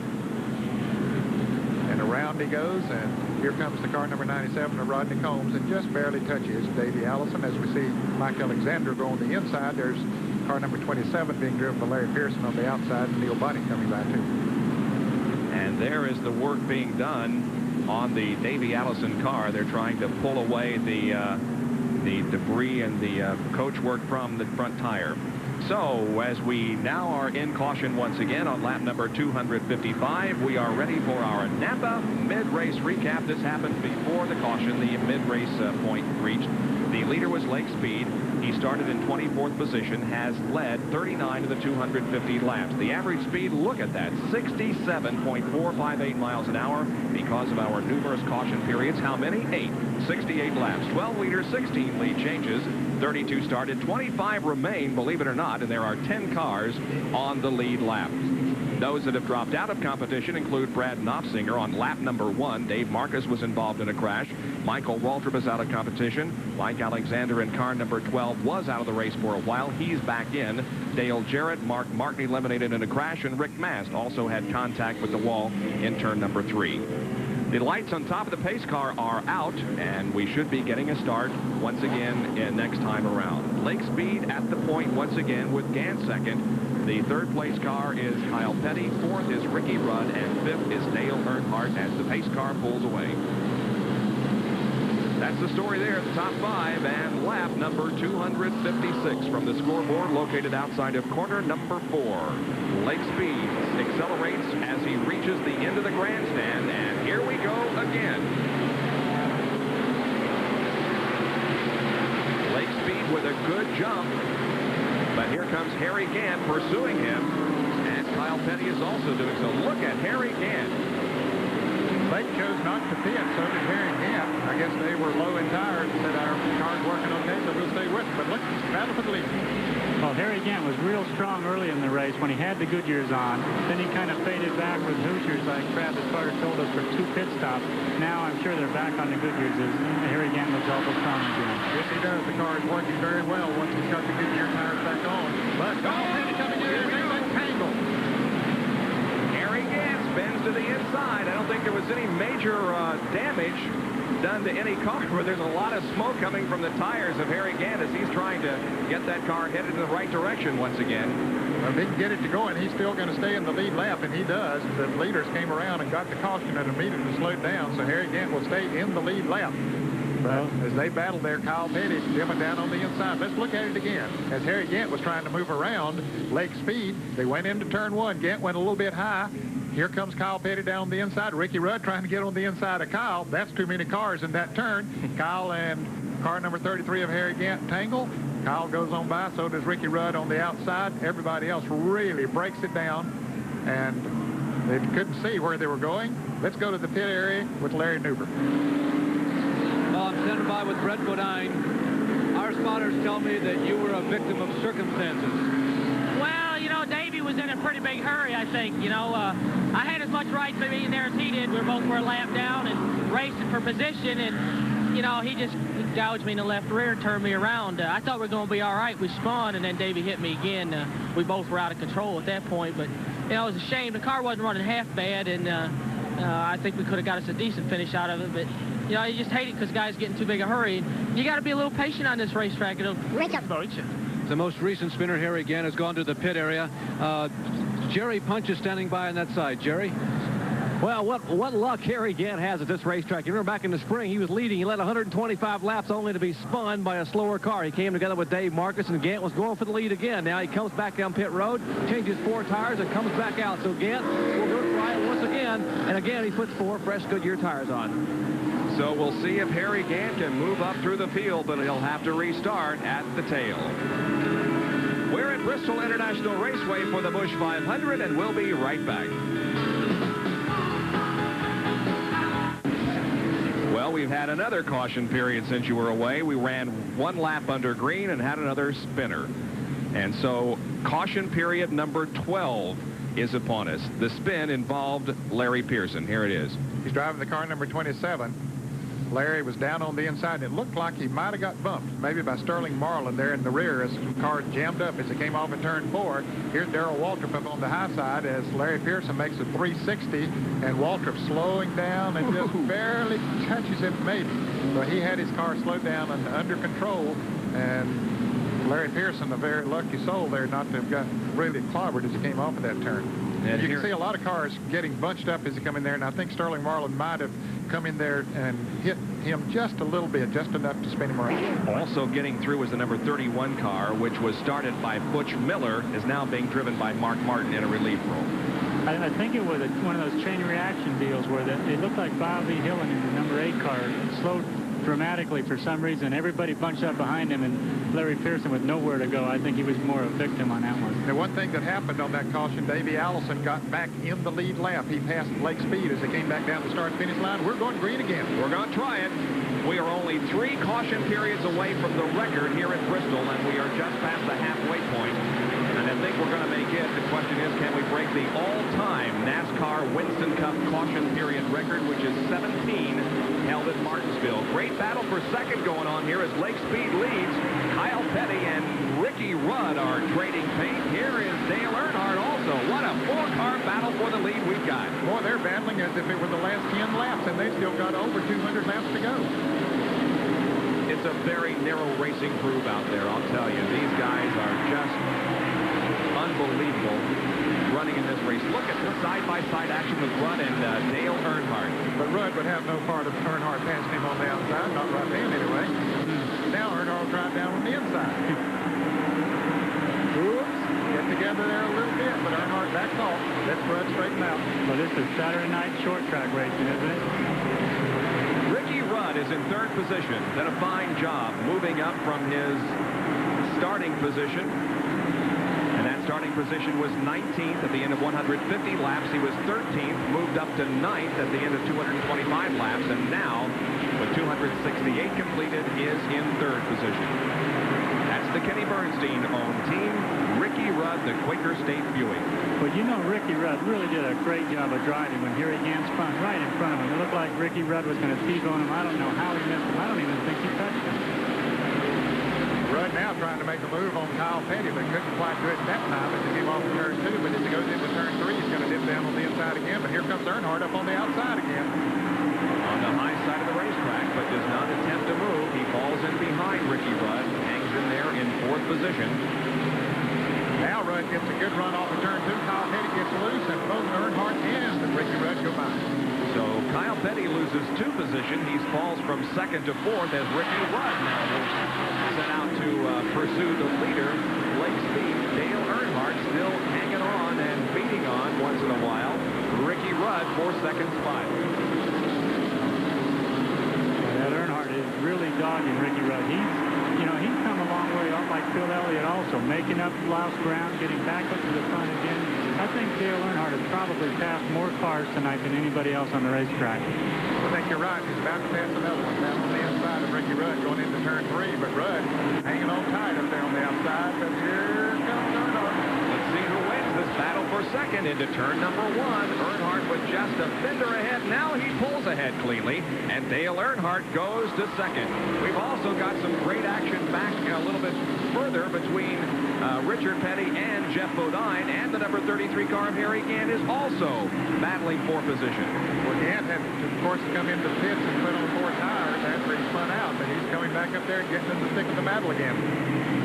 And around he goes, and here comes the car number 97 of Rodney Combs, and just barely touches Davey Allison. As we see Mike Alexander go on the inside, there's car number 27 being driven by Larry Pearson on the outside, and Neil Bunny coming by too. And there is the work being done on the Davey Allison car. They're trying to pull away the debris and the coach work from the front tire. So as we now are in caution once again on lap number 255, we are ready for our Napa mid-race recap. This happened before the caution, the mid-race point reached. The leader was Lake Speed. He started in 24th position, has led 39 of the 250 laps. The average speed, look at that, 67.458 miles an hour because of our numerous caution periods. How many? 8. 68 laps, 12 leaders, 16 lead changes, 32 started, 25 remain, believe it or not, and there are 10 cars on the lead lap. Those that have dropped out of competition include Brad Knopfsinger on lap number 1. Dave Marcus was involved in a crash. Michael Waltrip is out of competition. Mike Alexander in car number 12 was out of the race for a while. He's back in. Dale Jarrett, Mark Martin eliminated in a crash, and Rick Mast also had contact with the wall in turn number 3. The lights on top of the pace car are out, and we should be getting a start once again next time around. Lake Speed at the point once again with Gant second. The 3rd place car is Kyle Petty, 4th is Ricky Rudd, and 5th is Dale Earnhardt as the pace car pulls away. That's the story there at the top 5, and lap number 256 from the scoreboard located outside of corner number 4. Lake Speed accelerates as he reaches the end of the grandstand, and here we go again. Lake Speed with a good jump, but here comes Harry Gant pursuing him, and Kyle Petty is also doing so. Look at Harry Gant. Lake chose not to pit, so did Harry Gant. I guess they were low in tires and said our car's working okay, so we'll stay with it. But look, battle for the lead. Well, Harry Gant was real strong early in the race when he had the Goodyears on. Then he kind of faded back with Hoosiers, like Travis Carter told us, for 2 pit stops. Now I'm sure they're back on the Goodyears as Harry Gant looks awful strong again. Yes, he does. The car is working very well once he's got the Goodyear tires back on. But coming in, and tangle. Harry Gant spins to the inside. I don't think there was any major damage done to any car, but there's a lot of smoke coming from the tires of Harry Gant as he's trying to get that car headed in the right direction once again. Well, if he can get it to going, he's still going to stay in the lead lap, and he does. The leaders came around and got the caution and immediately slowed down, so Harry Gant will stay in the lead lap. But as they battle there, Kyle Petty dipping down on the inside. Let's look at it again. As Harry Gant was trying to move around Lake Speed, they went into turn 1. Gant went a little bit high. Here comes Kyle Petty down on the inside. Ricky Rudd trying to get on the inside of Kyle. That's too many cars in that turn. Kyle and car number 33 of Harry Gant tangle. Kyle goes on by, so does Ricky Rudd on the outside. Everybody else really breaks it down, and they couldn't see where they were going. Let's go to the pit area with Larry Newberg. Well, I'm standing by with Brett Bodine. Our spotters tell me that you were a victim of circumstances. Well, you know, Davey was in a pretty big hurry, I think. You know, I had as much right to be in there as he did. We both were a lap down and racing for position, and, you know, he gouged me in the left rear and turned me around. I thought we were going to be all right. We spun, and then Davey hit me again. We both were out of control at that point, but you know, it was a shame. The car wasn't running half bad, and I think we could have got us a decent finish out of it. But, you know, you just hate it because guys get in too big a hurry. You got to be a little patient on this racetrack. It'll boat you. The most recent spinner, Harry Gant, has gone to the pit area. Jerry Punch is standing by on that side. Jerry? Well, what luck Harry Gant has at this racetrack. You remember back in the spring, he was leading. He led 125 laps only to be spun by a slower car. He came together with Dave Marcus, and Gant was going for the lead again. Now he comes back down pit road, changes 4 tires, and comes back out. So Gant will go try it once again. And again, he puts 4 fresh Goodyear tires on. So we'll see if Harry Gant can move up through the field, but he'll have to restart at the tail. We're at Bristol International Raceway for the Busch 500, and we'll be right back. Well, we've had another caution period since you were away. We ran 1 lap under green and had another spinner. And so caution period number 12 is upon us. The spin involved Larry Pearson. Here it is. He's driving the car number 27. Larry was down on the inside, and it looked like he might have got bumped, maybe by Sterling Marlin there in the rear as the car jammed up as it came off of turn 4. Here's Darrell Waltrip up on the high side as Larry Pearson makes a 360, and Waltrip slowing down and just barely touches it maybe. So he had his car slowed down and under control, and Larry Pearson, a very lucky soul there not to have got really clobbered as he came off of that turn. And you can see a lot of cars getting bunched up as they come in there, and I think Sterling Marlin might have come in there and hit him just a little bit, just enough to spin him around. Also getting through was the number 31 car, which was started by Butch Miller, is now being driven by Mark Martin in a relief role. I think it was one of those chain reaction deals where it looked like Bobby Hillen in the number 8 car slowed dramatically for some reason. Everybody bunched up behind him, and Larry Pearson with nowhere to go. I think he was more a victim on that one. Now, one thing that happened on that caution, Davey Allison got back in the lead lap. He passed Blake Speed as they came back down the start-finish line. We're going green again. We're going to try it. We are only 3 caution periods away from the record here at Bristol, and we are just past the halfway point. And I think we're going to make it. The question is, can we break the all-time NASCAR Winston Cup caution period record, which is 17, held at Martinsville. Great battle for second going on here as Lake Speed leads. Kyle Petty and Ricky Rudd are trading paint. Here is Dale Earnhardt also. What a 4-car battle for the lead we've got. Boy, they're battling as if it were the last 10 laps, and they still got over 200 laps to go. It's a very narrow racing groove out there, I'll tell you. These guys are just unbelievable running in this race. Look at the side-by-side action with Rudd and Dale Earnhardt. But Rudd would have no part of Earnhardt passing him on the outside, not right then anyway. Now Earnhardt will drive down on the inside. Oops. Get together there a little bit, but Earnhardt backs off. Let's Rudd straighten out. Well, this is Saturday night short track racing, isn't it? Ricky Rudd is in 3rd position. Did a fine job moving up from his starting position. And that starting position was 19th at the end of 150 laps. He was 13th, moved up to 9th at the end of 225 laps, and now, with 268 completed, is in 3rd position. That's the Kenny Bernstein-owned team. Ricky Rudd, the Quaker State Buick. Well, you know, Ricky Rudd really did a great job of driving when Harry Gant spun right in front of him. It looked like Ricky Rudd was going to T-bone him. I don't know how he missed him. I don't even think he touched him. Rudd now trying to make a move on Kyle Petty, but couldn't quite do it that time as he came off of turn 2. But as he goes into turn 3, he's going to dip down on the inside again. But here comes Earnhardt up on the outside again. On the high side of the racetrack, but does not attempt to move. He falls in behind Ricky Rudd, hangs in there in 4th position. Now Rudd gets a good run off of turn 2. Kyle Petty gets loose, and both Earnhardt and Ricky Rudd go by. So Kyle Petty loses 2 positions. He falls from 2nd to 4th as Ricky Rudd now will set out to pursue the leader, Blake Speed. Dale Earnhardt still hanging on and beating on once in a while. Ricky Rudd for 2nd spot. That Earnhardt is really dogging Ricky Rudd. He's come a long way, like Phil Elliott also, making up lost ground, getting back up to the front again. I think Dale Earnhardt has probably passed more cars tonight than anybody else on the racetrack. I think you're right. He's about to pass another one down on the inside of Ricky Rudd going into turn 3. But Rudd hanging on tight up there on the outside. But here comes Earnhardt. Let's see who wins this battle for second into turn number 1. Earnhardt with just a fender ahead. Now he pulls ahead cleanly, and Dale Earnhardt goes to second. We've also got some great action back a little bit further between Richard Petty and Jeff Bodine, and the number 33 car of Harry Gant is also battling for position. Well, Gant had, of course, come into the pits and put on 4 tires after he spun out, but he's coming back up there and getting in the thick of the battle again.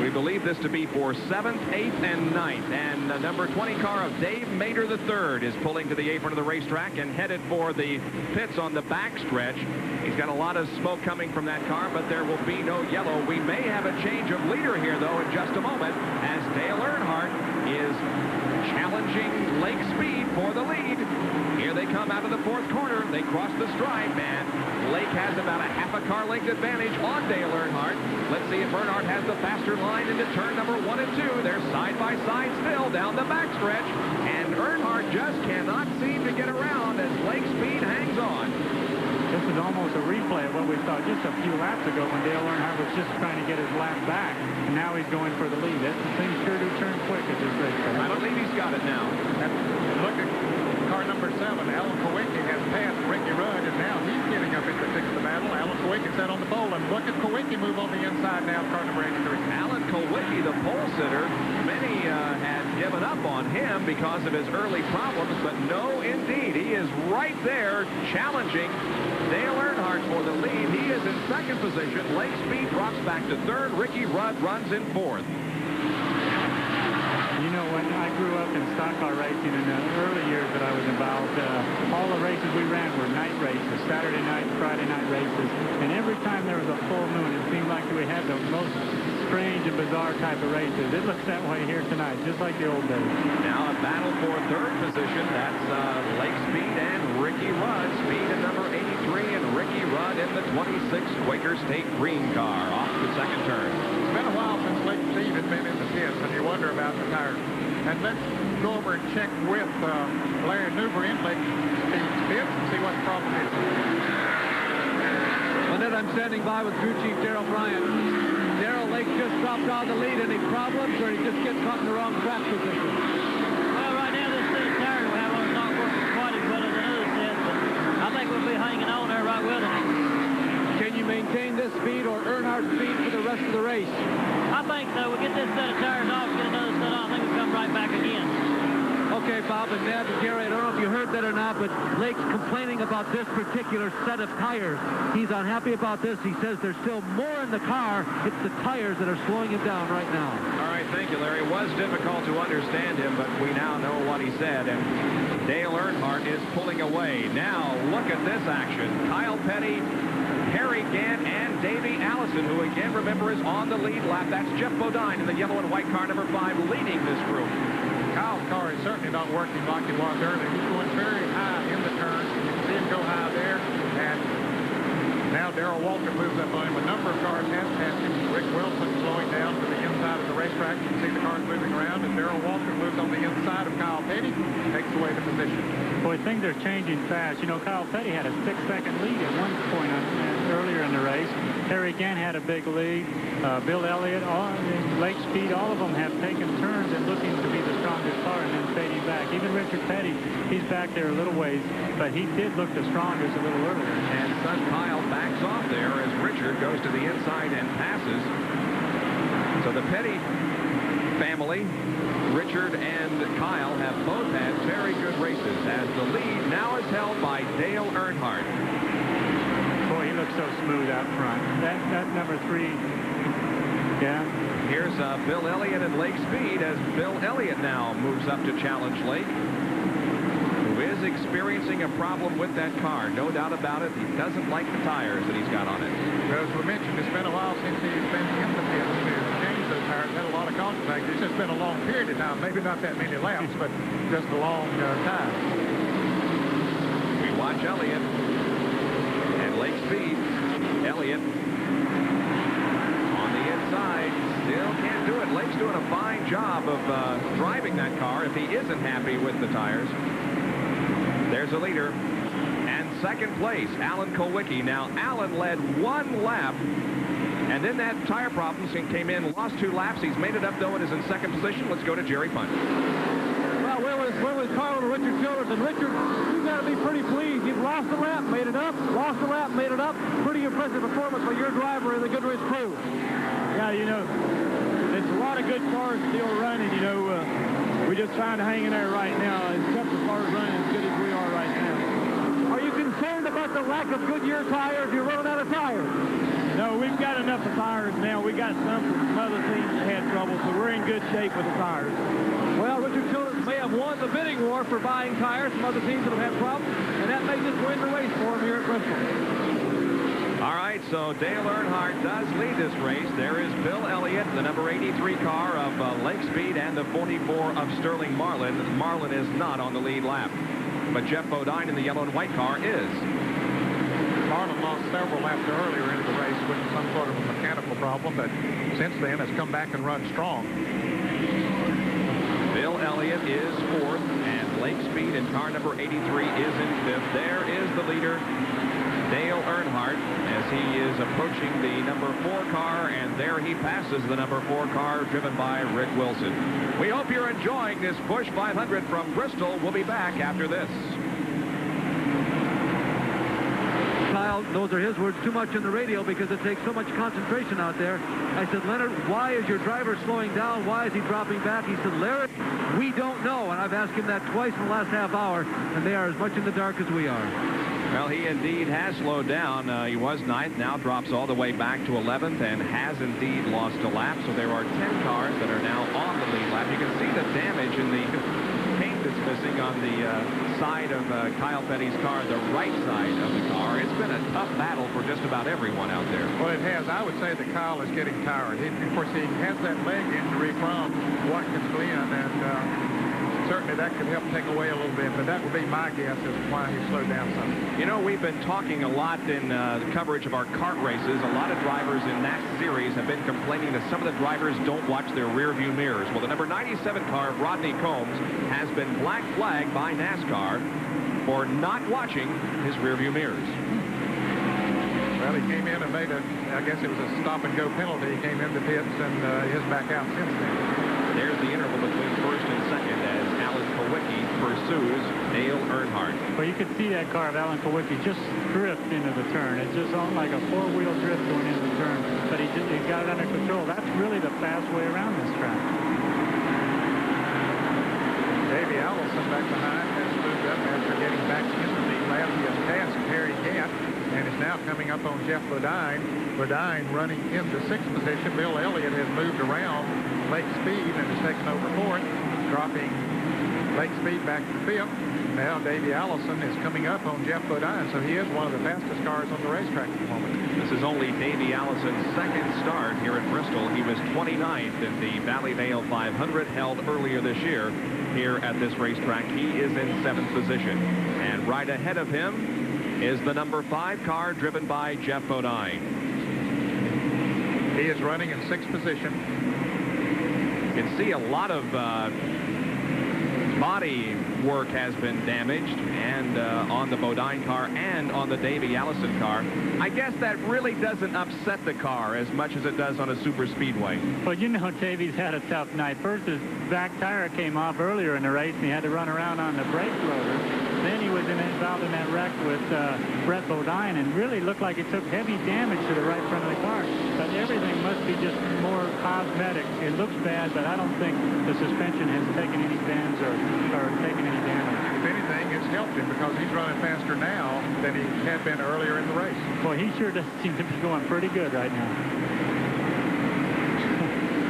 We believe this to be for 7th, 8th, and 9th. And the number 20 car of Dave Mater III is pulling to the apron of the racetrack and headed for the pits on the back stretch. He's got a lot of smoke coming from that car, but there will be no yellow. We may have a change of leader here, though, in just a moment, as Dale Earnhardt is challenging Lake Speed for the lead. Here they come out of the 4th corner. They cross the stripe, and Lake has about a half a car length advantage on Dale Earnhardt. Let's see if Earnhardt has the faster line into turn number 1 and 2. They're side by side still down the backstretch, and Earnhardt just cannot seem to get around as Lake Speed hangs on. This is almost a replay of what we saw just a few laps ago when Dale Earnhardt was just trying to get his lap back, and now he's going for the lead. Things sure do turn quick at this race. I believe he's got it now. Look at car number 7. Alan Kowicki has passed Ricky Rudd, and now he's getting up in the thick of the battle. Alan Kowicki sat on the pole, and look at Kowicki move on the inside now of car number 83. Alan Kowicki, the pole sitter, many had given up on him because of his early problems, but no, indeed, he is right there challenging Dale Earnhardt for the lead. He is in 2nd position. Lake Speed drops back to 3rd. Ricky Rudd runs in 4th. You know, when I grew up in stock car racing in the early years that I was involved, all the races we ran were night races, Saturday night, Friday night races. And every time there was a full moon, it seemed like we had the most strange and bizarre type of races. It looks that way here tonight, just like the old days. Now a battle for 3rd position. That's Lake Speed and Ricky Rudd. Speed in number 83 and Ricky Rudd in the 26 Quaker State green car off the 2nd turn. It's been a while since Lake Speed has been in the pits, and you wonder about the tires. And let's go over and check with Larry Newber in Lake Speed's pits and see what the problem is. Well, Ned, I'm standing by with crew chief Darrell Bryant. Darrell, Lake just dropped out of the lead. Any problems, or he just gets caught in the wrong track position? Well, right now this set of tires we have on is not working quite as well as the other set, but I think we'll be hanging on there right with it. Can you maintain this speed or Earnhardt's speed for the rest of the race? I think so. We get this set of tires off, get another set on. I think we'll come right back again. Okay, Bob and Ned and Gary, I don't know if you heard that or not, but Lake's complaining about this particular set of tires. He's unhappy about this. He says there's still more in the car. It's the tires that are slowing him down right now. All right, thank you, Larry. It was difficult to understand him, but we now know what he said, and Dale Earnhardt is pulling away. Now, look at this action. Kyle Petty, Harry Gant, and Davey Allison, who again, remember, is on the lead lap. That's Jeff Bodine in the yellow and white car number 5 leading this group. Kyle's car is certainly not working like it was earlier. He's going very high in the turns. You can see him go high there. And now Darrell Walter moves up on him. A number of cars have passed him. Rick Wilson slowing down to the inside of the racetrack. You can see the cars moving around. And Darrell Walter moves on the inside of Kyle Petty, takes away the position. Boy, things are changing fast. You know, Kyle Petty had a 6-second lead at one point earlier in the race. Harry Gant had a big lead. Bill Elliott, Lake Speed, all of them have taken turns and looking to be the strongest car and then fading back. Even Richard Petty, he's back there a little ways, but he did look the strongest a little earlier. And son Kyle backs off there as Richard goes to the inside and passes. So the Petty family, Richard and Kyle, have both had very good races as the lead now is held by Dale Earnhardt. Boy, he looks so smooth out front. That number 3, yeah. Here's Bill Elliott and Lake Speed as Bill Elliott now moves up to challenge Lake, who is experiencing a problem with that car. No doubt about it. He doesn't like the tires that he's got on it. Well, as we mentioned, it's been a while since he's been in the pits to change those tires. Had a lot of contact. It's just been a long period of time. Maybe not that many laps, but just a long time. We watch Elliott and Lake Speed. Elliott on the inside. Still can't do it. Lake's doing a fine job of driving that car if he isn't happy with the tires. There's a leader. And second place, Alan Kowicki. Now, Alan led 1 lap, and then that tire problem came in, lost 2 laps. He's made it up, though, and is in second position. Let's go to Jerry Punch. Well, we'll with Carl and Richard Childress. And Richard, you've got to be pretty pleased. You've lost a lap, made it up, lost a lap, made it up. Pretty impressive performance by your driver and the Goodrich crew. Yeah, you know, it's a lot of good cars still running, you know. We're just trying to hang in there right now and keep the cars running as good as we are right now. Are you concerned about the lack of Goodyear tires? You're running out of tires. No, we've got enough of tires now. We got some from other teams that had trouble, so we're in good shape with the tires. Well, Richard Childress may have won the bidding war for buying tires from other teams that have had problems, and that may just win the race for him here at Bristol. All right, so Dale Earnhardt does lead this race. There is Bill Elliott, the number 83 car of Lake Speed, and the 44 of Sterling Marlin. Marlin is not on the lead lap, but Jeff Bodine in the yellow and white car is. Marlin lost several laps earlier into the race with some sort of a mechanical problem, but since then has come back and run strong. Bill Elliott is fourth, and Lake Speed in car number 83 is in fifth. There is the leader, Dale Earnhardt, as he is approaching the number 4 car, and there he passes the number 4 car driven by Rick Wilson. We hope you're enjoying this Busch 500 from Bristol. We'll be back after this. Kyle, those are his words, too much in the radio because it takes so much concentration out there. I said, Leonard, why is your driver slowing down? Why is he dropping back? He said, Larry, we don't know. And I've asked him that twice in the last half hour, and they are as much in the dark as we are. Well, he indeed has slowed down. He was 9th, now drops all the way back to 11th, and has indeed lost a lap. So there are 10 cars that are now on the lead lap. You can see the damage in the paint that's missing on the side of Kyle Petty's car, the right side of the car. It's been a tough battle for just about everyone out there. Well, it has. I would say that Kyle is getting tired. Of course, he has that leg injury from Watkins Glen, and certainly that could help take away a little bit, but that would be my guess as to why he slowed down some. You know, we've been talking a lot in the coverage of our kart races. A lot of drivers in that series have been complaining that some of the drivers don't watch their rear view mirrors. Well, the number 97 car of Rodney Combs has been black flagged by NASCAR for not watching his rear view mirrors. Well, he came in and made I guess it was a stop-and-go penalty. He came into pits and is back out since then. There's the interval between first and second as Alan Kowicki pursues Dale Earnhardt. Well, you could see that car of Alan Kowicki just drift into the turn. It's just on like a four-wheel drift going into the turn, but he got it under control. That's really the fast way around this track. Davey Allison back behind has moved up after getting back into the lap. He has passed Harry Gant and is now coming up on Jeff Bodine. Bodine running into 6th position. Bill Elliott has moved around Lake Speed and has taken over 4th, dropping Lake Speed back to 5th. Now Davey Allison is coming up on Jeff Bodine, so he is one of the fastest cars on the racetrack at the moment. This is only Davey Allison's second start here at Bristol. He was 29th in the Valley Vale 500 held earlier this year here at this racetrack. He is in 7th position. And right ahead of him is the number 5 car driven by Jeff Bodine. He is running in 6th position. You can see a lot of body work has been damaged, and on the Bodine car and on the Davey Allison car. I guess that really doesn't upset the car as much as it does on a super speedway. Well, you know, Davey's had a tough night. First, his back tire came off earlier in the race, and he had to run around on the brake rotor. Then he was involved in that wreck with Brett Bodine, and really looked like it took heavy damage to the right front of the car. But everything must be just more cosmetic. It looks bad, but I don't think the suspension has taken any bends or taken any damage. If anything, it's helped him because he's running faster now than he had been earlier in the race. Well, he sure does seem to be going pretty good right now.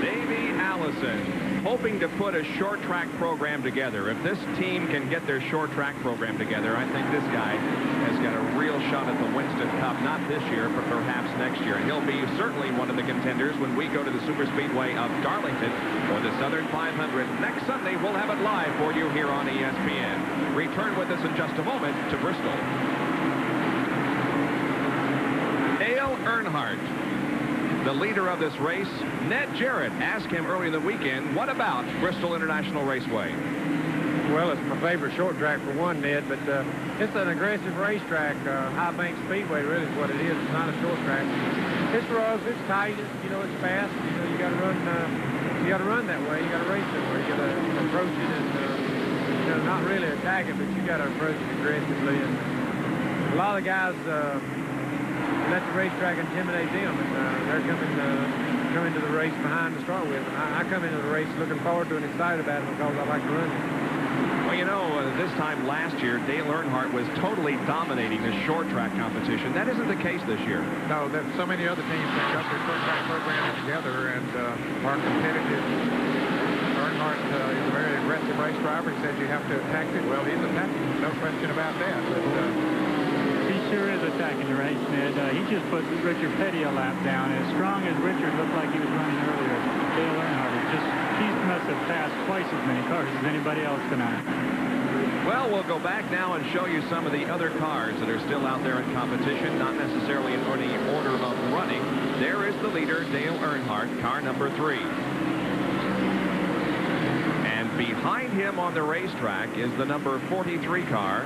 Davey Allison hoping to put a short track program together. If this team can get their short track program together, I think this guy has got a real shot at the Winston Cup, not this year, but perhaps next year. And he'll be certainly one of the contenders when we go to the Super Speedway of Darlington for the Southern 500. Next Sunday, we'll have it live for you here on ESPN. Return with us in just a moment to Bristol. Dale Earnhardt, the leader of this race. Ned Jarrett asked him early in the weekend, what about Bristol International Raceway? Well, it's my favorite short track for one, Ned, but it's an aggressive racetrack. High Bank Speedway really is what it is. It's not a short track. It's rough, it's tight, it's fast. You got to run that way. You got to race that way. You got to approach it and not really attack it, but you got to approach it aggressively. And a lot of the guys let the racetrack intimidate them, and they're coming to the race behind to start with. And I come into the race looking forward to and excited about it because I like to run it. Well, you know, this time last year, Dale Earnhardt was totally dominating the short track competition. That isn't the case this year. No, that so many other teams have got their short track program together and are competitive. Earnhardt is a very aggressive race driver. He says you have to attack it. Well, he's attacking, no question about that. But, he sure is attacking the race, Ned. He just put Richard Petty a lap down. As strong as Richard looked like he was running earlier, Dale Earnhardt is just, he must have passed twice as many cars as anybody else tonight. Well, we'll go back now and show you some of the other cars that are still out there in competition, not necessarily in any order of running. There is the leader, Dale Earnhardt, car number 3. And behind him on the racetrack is the number 43 car,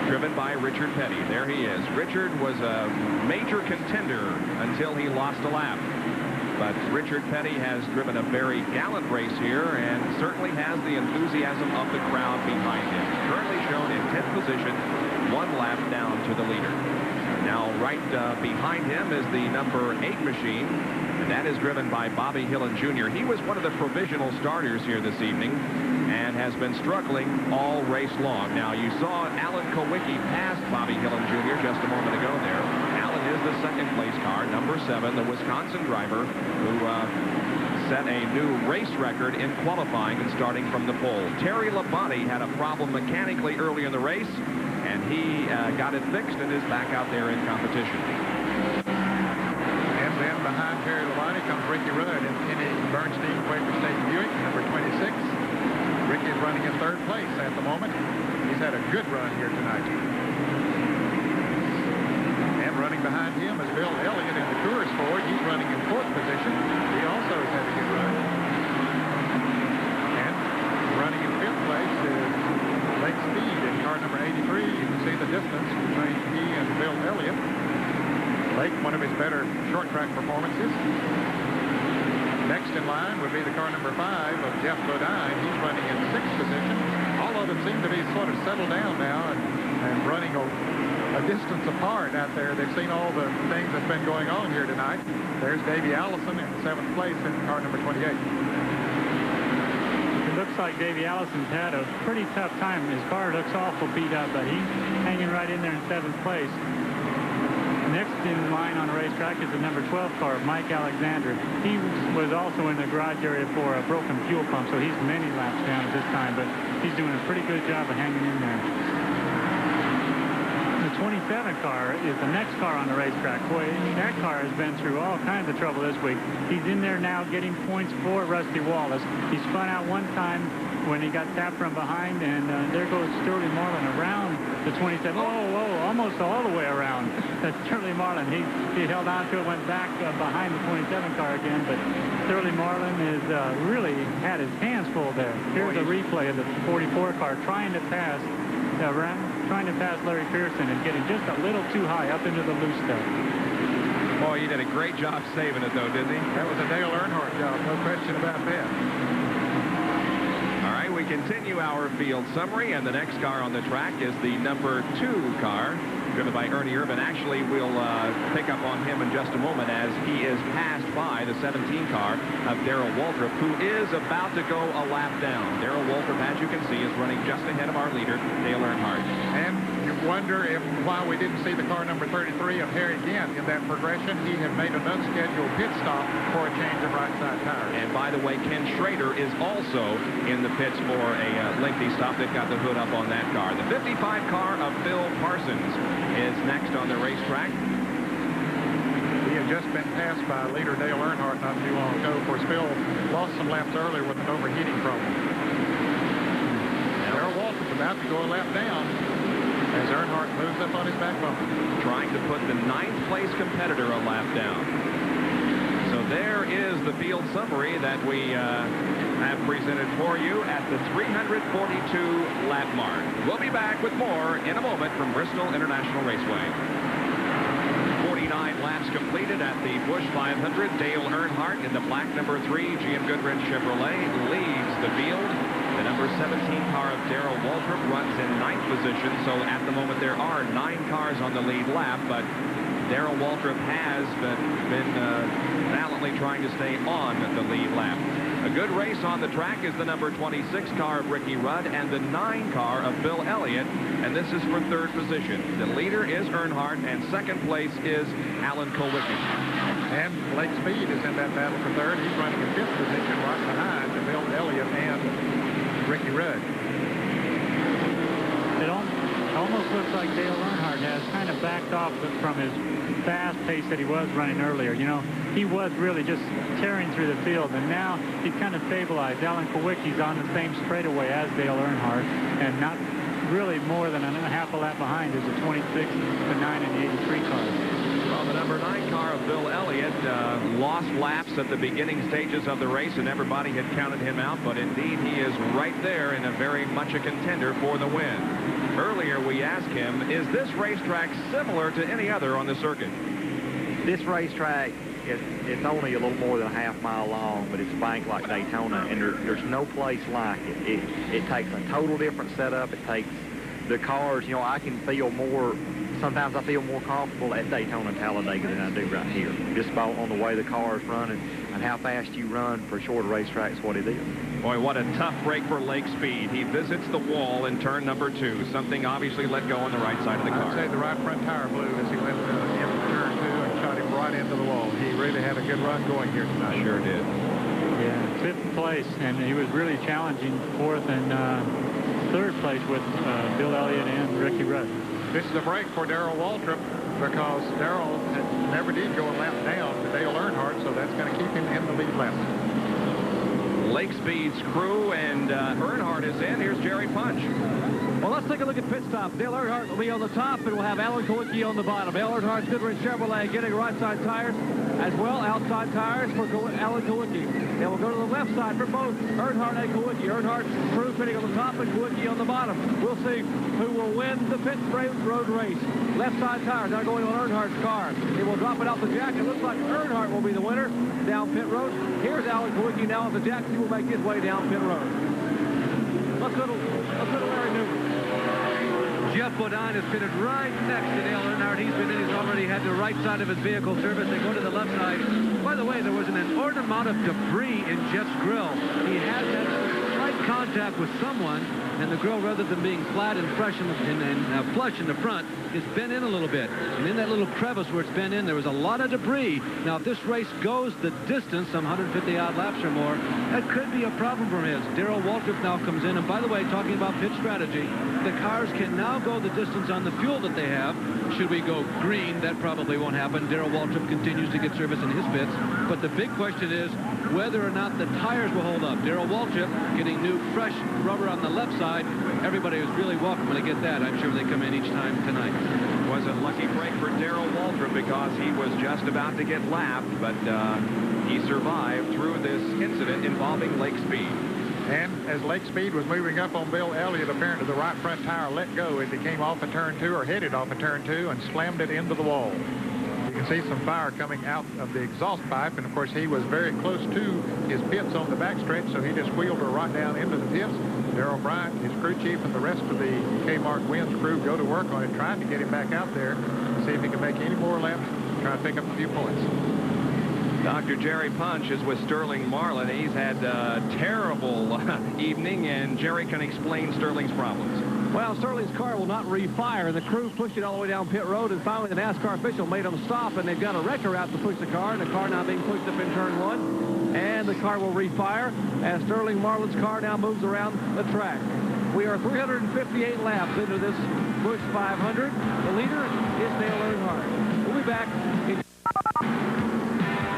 driven by Richard Petty. There he is. Richard was a major contender until he lost a lap. But Richard Petty has driven a very gallant race here and certainly has the enthusiasm of the crowd behind him. Currently shown in 10th position, 1 lap down to the leader. Now, right behind him is the number 8 machine, and that is driven by Bobby Hillin Jr. He was one of the provisional starters here this evening and has been struggling all race long. Now, you saw Alan Kowicki pass Bobby Hillin Jr. just a moment ago there. Alan is the second place car, number 7, the Wisconsin driver who set a new race record in qualifying and starting from the pole. Terry Labonte had a problem mechanically early in the race, and he got it fixed and is back out there in competition. and then behind Terry Labonte comes Ricky Rudd in Kenny Bernstein Quaker State Buick, number 26. Ricky is running in 3rd place at the moment. He's had a good run here tonight. And running behind him is Bill Elliott in the Tourist Ford. He's running in 4th position. He also has had a good run. And running in 5th place is Lake Speed in car number 83. You can see the distance between he and Bill Elliott. Lake, one of his better short track performances. Next in line would be the car number 5 of Jeff Bodine. He's running in 6th position. All of them seem to be sort of settled down now and running a distance apart out there. They've seen all the things that's been going on here tonight. There's Davey Allison in 7th place in car number 28. It looks like Davey Allison's had a pretty tough time. His car looks awful beat up, but he's hanging right in there in 7th place. Next in line on the racetrack is the number 12 car, Mike Alexander. He was also in the garage area for a broken fuel pump, so he's many laps down at this time, but he's doing a pretty good job of hanging in there. The 27 car is the next car on the racetrack. Boy, that car has been through all kinds of trouble this week. He's in there now getting points for Rusty Wallace. He spun out one time when he got tapped from behind, and there goes Sterling Marlin around the 27. Almost all the way around. Sterling Marlin, he held on to it, went back behind the 27 car again, but Sterling Marlin has really had his hands full there. Here's a replay of the 44 car trying to pass Larry Pearson and getting just a little too high up into the loose stuff. Boy, he did a great job saving it, though, didn't he? That was a Dale Earnhardt job, no question about that. All right, we continue our field summary, and the next car on the track is the number 2 car, driven by Ernie Irvin. Actually, we'll pick up on him in just a moment as he is passed by the 17 car of Darrell Waltrip, who is about to go a lap down. Darrell Waltrip, as you can see, is running just ahead of our leader, Dale Earnhardt. And you wonder if why we didn't see the car number 33 of Harry Gant in that progression. He had made an unscheduled pit stop for a change of right side tires. And by the way, Ken Schrader is also in the pits for a lengthy stop. They've got the hood up on that car. The 55 car of Phil Parsons is next on the racetrack. He had just been passed by leader Dale Earnhardt not too long ago. Of course, Phil lost some laps earlier with an overheating problem. Darrell Waltrip's about to go a lap down as Earnhardt moves up on his back bumper. Trying to put the 9th place competitor a lap down. So there is the field summary that we have presented for you at the 342 lap mark. We'll be back with more in a moment from Bristol International Raceway. 49 laps completed at the Busch 500. Dale Earnhardt in the black number 3 GM Goodwrench Chevrolet leads the field. The number 17 car of Darrell Waltrip runs in 9th position. So at the moment, there are 9 cars on the lead lap, but Darrell Waltrip has been valiantly trying to stay on the lead lap. A good race on the track is the number 26 car of Ricky Rudd and the 9 car of Bill Elliott, and this is for 3rd position. The leader is Earnhardt, and 2nd place is Alan Kulwicki. And Blake Speed is in that battle for 3rd. He's running in 5th position right behind Bill Elliott and Ricky Rudd. It almost looks like Dale Earnhardt has kind of backed off from his fast pace that he was running earlier. You know, he was really just tearing through the field, and now he's kind of stabilized. Alan Kulwicki's on the same straightaway as Dale Earnhardt, and not really more than a half a lap behind is the 26, the 9, and the 83 car. Well, the number 9 car of Bill Elliott lost laps at the beginning stages of the race, and everybody had counted him out, but indeed he is right there and very much a contender for the win. Earlier we asked him, is this racetrack similar to any other on the circuit? This racetrack, it's only a little more than a half-mile long, but it's banked like Daytona, and there's no place like it. It takes a total different setup. It takes the cars, you know, I can feel more, sometimes I feel more comfortable at Daytona and Talladega than I do right here. Just about on the way the cars run and how fast you run for a shorter racetrack is what it is. Boy, what a tough break for Lake Speed. He visits the wall in turn number 2. Something obviously let go on the right side of the car. I'd say the right front tire blew as he went into turn 2 and shot him right into the wall. He really had a good run going here tonight. Sure did. Yeah, 5th place, and he was really challenging 4th and 3rd place with Bill Elliott and Ricky Rudd. This is a break for Darrell Waltrip because Darrell never did go a lap down to Dale Earnhardt, so that's going to keep him in the lead lap. Lake Speed's crew and Earnhardt is in. Here's Jerry Punch. Well, let's take a look at pit stop. Dale Earnhardt will be on the top, and we'll have Alan Kulwicki on the bottom. Dale Earnhardt's Goodrich Chevrolet getting right side tires, as well outside tires for Alan Kulwicki. They will go to the left side for both Earnhardt and Kulwicki. Earnhardt's crew fitting on the top and Kulwicki on the bottom. We'll see who will win the pit road race. Left side tires are going on Earnhardt's car. He will drop it off the jack. It looks like Earnhardt will be the winner down pit road. Here's Alan Kulwicki now on the jack. He will make his way down pit road. Let's go to Larry Newman. Jeff Bodine has pitted right next to Dale Earnhardt. He's already had the right side of his vehicle serviced. They go to the left side. By the way, there was an inordinate amount of debris in Jeff's grill. He had that slight contact with someone, and the grill, rather than being flat and fresh and flush in the front, is bent in a little bit. And in that little crevice where it's bent in, there was a lot of debris. Now, if this race goes the distance, some 150-odd laps or more, that could be a problem for him. Darrell Waltrip now comes in. And by the way, talking about pit strategy, the cars can now go the distance on the fuel that they have. Should we go green, that probably won't happen. Darrell Waltrip continues to get service in his pits. But the big question is whether or not the tires will hold up. Darrell Waltrip getting new, fresh rubber on the left side. Everybody is really welcome to get that. I'm sure they come in each time tonight. It was a lucky break for Darrell Waltrip because he was just about to get lapped, but he survived through this incident involving Lake Speed. And as Lake Speed was moving up on Bill Elliott, apparently the right front tire let go as he came off of turn 2 or headed off of turn 2 and slammed it into the wall. You can see some fire coming out of the exhaust pipe, and of course he was very close to his pits on the backstretch, so he just wheeled her right down into the pits. Darrell Bryant, his crew chief, and the rest of the Kmart Wins crew go to work on it, trying to get him back out there and see if he can make any more laps, try to pick up a few points. Dr. Jerry Punch is with Sterling Marlin. He's had a terrible evening, and Jerry can explain Sterling's problems. Well, Sterling's car will not refire, and the crew pushed it all the way down pit road, and finally the NASCAR official made them stop, and they've got a wrecker out to push the car, and the car now being pushed up in turn 1, and the car will refire as Sterling Marlin's car now moves around the track. We are 358 laps into this Busch 500. The leader is Dale Earnhardt. We'll be back in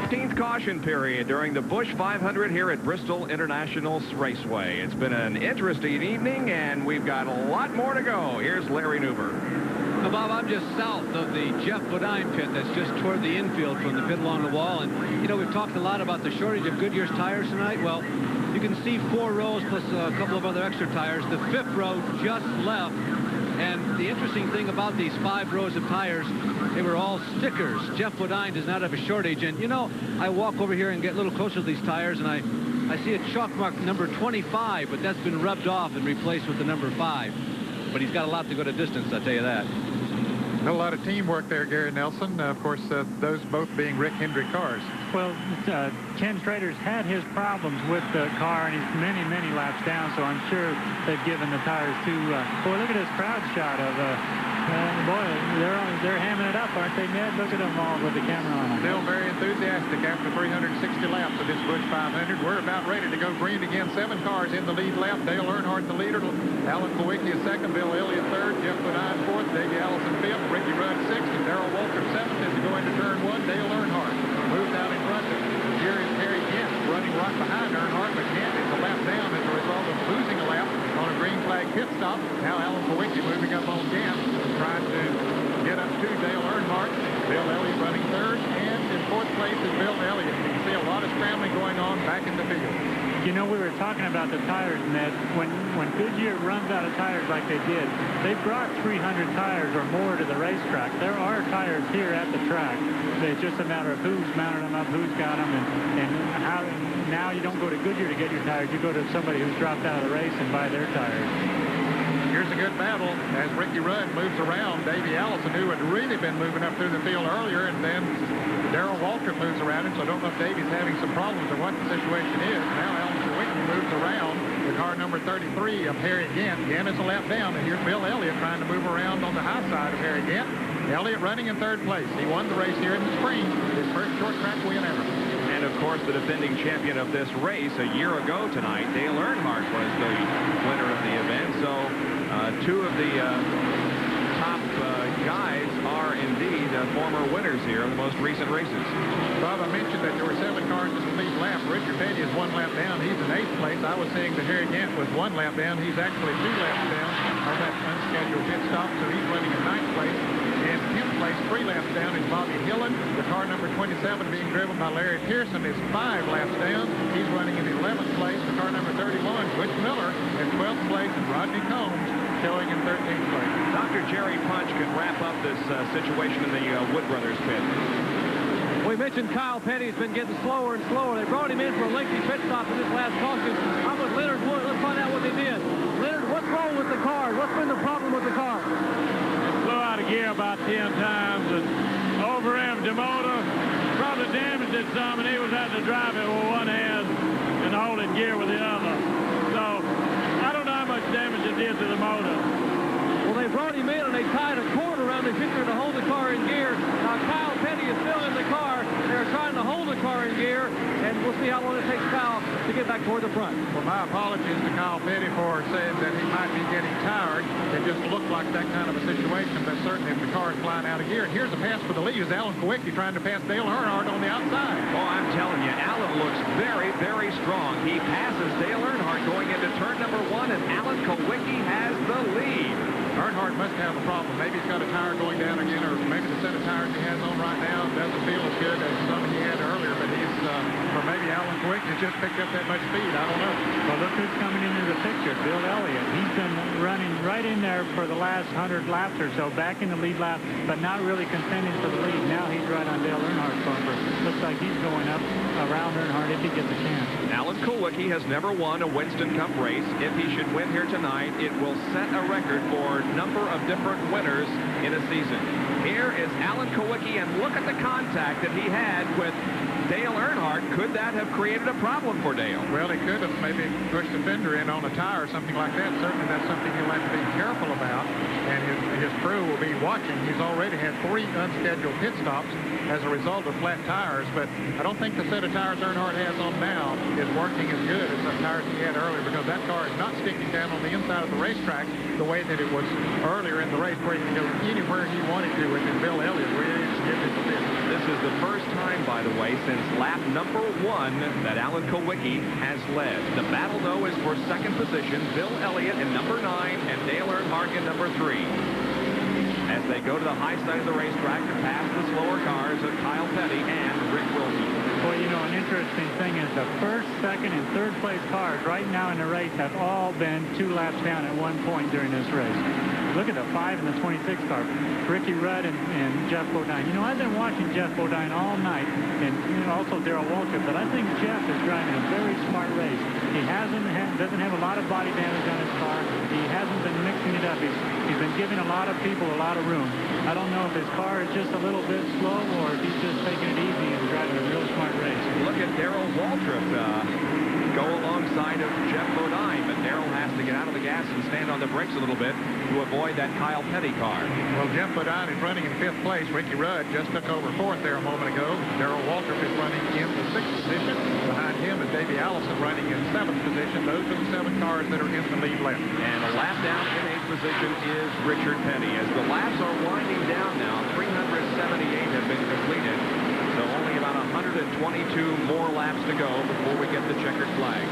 15th caution period during the Busch 500 here at Bristol International Raceway. It's been an interesting evening, and we've got a lot more to go. Here's Larry Newber. Well, Bob, I'm just south of the Jeff Bodine pit that's just toward the infield from the pit along the wall. And, you know, we've talked a lot about the shortage of Goodyear's tires tonight. Well, you can see 4 rows plus a couple of other extra tires. The 5th row just left. And the interesting thing about these 5 rows of tires, they were all stickers. Jeff Bodine does not have a shortage. And, you know, I walk over here and get a little closer to these tires, and I I see a chalk mark number 25, but that's been rubbed off and replaced with the number 5. But he's got a lot to go to distance, I'll tell you that. A lot of teamwork there, Gary Nelson. Of course, those both being Rick Hendrick cars. Well, Ken Trader's had his problems with the car, and he's many, many laps down, so I'm sure they've given the tires to... boy, look at this crowd shot of... boy, they're hamming it up, aren't they, Ned? Look at them all with the camera on them. Still very enthusiastic after 360 laps of this Busch 500. We're about ready to go green again. 7 cars in the lead lap. Dale Earnhardt the leader. Alan Kulwicki is second. Bill Elliott third. Jeff Bodine fourth. Davey Allison fifth. Ricky Rudd sixth. And Darrell Walter seventh as we go into turn 1. Dale Earnhardt moves out in front of here is Harry Kent running right behind Earnhardt, but Kent is a lap down as a result of losing a lap on a green flag pit stop. Now Alan Kulwicki moving up on Kent, trying to get up to Dale Earnhardt. Bill Elliott running third, and in fourth place is Bill Elliott. You can see a lot of scrambling going on back in the field. You know, we were talking about the tires, Ned. When Goodyear runs out of tires like they did, they brought 300 tires or more to the racetrack. There are tires here at the track. It's just a matter of who's mounted them up, who's got them, and how. Now you don't go to Goodyear to get your tires. You go to somebody who's dropped out of the race and buy their tires. Here's a good battle as Ricky Rudd moves around Davey Allison, who had really been moving up through the field earlier, and then Darrell Walter moves around him, so I don't know if Davey's having some problems or what the situation is. Now Alan Kulwicki moves around the car number 33 of Harry Gant. Gant is a lap down, and here's Bill Elliott trying to move around on the high side of Harry Gant. Elliott running in third place. He won the race here in the spring, his first short track win ever. And, of course, the defending champion of this race a year ago tonight, Dale Earnhardt, was the winner of the event. So two of the top guys are indeed former winners here in the most recent races. Bob, I mentioned that there were 7 cars in the lead lap. Richard Petty is 1 lap down. He's in 8th place. I was saying that Harry Gant was 1 lap down. He's actually 2 laps down on that unscheduled pit stop, so he's running in 9th place. In 10th place, 3 laps down is Bobby Hillen. The car number 27 being driven by Larry Pearson is 5 laps down. He's running in 11th place. The car number 31, Butch Miller, in 12th place, and Rodney Combs showing in 13th place. Dr. Jerry Punch can wrap up this situation in the Wood Brothers pit. We mentioned Kyle Petty's been getting slower and slower. They brought him in for a lengthy pit stop in this last caution. I'm with Leonard Wood. Let's find out what they did. Leonard, what's wrong with the car? What's been the problem with the car? It flew out of gear about 10 times and overrammed the motor. Probably damaged it some, and he was having to drive it with one hand and hold it in gear with the other. So I don't know how much damage it did to the motor. Well, they brought him in and they tied a cord around the fixture to hold the car in gear. Now Kyle Petty is still in the car. They're trying to hold the car in gear, and we'll see how long it takes Kyle to get back toward the front. Well, my apologies to Kyle Petty for saying that he might be getting tired. It just looked like that kind of a situation, but certainly if the car is flying out of gear. And here's a pass for the lead. Is Alan Kulwicki trying to pass Dale Earnhardt on the outside. Oh, I'm telling you, Alan looks very, very strong. He passes Dale Earnhardt going into turn number 1, and Alan Kulwicki has the lead. Earnhardt must have a problem. Maybe he's got a tire going down again, or maybe the set of tires he has on right now doesn't feel as good as some he had earlier, but he's, or maybe Alan Kulwicki just picked up that much speed. I don't know. Well, look who's coming into the picture, Bill Elliott. He's been running right in there for the last 100 laps or so, back in the lead lap, but not really contending for the lead. Now he's right on Dale Earnhardt's bumper. Looks like he's going up around Earnhardt if he gets a chance. Alan Kulwicki has never won a Winston Cup race. If he should win here tonight, it will set a record for number of different winners in a season. Here is Alan Kulwicki, and look at the contact that he had with Dale Earnhardt. Could that have created a problem for Dale? Well, he could have maybe pushed a fender in on a tire or something like that. Certainly that's something he'll have to be careful about, and his crew will be watching. He's already had 3 unscheduled pit stops as a result of flat tires, but I don't think the set of tires Earnhardt has on now is working as good as the tires he had earlier, because that car is not sticking down on the inside of the racetrack the way that it was earlier in the race, where he can go anywhere he wanted to, and Bill Elliott really gives it the bit. This is the first time, by the way, since lap number 1 that Alan Kulwicki has led. The battle, though, is for second position. Bill Elliott in number 9 and Dale Earnhardt in number 3. As they go to the high side of the racetrack to pass the slower cars of Kyle Petty and Rick Wilson. Well, you know, an interesting thing is the first, second, and third place cars right now in the race have all been 2 laps down at one point during this race. look at the 5 and the 26 car, Ricky Rudd and Jeff Bodine. You know, I've been watching Jeff Bodine all night, and also Darrell Waltrip, but I think Jeff is driving a very smart race. He doesn't have a lot of body damage on his car. He hasn't been mixing it up. He's been giving a lot of people a lot of room. I don't know if his car is just a little bit slow or if he's just taking it easy and driving a real smart race. Look at Darrell Waltrip go alongside of Jeff Bodine, but Darrell has to get out of the gas and stand on the brakes a little bit to avoid that Kyle Petty car. Well, Jeff Bodine is running in 5th place. Ricky Rudd just took over 4th there a moment ago. Darrell Waltrip is running in the 6th position. Behind him is Davey Allison running in 7th position. Those are the 7 cars that are in the lead left. And a lap down in 8th position is Richard Petty. As the laps are winding down now, 378 have been completed. So only about 122 more laps to go before we get the checkered flag.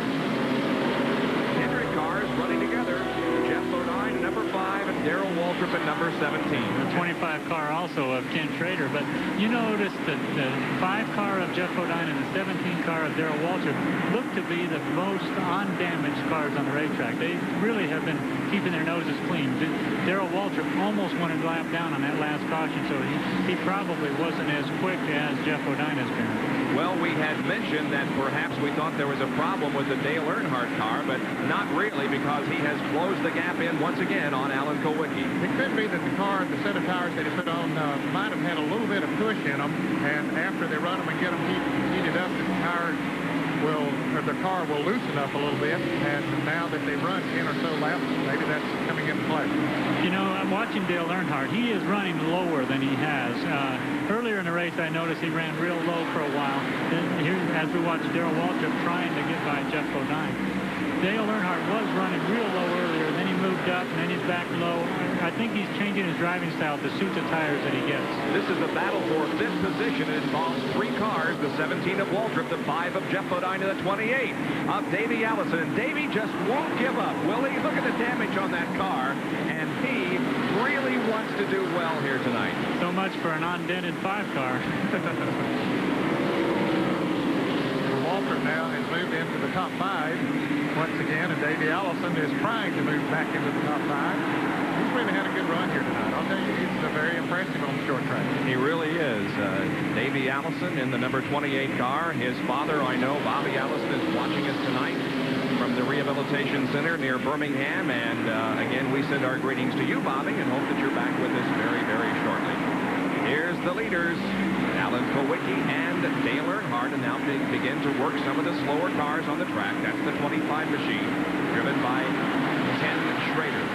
Hendrick cars running together. Jeff Bodine, number 5, and Darrell Waltrip at number 17. The 25 car also of Ken Schrader, but you notice that the 5 car of Jeff Bodine and the 17 car of Darrell Waltrip look to be the most undamaged cars on the racetrack. They really have been keeping their noses clean. Darrell Waltrip almost won a lap down on that last caution, so he probably wasn't as quick as Jeff Bodine has been. Well, we had mentioned that perhaps we thought there was a problem with the Dale Earnhardt car, but not really, because he has closed the gap in once again on Alan Kulwicki. It could be that the set of tires that he put on might have had a little bit of push in them, and after they run them and get them heated up, the car will loosen up a little bit, and now that they've run 10 or so laps, maybe that's coming into play. You know, I'm watching Dale Earnhardt. He is running lower than he has. Earlier in the race, I noticed he ran real low for a while. And here, as we watch Darrell Waltrip trying to get by Jeff Bodine. Dale Earnhardt was running real low earlier, then he moved up, and then he's back low. I think he's changing his driving style to suit the tires that he gets. This is a battle for 5th position. It involves 3 cars, the 17 of Waltrip, the 5 of Jeff Bodine, and the 28 of Davey Allison. And Davey just won't give up, will he? Look at the damage on that car, and he really wants to do well here tonight. So much for an undented 5 car. Waltrip now has moved into the top 5 once again, and Davey Allison is trying to move back into the top 5. He's really had a good run here tonight. I'll tell you, he's very impressive on the short track. He really is. Davey Allison in the number 28 car. His father, I know, Bobby Allison, is watching us tonight from the Rehabilitation Center near Birmingham. And again, we send our greetings to you, Bobby, and hope that you're back with us very, very shortly. Here's the leaders, Alan Kulwicki and Dale Earnhardt, and now begin to work some of the slower cars on the track. That's the 25 machine, driven by Ken Schrader.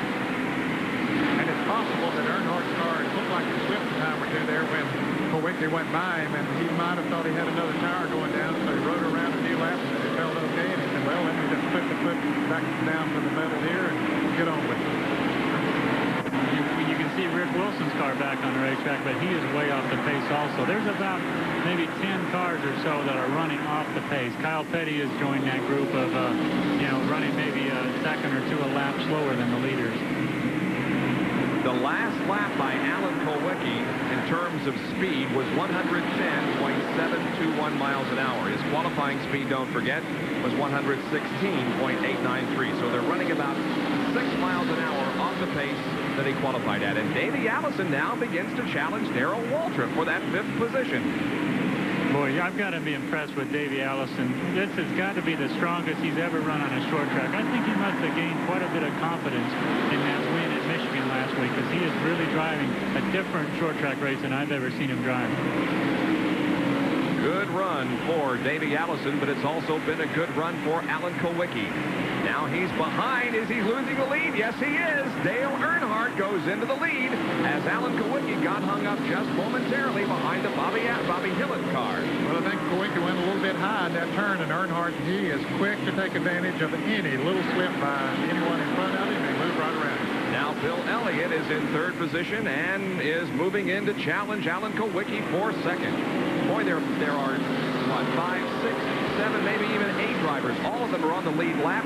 And it's possible that Earnhardt's car looked like it slipped a time or two there when Kulwicki went by him, and he might have thought he had another tire going down, so he rode around a few laps, and it felt okay, and he said, well, let me just put the foot back down to the metal here and get on with it. You can see Rick Wilson's car back on the racetrack, but he is way off the pace also. There's about maybe 10 cars or so that are running off the pace. Kyle Petty has joined that group of, running maybe a second or 2 a lap slower than the leaders. The last lap by Alan Kulwicki in terms of speed was 110.721 miles an hour. His qualifying speed, don't forget, was 116.893. So they're running about 6 miles an hour off the pace that he qualified at. And Davey Allison now begins to challenge Darrell Waltrip for that 5th position. Boy, I've got to be impressed with Davey Allison. This has got to be the strongest he's ever run on a short track. I think he must have gained quite a bit of confidence in that win at Michigan last week, because he is really driving a different short track race than I've ever seen him drive. Good run for Davey Allison, but it's also been a good run for Alan Kulwicki. Now he's behind. Is he losing the lead? Yes, he is. Dale Earnhardt goes into the lead as Alan Kulwicki got hung up just momentarily behind the Bobby Hillett car. Well, I think Kulwicki went a little bit high in that turn, and Earnhardt, he is quick to take advantage of any little slip by anyone in front of him and move right around him. Now Bill Elliott is in 3rd position and is moving in to challenge Alan Kulwicki for 2nd. Boy, there are, 5, 6, 7, maybe even 8 drivers. All of them are on the lead lap,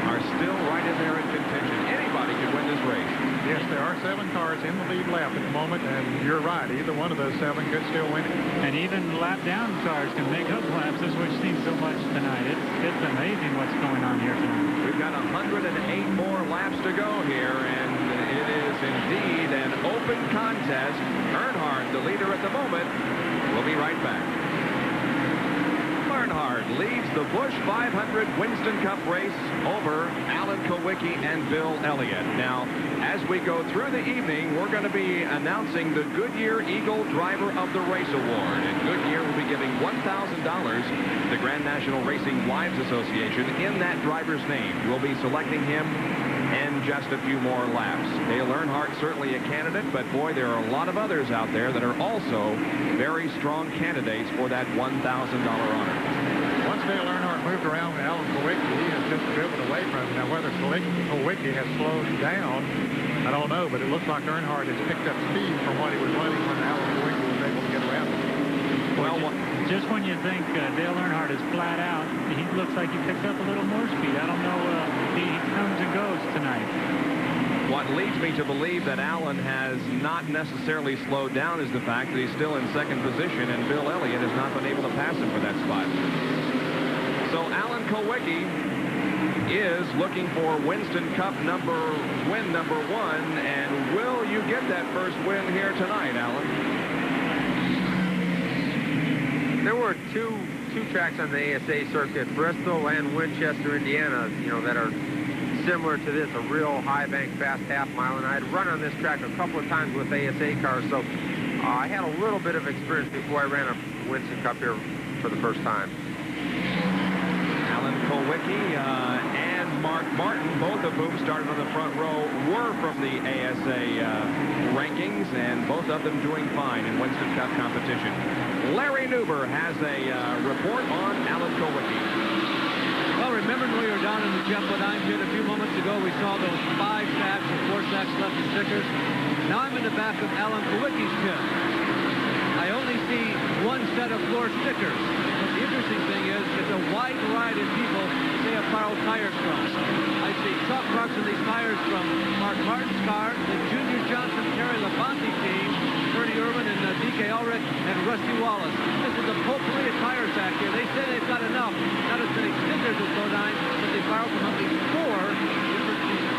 are still right in there in contention. Anybody could win this race. Yes, there are 7 cars in the lead lap at the moment, and you're right. Either one of those 7 could still win it. And even lap-down cars can make up laps, which seems so much tonight. It's amazing what's going on here tonight. We've got 108 more laps to go here, and it is indeed an open contest. Earnhardt, the leader at the moment. We'll be right back. Earnhardt leads the Busch 500 Winston Cup race over Alan Kulwicki and Bill Elliott. Now, as we go through the evening, we're going to be announcing the Goodyear Eagle Driver of the Race Award. And Goodyear will be giving $1,000 to the Grand National Racing Wives Association in that driver's name. We'll be selecting him in just a few more laps. Dale Earnhardt certainly a candidate, but boy, there are a lot of others out there that are also very strong candidates for that $1,000 honor. Once Dale Earnhardt moved around with Alan Kulwicki, he has just driven away from him. Now, whether Kulwicki has slowed down, I don't know, but it looks like Earnhardt has picked up speed from what he was running when Alan Kulwicki was able to get around him. Well, just when you think Dale Earnhardt is flat out, he looks like he picked up a little more speed. I don't know if he comes and goes tonight. What leads me to believe that Alan has not necessarily slowed down is the fact that he's still in second position, and Bill Elliott has not been able to pass him for that spot. So Alan Kulwicki is looking for Winston Cup win number 1, and will you get that first win here tonight, Alan? There were two tracks on the ASA circuit, Bristol and Winchester, Indiana, that are similar to this, a real high bank, fast half mile, and I had run on this track a couple of times with ASA cars, so I had a little bit of experience before I ran a Winston Cup here for the first time. Alan Kulwicki and Mark Martin, both of whom started on the front row, were from the ASA rankings, and both of them doing fine in Winston Cup competition. Larry Newber has a report on Alan Kulwicki. Well, remember when we were down in the Jumbo-Dime pit a few moments ago, we saw those 5 sacks or 4 sacks left in stickers. Now I'm in the back of Alan Kulwicki's pit. I only see 1 set of floor stickers. But the interesting thing is, it's a wide variety of people they have borrowed tires from. I see chalk marks on these tires from Mark Martin's car, the Junior Johnson Terry Labonte team, Ernie Irvin and D.K. Ulrich and Rusty Wallace. This is a potpourri of tire sack here. They say they've got enough, not as many stickers as Bodine, but they borrowed from at least 4 different teams.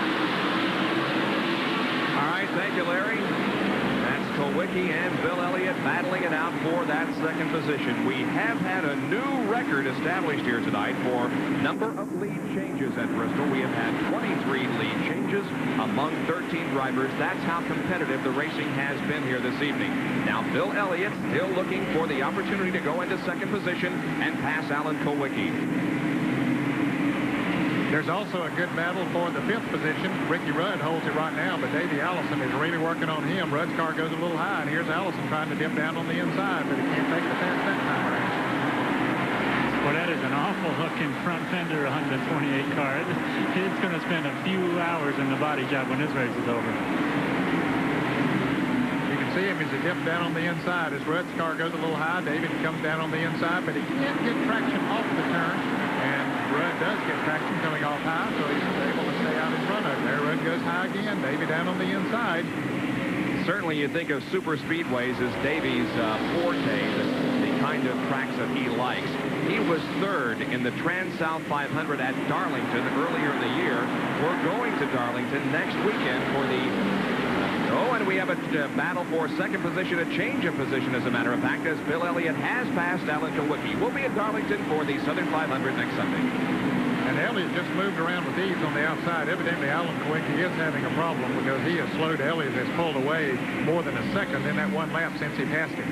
All right, thank you, Larry. That's Kulwicki and Bill Elliott battling it out for that second position. We have had a new record established here tonight for number of lead changes at Bristol. We have had 23 lead changes among 13 drivers. That's how competitive the racing has been here this evening. Now, Bill Elliott still looking for the opportunity to go into second position and pass Alan Kulwicki. There's also a good battle for the 5th position. Ricky Rudd holds it right now, but Davey Allison is really working on him. Rudd's car goes a little high, and here's Allison trying to dip down on the inside, but he can't take the pass that time around. Well, that is an awful-looking front fender 128 car. It's going to spend a few hours in the body shop when this race is over. You can see him as he dips down on the inside. As Rudd's car goes a little high, David comes down on the inside, but he can't get traction off the turn. And Rudd does get traction coming off high, so he's able to stay out in front of there. Rudd goes high again. Davey down on the inside. Certainly you think of super speedways as Davey's forte, the kind of tracks that he likes. He was 3rd in the Trans-South 500 at Darlington earlier in the year. We're going to Darlington next weekend for the... and we have a battle for second position, a change of position, as a matter of fact, as Bill Elliott has passed Alan Kulwicki. We'll be at Darlington for the Southern 500 next Sunday. And Elliott just moved around with ease on the outside. Evidently, Alan Kulwicki is having a problem because he has slowed. Elliott has pulled away more than a second in that 1 lap since he passed him.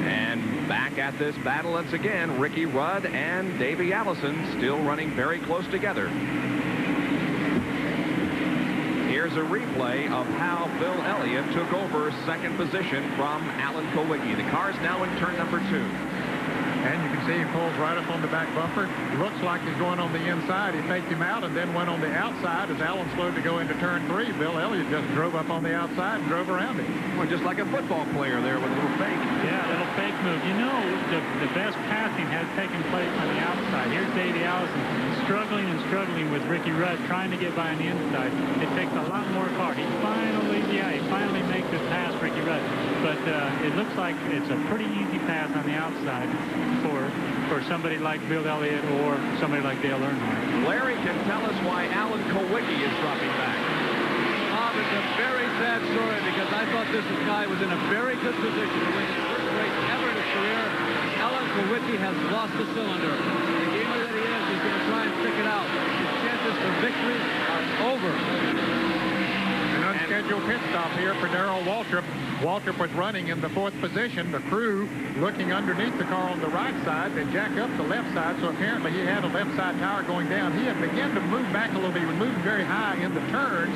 And back at this battle once again, Ricky Rudd and Davey Allison still running very close together. Here's a replay of how Bill Elliott took over second position from Alan Kulwicki. The car's now in turn number 2. And you can see he pulls right up on the back bumper. Looks like he's going on the inside. He faked him out and then went on the outside as Alan slowed to go into turn 3. Bill Elliott just drove up on the outside and drove around him. Well, just like a football player there with a little fake. Yeah, a little fake move. You know, the best passing has taken place on the outside. Here's Davey Allison struggling and struggling with Ricky Rudd trying to get by on the inside. It takes a lot more car. He finally makes his pass, Ricky Rudd. But it looks like it's a pretty easy pass on the outside for somebody like Bill Elliott or somebody like Dale Earnhardt. Larry can tell us why Alan Kulwicki is dropping back. is a very sad story because I thought this guy was in a very good position to win his first race ever in his career. Alan Kulwicki has lost the cylinder. The gamer that he is, he's going to try and stick it out. His chances for victory are over. An unscheduled pit stop here for Darrell Waltrip. Waltrip was running in the 4th position. The crew looking underneath the car on the right side. They jack up the left side, so apparently he had a left side tire going down. He had begun to move back a little bit. He was moving very high in the turns.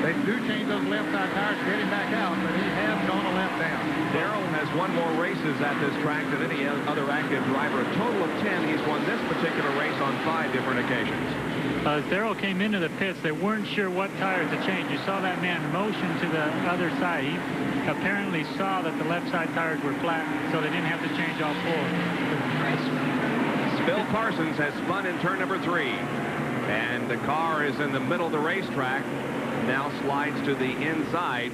They do change those left side tires to get him back out, but he has gone a lap down. Darrell has won more races at this track than any other active driver. A total of 10. He's won this particular race on 5 different occasions. As Darrell came into the pits, they weren't sure what tires to change. You saw that man motion to the other side. He apparently saw that the left side tires were flat, so they didn't have to change all 4. Bill Parsons has spun in turn number 3. And the car is in the middle of the racetrack. Now slides to the inside.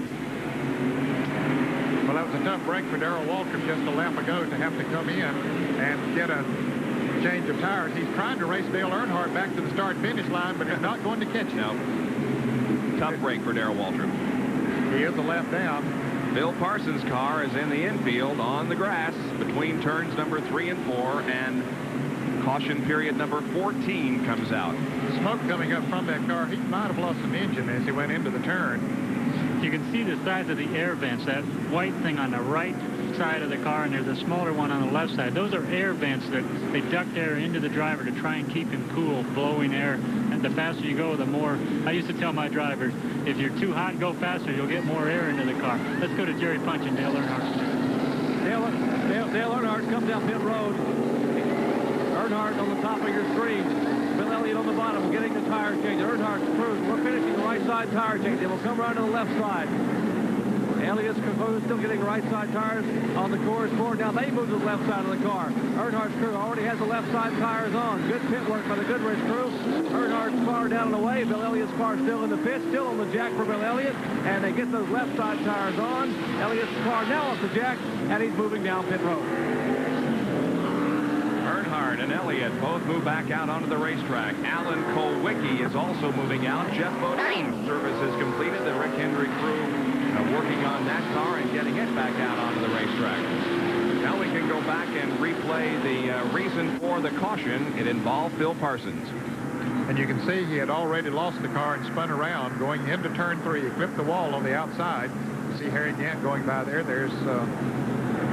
Well, that was a tough break for Darrell Waltrip just a lap ago to have to come in and get a change of tires. He's trying to race Dale Earnhardt back to the start-finish line, but he's not going to catch him. No. Tough break for Darrell Waltrip. He is a lap down. Bill Parsons' car is in the infield on the grass between turns number 3 and 4, and caution period number 14 comes out. Smoke coming up from that car. He might have lost some engine as he went into the turn. You can see the size of the air vents, that white thing on the right side of the car, and there's a smaller one on the left side. Those are air vents that they duct air into the driver to try and keep him cool, blowing air. And the faster you go, the more. I used to tell my drivers, if you're too hot, go faster, you'll get more air into the car. Let's go to Jerry Punch and Dale Earnhardt. Dale Earnhardt comes down pit road. Earnhardt on the top of your screen. Bill Elliott on the bottom getting the tire change. Earnhardt's crew, we're finishing the right side tire change. They will come around to the left side. Elliott's crew still getting right side tires on the Coors board. Now they move to the left side of the car. Earnhardt's crew already has the left side tires on. Good pit work by the Goodrich crew. Earnhardt's car down and away. Bill Elliott's car still in the pit, still on the jack for Bill Elliott. And they get those left side tires on. Elliott's car now off the jack, and he's moving down pit road. Earnhardt and Elliott both move back out onto the racetrack. Alan Kulwicki is also moving out. Jeff Bodine's service is completed. The Rick Hendrick crew working on that car and getting it back out onto the racetrack. Now we can go back and replay the reason for the caution. It involved Bill Parsons. And you can see he had already lost the car and spun around going into turn 3. He clipped the wall on the outside. You see Harry Gant going by there. There's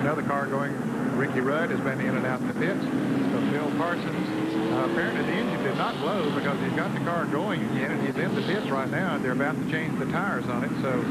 another car going. Ricky Rudd has been in and out the pits. So Bill Parsons, apparently the engine did not blow because he's got the car going again, and he's in the pits right now, and they're about to change the tires on it. So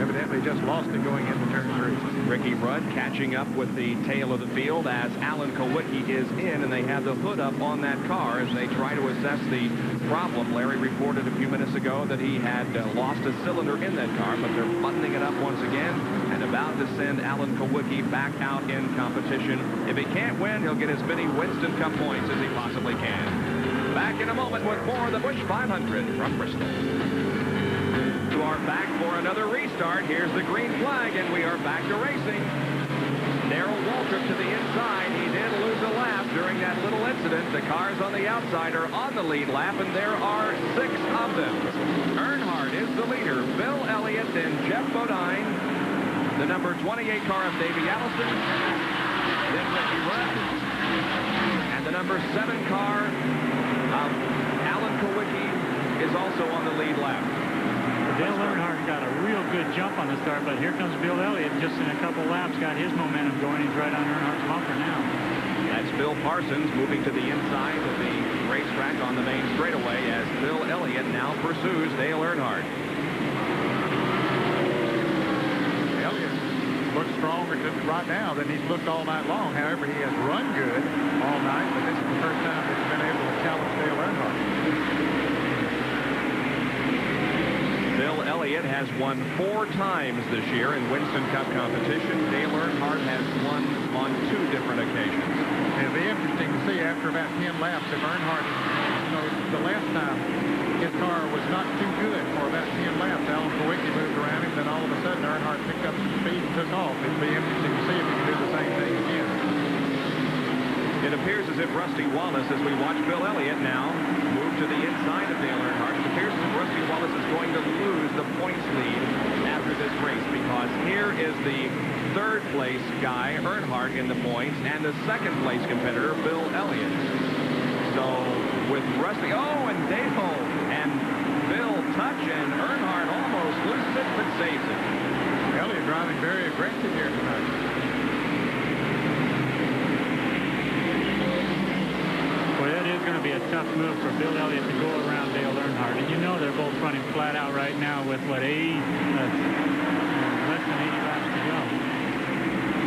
evidently just lost it going into turn 3. Ricky Rudd catching up with the tail of the field as Alan Kulwicki is in, and they have the hood up on that car as they try to assess the problem. Larry reported a few minutes ago that he had lost a cylinder in that car, but they're buttoning it up once again and about to send Alan Kulwicki back out in competition. If he can't win, he'll get as many Winston Cup points as he possibly can. Back in a moment with more of the Busch 500 from Bristol. We are back for another restart. Here's the green flag, and we are back to racing. Darrell Waltrip to the inside. He did lose a lap during that little incident. The cars on the outside are on the lead lap, and there are 6 of them. Earnhardt is the leader. Bill Elliott and Jeff Bodine. The number 28 car of Davey Allison. Then Ricky Rudd. And the number 7 car of Alan Kulwicki is also on the lead lap. Dale Earnhardt got a real good jump on the start, but here comes Bill Elliott just in a couple laps, got his momentum going. He's right on Earnhardt's bumper now. That's Bill Parsons moving to the inside of the racetrack on the main straightaway as Bill Elliott now pursues Dale Earnhardt. Elliott looks stronger right now than he's looked all night long. However, he has run good all night, but this is the first time that he's been able to challenge Dale Earnhardt. Bill Elliott has won 4 times this year in Winston Cup competition. Dale Earnhardt has won on 2 different occasions. It'll be interesting to see after about 10 laps if Earnhardt, the last time his car was not too good for about 10 laps. Alan Kulwicki moved around him, then all of a sudden Earnhardt picked up some speed and took off. It'll be interesting to see if he can do the same thing again. It appears as if Rusty Wallace, as we watch Bill Elliott now move move to the inside of Dale Earnhardt. It appears that Rusty Wallace is going to lose the points lead after this race, because here is the third place guy, Earnhardt, in the points, and the second place competitor, Bill Elliott. So with Rusty, and Dale and Bill touch, and Earnhardt almost loses it but saves it. Elliott driving very aggressive here tonight. Well, that is going to be a tough move for Bill Elliott to go around Dale Earnhardt. And you know they're both running flat out right now with, what, less than 80 laps to go.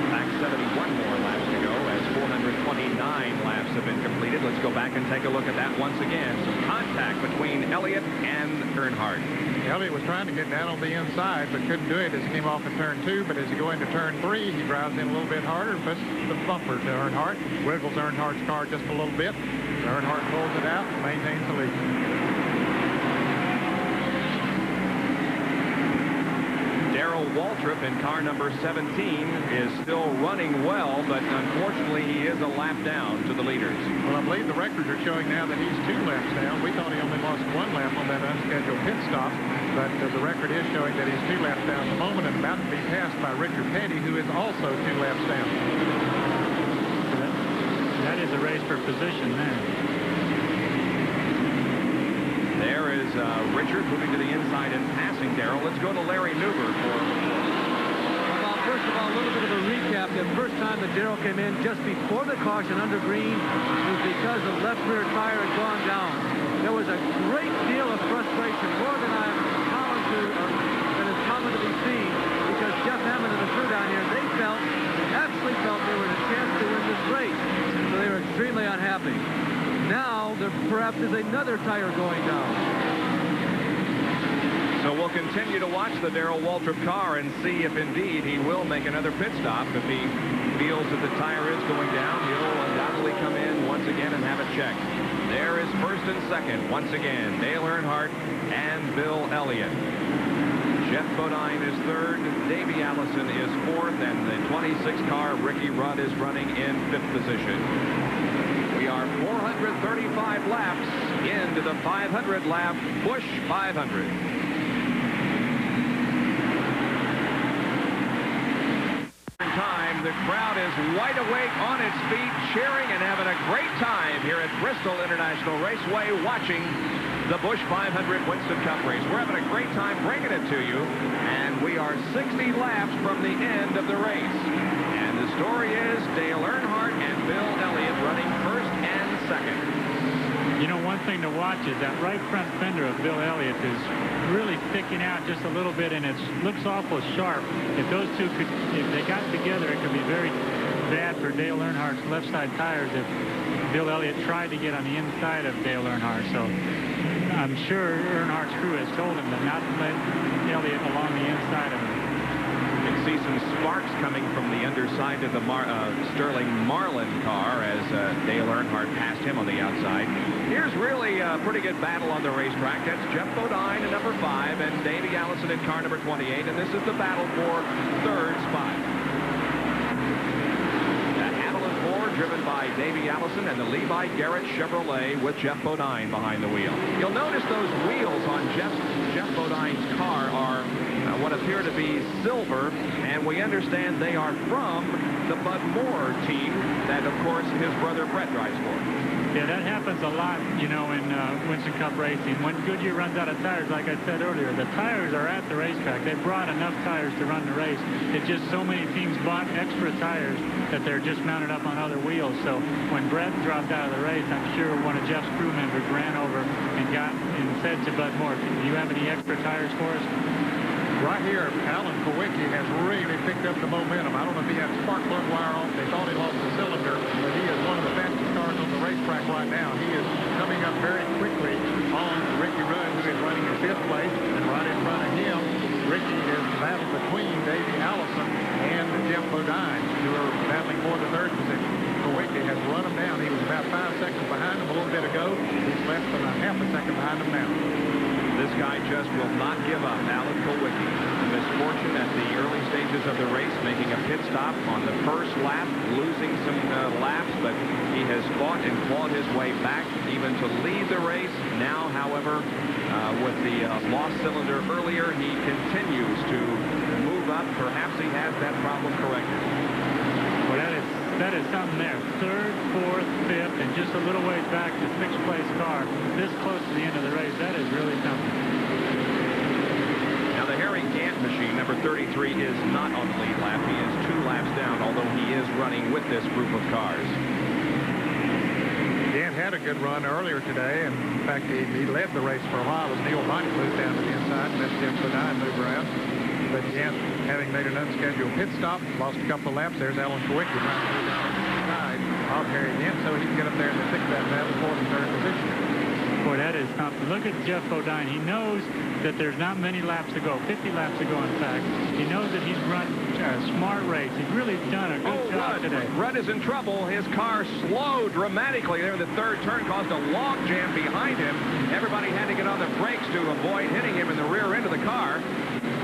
Back 71 more laps to go as 429 laps have been completed. Let's go back and take a look at that once again. Some contact between Elliott and Earnhardt. Elliott was trying to get down on the inside, but couldn't do it as he came off of turn 2. But as he go into turn 3, he drives in a little bit harder, puts the bumper to Earnhardt, wiggles Earnhardt's car just a little bit. Earnhardt pulls it out and maintains the lead. Darrell Waltrip in car number 17 is still running well, but unfortunately he is a lap down to the leaders. Well, I believe the records are showing now that he's 2 laps down. We thought he only lost 1 lap on that unscheduled pit stop, but the record is showing that he's 2 laps down at the moment and about to be passed by Richard Petty, who is also 2 laps down. That is a race for position there. There is Richard moving to the inside and passing Darrell. Let's go to Larry Newber for... Well, first of all, a little bit of a recap. The first time that Darrell came in just before the caution under green was because the left rear tire had gone down. There was a great deal of frustration, more than than is common to be seen, because Jeff Hammond and the crew down here, they absolutely felt they were in a chance to win this race. So they were extremely unhappy. Now, there perhaps is another tire going down. So we'll continue to watch the Darrell Waltrip car and see if indeed he will make another pit stop. If he feels that the tire is going down, he'll undoubtedly come in once again and have it checked. There is first and second, once again, Dale Earnhardt and Bill Elliott. Jeff Bodine is third, Davey Allison is fourth, and the 26 car, Ricky Rudd, is running in 5th position. We are 435 laps into the 500-lap Busch 500. Time, the crowd is wide awake on its feet, cheering and having a great time here at Bristol International Raceway, watching the Busch 500 Winston Cup race. We're having a great time bringing it to you, and we are 60 laps from the end of the race. And the story is Dale Earnhardt and Bill Elliott running first and second. You know, one thing to watch is that right front fender of Bill Elliott is really sticking out just a little bit, and it looks awful sharp. If those two if they got together, it could be very bad for Dale Earnhardt's left side tires if Bill Elliott tried to get on the inside of Dale Earnhardt. So I'm sure Earnhardt's crew has told him to not let Elliott along the inside of him. You can see some sparks coming from the underside of the Sterling Marlin car as Dale Earnhardt passed him on the outside. Here's really a pretty good battle on the racetrack. That's Jeff Bodine in number 5 and Davey Allison in car number 28, and this is the battle for third spot. The Haviland Ford driven by Davey Allison and the Levi Garrett Chevrolet with Jeff Bodine behind the wheel. You'll notice those wheels on Jeff Bodine's car are what appear to be silver, and we understand they are from the Bud Moore team that, of course, his brother Brett drives for. Yeah, that happens a lot, you know, in Winston Cup racing. When Goodyear runs out of tires, like I said earlier, the tires are at the racetrack. They brought enough tires to run the race. It's just so many teams bought extra tires that they're just mounted up on other wheels. So when Brett dropped out of the race, I'm sure one of Jeff's crew members ran over and said to Bud Moore, "Do you have any extra tires for us?" Right here, Alan Kowicki has really picked up the momentum. I don't know if he had spark plug wire off. They thought he lost the cylinder, but he is one of the fastest cars on the racetrack right now. He is coming up very quickly on Ricky Rudd, who is running in 5th place, and right in front of him, Ricky is battling between Davey Allison and Jeff Bodine, who are battling for the 3rd position. Kowicki has run him down. He was about 5 seconds behind him a little bit ago. He's less than a half a second behind him now. This guy just will not give up. Alan Kowicki, the misfortune at the early stages of the race, making a pit stop on the first lap, losing some laps, but he has fought and clawed his way back even to lead the race. Now, however, with the lost cylinder earlier, he continues to move up. Perhaps he has that problem corrected. Well, that is something there. Third, fourth, fifth, and just a little ways back to sixth place car. This close to the end of the race, that is really something. Now the Harry Gant machine, number 33, is not on the lead lap. He is 2 laps down, although he is running with this group of cars. Gant had a good run earlier today, and in fact, he led the race for a while as Neil Bonnie moved down to the inside and let Jeff Bodine move around. But Gant, having made an unscheduled pit stop, lost a couple of laps. There's Alan Kowicki trying to move down the side of Harry Gant so he can get up there in the sixth that battle for the third position. Boy, that is something. Look at Jeff Bodine. He knows that there's not many laps to go, 50 laps to go, in fact. He knows that he's run a smart race. He's really done a good job today. Rudd is in trouble. His car slowed dramatically there in the third turn, caused a log jam behind him. Everybody had to get on the brakes to avoid hitting him in the rear end of the car.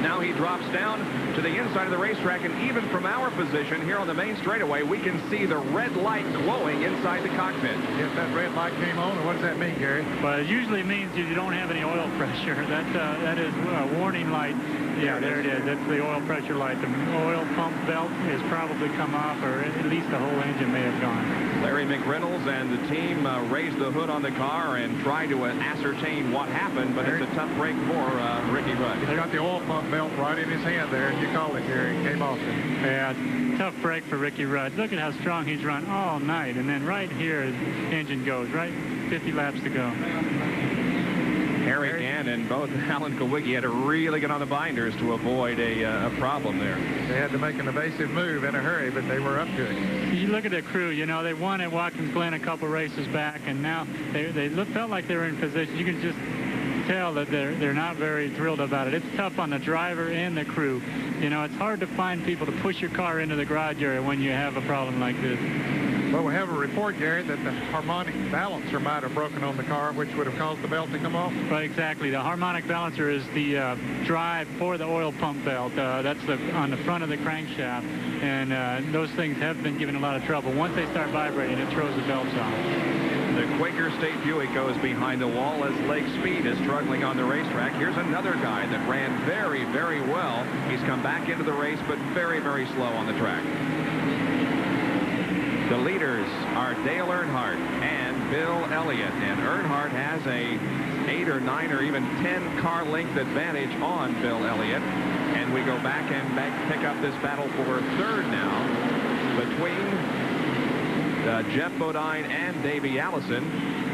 Now he drops down to the inside of the racetrack, and even from our position here on the main straightaway, we can see the red light glowing inside the cockpit. Yes, that red light came on, and what does that mean, Gary? Well, it usually means you don't have any oil pressure. That is a warning light. Yeah, there it is. That's the oil pressure light. The oil pump belt has probably come off, or at least the whole engine may have gone. Larry McReynolds and the team raised the hood on the car and tried to ascertain what happened, but it's a tough break for Ricky Rudd. He got the oil pump belt right in his hand there, and you called it, Gary. It came off him. Yeah, tough break for Ricky Rudd. Look at how strong he's run all night, and then right here his engine goes, right? 50 laps to go. Harry Gant and both Alan Kowicki had to really get on the binders to avoid a problem there. They had to make an evasive move in a hurry, but they were up to it. You look at the crew, you know, they won at Watkins Glen a couple races back, and now they felt like they were in position. You can just tell that they're not very thrilled about it. It's tough on the driver and the crew. You know, it's hard to find people to push your car into the garage area when you have a problem like this. Well, we have a report, Gary, that the harmonic balancer might have broken on the car, which would have caused the belt to come off. Right, exactly. The harmonic balancer is the drive for the oil pump belt. That's on the front of the crankshaft, and those things have been giving a lot of trouble. Once they start vibrating, it throws the belts off. The Quaker State Buick goes behind the wall as Lake Speed is struggling on the racetrack. Here's another guy that ran very, very well. He's come back into the race, but very, very slow on the track. The leaders are Dale Earnhardt and Bill Elliott, and Earnhardt has a 8 or 9 or even 10 car length advantage on Bill Elliott. And we go back and pick up this battle for third now between Jeff Bodine and Davey Allison.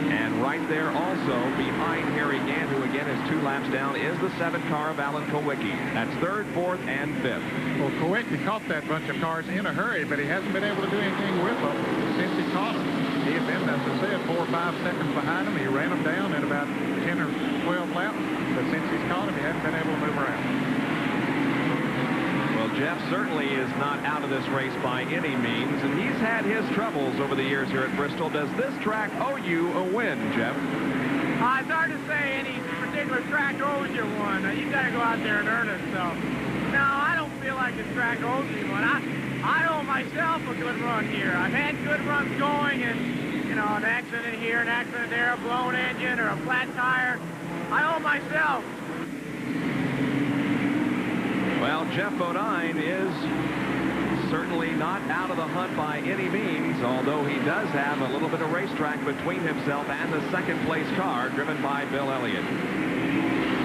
And right there also behind Harry Gant, who again is 2 laps down, is the 7 car of Alan Kowicki. That's third, fourth, and fifth. Well, Kowicki caught that bunch of cars in a hurry, but he hasn't been able to do anything with them since he caught them. He had been, as I said, 4 or 5 seconds behind them. He ran them down in about 10 or 12 laps, but since he's caught them, he hasn't been able to move around. Well, Jeff certainly is not out of this race by any means, and he's had his troubles over the years here at Bristol. Does this track owe you a win, Jeff? It's hard to say any particular track owes you one. You got to go out there and earn it. So, no, I don't feel like this track owes me one. I owe myself a good run here. I've had good runs going, and, you know, an accident here, an accident there, a blown engine, or a flat tire. I owe myself. Well, Jeff Bodine is certainly not out of the hunt by any means, although he does have a little bit of racetrack between himself and the second-place car driven by Bill Elliott.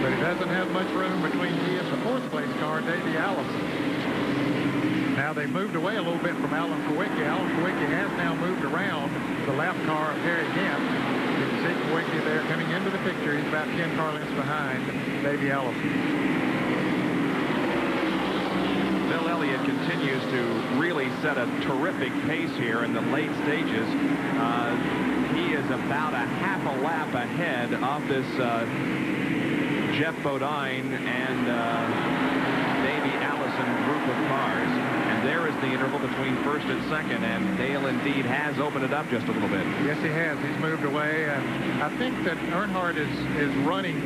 But he doesn't have much room between he and the fourth-place car, Davey Allison. Now they've moved away a little bit from Alan Kowicki. Alan Kowicki has now moved around the lap car of Harry Gant. You can see Kowicki there coming into the picture. He's about 10 car lengths behind Davey Allison. Bill Elliott continues to really set a terrific pace here in the late stages. He is about a half a lap ahead of this Jeff Bodine and Davey Allison group of cars. And there is the interval between first and second, and Dale indeed has opened it up just a little bit. Yes, he has. He's moved away, and I think that Earnhardt is running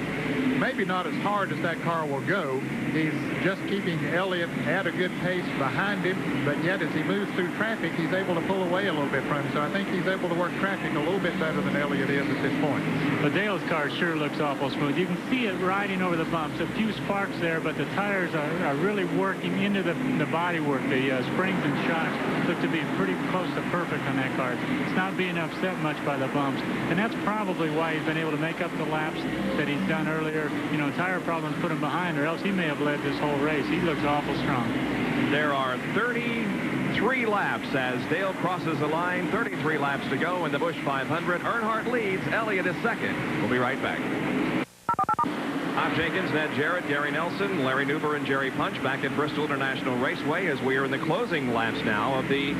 maybe not as hard as that car will go. He's just keeping Elliott at a good pace behind him, but yet as he moves through traffic, he's able to pull away a little bit from him. So I think he's able to work traffic a little bit better than Elliott is at this point. But Dale's car sure looks awful smooth. You can see it riding over the bumps. A few sparks there, but the tires are really working into the bodywork. The springs and shocks look to be pretty close to perfect on that car. It's not being upset much by the bumps, and that's probably why he's been able to make up the laps that he's done earlier. You know, tire problems put him behind, or else he may have led this whole race. He looks awful strong. There are 33 laps as Dale crosses the line. 33 laps to go in the Busch 500. Earnhardt leads. Elliott is second. We'll be right back. Bob Jenkins, Ned Jarrett, Gary Nelson, Larry Nuber, and Jerry Punch back at Bristol International Raceway as we are in the closing laps now of the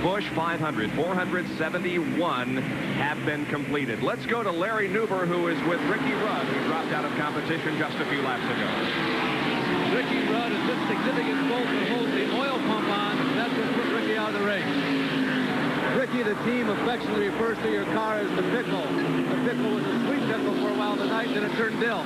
Busch 500. 471 have been completed. Let's go to Larry Nuber, who is with Ricky Rudd, who dropped out of competition just a few laps ago. Ricky Rudd has missed significant fault to hold the oil pump on. That's what put Ricky out of the race. Ricky, the team affectionately refers to your car as the pickle. The pickle was a sweet pickle for a while tonight, then it turned dill.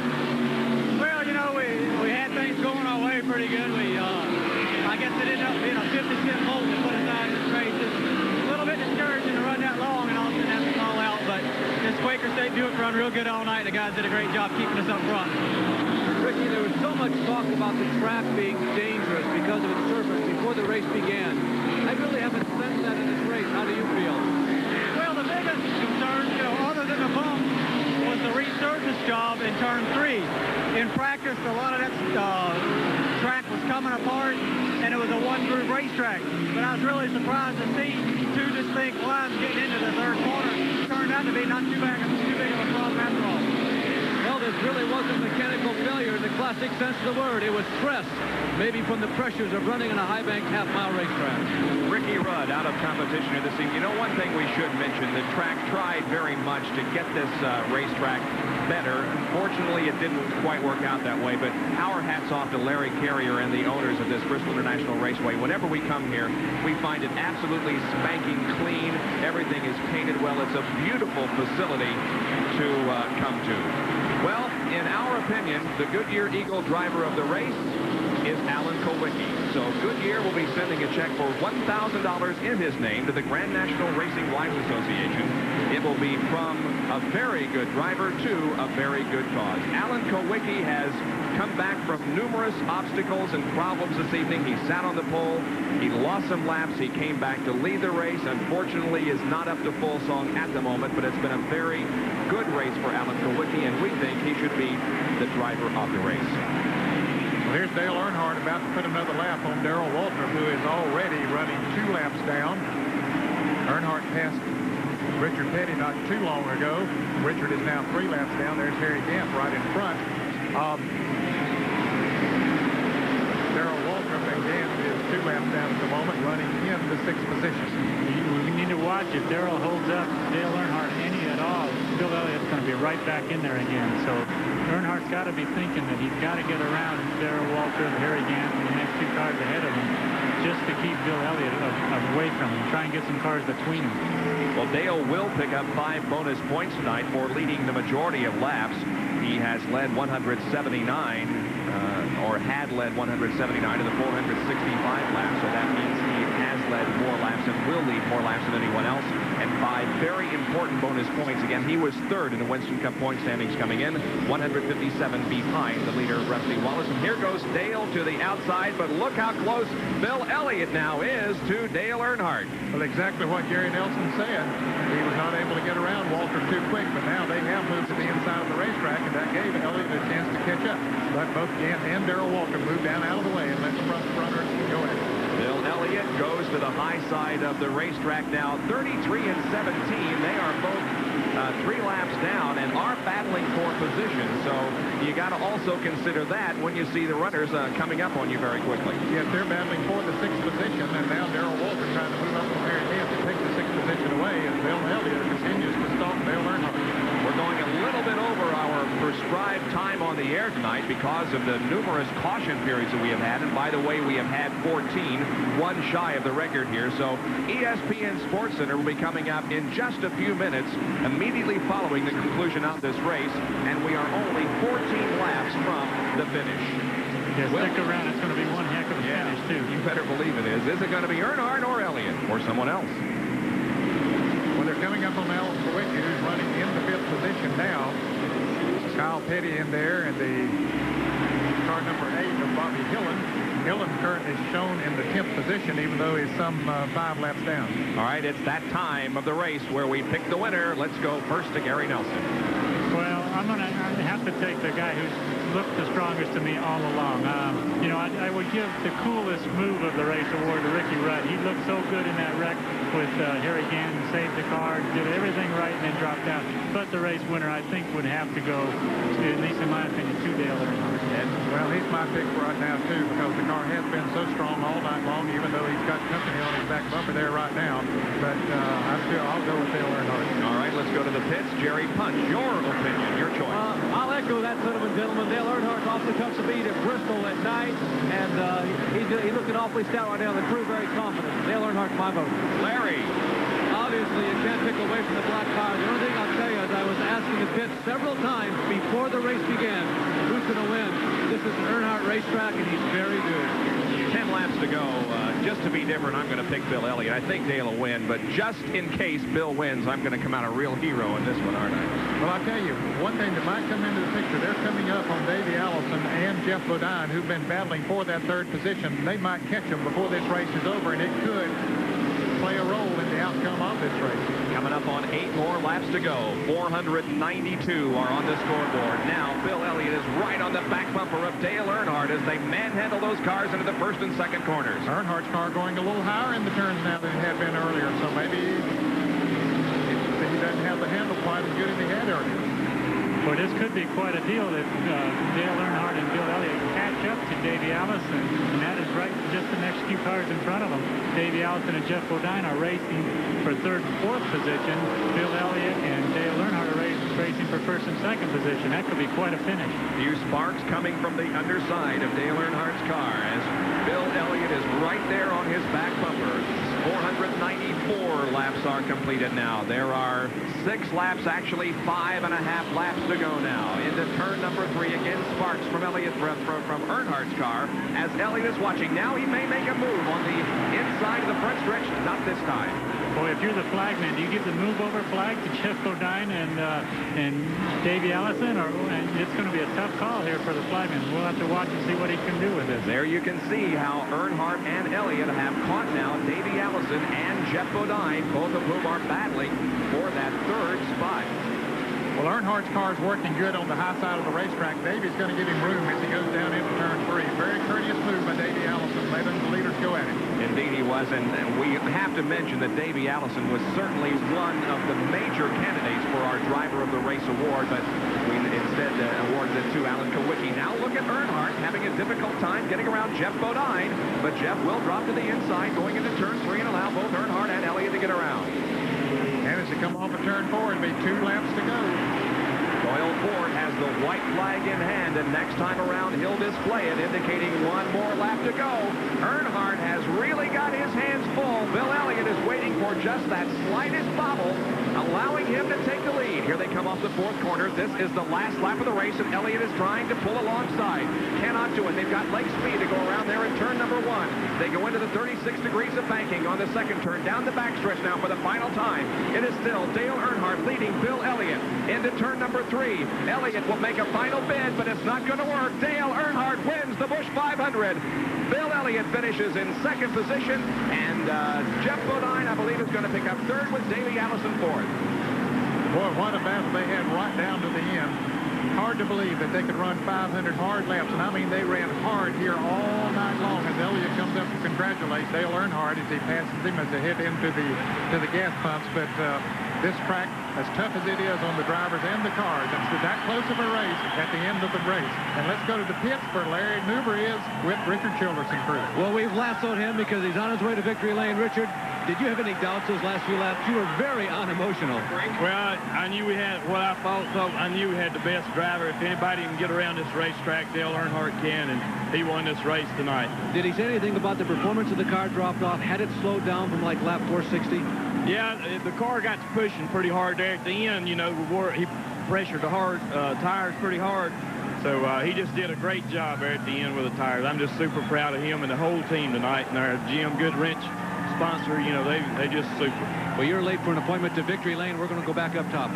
Well, you know, we had things going our way pretty good. I guess it ended up being a 50-cent volt that put us out of this race. It's a little bit discouraging to run that long and all of a sudden have to fall out, but this Quaker State Buick run real good all night. The guys did a great job keeping us up front. Ricky, there was so much talk about the track being dangerous because of its surface before the race began. I really haven't sensed that in this race. How do you feel? Well, the biggest concern, you know, other than the bump, was the resurface job in turn 3. In practice, a lot of that track was coming apart, and it was a one-groove racetrack. But I was really surprised to see two distinct lines getting into the third corner. It turned out to be not too big of a problem after all. Well, this really wasn't mechanical failure in the classic sense of the word. It was stress, maybe from the pressures of running in a high-banked half-mile racetrack. Ricky Rudd out of competition here this evening. You know, one thing we should mention, the track tried very much to get this racetrack better. Unfortunately, it didn't quite work out that way, but our hats off to Larry Carrier and the owners of this Bristol International Raceway. Whenever we come here, we find it absolutely spanking clean. Everything is painted well. It's a beautiful facility to come to. Well, in our opinion, the Goodyear Eagle driver of the race is Alan Kulwicki. So Goodyear will be sending a check for $1,000 in his name to the Grand National Racing Wives Association. It will be from a very good driver to a very good cause. Alan Kulwicki has come back from numerous obstacles and problems this evening. He sat on the pole. He lost some laps. He came back to lead the race. Unfortunately, is not up to full song at the moment, but it's been a very good race for Alan Kulwicki, and we think he should be the driver of the race. Well, here's Dale Earnhardt about to put another lap on Darrell Waltrip, who is already running 2 laps down. Earnhardt passed Richard Petty not too long ago. Richard is now 3 laps down. There's Harry Gant right in front. Darrell Waltrip and Gant is 2 laps down at the moment, running in the 6th position. We need to watch if Darrell holds up Dale Earnhardt any at all. Bill Elliott's going to be right back in there again. So Earnhardt's got to be thinking that he's got to get around Darrell Waltrip, Harry Gant, and the next 2 cars ahead of him just to keep Bill Elliott away from him. Try and get some cars between them. Well, Dale will pick up 5 bonus points tonight for leading the majority of laps. He has led 179, or had led 179 of the 465 laps, so that means he has led more laps and will lead more laps than anyone else. And 5 very important bonus points. Again, he was 3rd in the Winston Cup point standings coming in, 157 behind the leader, Rusty Wallace. And here goes Dale to the outside, but look how close Bill Elliott now is to Dale Earnhardt. Well, exactly what Gary Nelson said. He was not able to get around Walter too quick, but now they have moved to the inside of the racetrack, and that gave Elliott a chance to catch up. But both Gant and Darrell Walter moved down out of the way and let the front runners go ahead. Bill Elliott goes to the high side of the racetrack now, 33 and 17. They are both 3 laps down and are battling for position. So you got to also consider that when you see the runners coming up on you very quickly. Yes, they're battling for the 6th position, and now Darrell Walter trying to move up from Harry Gant to take the 6th position away, and Bill Elliott continues to stalk Dale Earnhardt. We're going a little bit over our prescribed time on the air tonight because of the numerous caution periods that we have had. And by the way, we have had 14, 1 shy of the record here. So ESPN Sports Center will be coming up in just a few minutes, immediately following the conclusion of this race. And we are only 14 laps from the finish. Yeah, Well, stick around. It's going to be one heck of a finish, too. You better believe it is. Is it going to be Earnhardt or Elliott or someone else? Well, they're coming up on Alan Kowicki, who's running in the 5th position now. Kyle Petty in there, and the car number 8 of Bobby Hillen. Hillen currently shown in the 10th position, even though he's some 5 laps down. All right, it's that time of the race where we pick the winner. Let's go first to Gary Nelson. Well, I'm going to have to take the guy who's looked the strongest to me all along. You know, I would give the coolest move of the race award to Ricky Rudd. He looked so good in that wreck with Harry Gannon, saved the car, did everything right, and then dropped out. But the race winner, I think, would have to go, at least in my opinion, to Dale Earnhardt. Well, he's my pick right now, too, because the car has been so strong all night long, even though he's got company on his back bumper there right now. But I'll go with Dale Earnhardt. All right, let's go to the pits. Jerry Punch, your opinion, your choice. I'll echo that sentiment, gentlemen. Dale Earnhardt off the cup speed at Bristol at night, and he's looking awfully stout right now. The crew very confident. Dale Earnhardt, my vote. Larry. Obviously, you can't pick away from the black car. The only thing I'll tell you is I was asking the pit several times before the race began, who's going to win? This is an Earnhardt racetrack, and he's very good. 10 laps to go. Just to be different, I'm going to pick Bill Elliott. I think Dale will win, but just in case Bill wins, I'm going to come out a real hero in this one, aren't I? Well, I'll tell you, one thing that might come into the picture, they're coming up on Davey Allison and Jeff Bodine, who've been battling for that 3rd position. They might catch them before this race is over, and it could play a role in the outcome of this race. Coming up on 8 more laps to go. 492 are on the scoreboard. Now, Bill Elliott is right on the back bumper of Dale Earnhardt as they manhandle those cars into the 1st and 2nd corners. Earnhardt's car going a little higher in the turns now than it had been earlier, so maybe he doesn't have the handle quite as good as he had earlier. Well, this could be quite a deal if Dale Earnhardt and Bill Elliott catch up to Davey Allison, and that is right just the next few cars in front of them. Davey Allison and Jeff Bodine are racing for 3rd and 4th position. Bill Elliott and Dale Earnhardt are racing for 1st and 2nd position. That could be quite a finish. Few sparks coming from the underside of Dale Earnhardt's car as Bill Elliott is right there on his back bumper. 494 laps are completed now. There are 6 laps, actually 5.5 laps to go now. Into turn number 3. Again, sparks from Elliott from Earnhardt's car as Elliott is watching. Now he may make a move on the inside of the front stretch. Not this time. Boy, if you're the flagman, do you give the move-over flag to Jeff Bodine and Davey Allison? And it's going to be a tough call here for the flagman. We'll have to watch and see what he can do with this. There you can see how Earnhardt and Elliott have caught now Davey Allison and Jeff Bodine, both of whom are battling for that 3rd spot. Well, Earnhardt's car is working good on the high side of the racetrack. Davey's going to give him room as he goes down into turn 3. Very courteous move by Davey Allison, letting the leaders go at him. Indeed he was, and we have to mention that Davey Allison was certainly one of the major candidates for our Driver of the Race award, but we instead awarded it to Alan Kowicki. Now look at Earnhardt having a difficult time getting around Jeff Bodine, but Jeff will drop to the inside going into turn 3 and allow both Earnhardt and Elliott to get around. And as they come off of turn 4, it'll be 2 laps to go. Doyle Ford has the white flag in hand, and next time around he'll display it, indicating 1 more lap to go. Earnhardt has really got his hands full. Bill Elliott is waiting for just that slightest bobble, allowing him to take the lead. Here they come off the 4th corner. This is the last lap of the race, and Elliott is trying to pull alongside. Cannot do it. They've got leg speed to go around there in turn number 1. They go into the 36 degrees of banking on the 2nd turn. Down the backstretch now for the final time. It is still Dale Earnhardt leading Bill Elliott into turn number 3. Elliott will make a final bid, but it's not going to work. Dale Earnhardt wins the Busch 500. Bill Elliott finishes in 2nd position, and Jeff Bodine, I believe, is going to pick up 3rd with Davey Allison 4th. Boy, what a battle they had right down to the end. Hard to believe that they could run 500 hard laps, and I mean they ran hard here all night long as Elliott comes up to congratulate Dale Earnhardt as he passes him as they head into the gas pumps. But this track, as tough as it is on the drivers and the cars, it's that close of a race at the end of the race. And let's go to the pits where Larry Nuber is with Richard Childress and crew. Well, we've lassoed him because he's on his way to victory lane. Richard, did you have any doubts those last few laps? You were very unemotional. Well, I knew we had what I thought. I knew we had the best driver. If anybody can get around this racetrack, Dale Earnhardt can, and he won this race tonight. Did he say anything about the performance of the car dropped off? Had it slowed down from like lap 460? Yeah, the car got to pushing pretty hard there at the end. You know, he pressured the hard tires pretty hard. So he just did a great job there at the end with the tires. I'm just super proud of him and the whole team tonight. And our Jim Goodwrench sponsor, you know, they just super. Well, you're late for an appointment to Victory Lane. We're going to go back up top.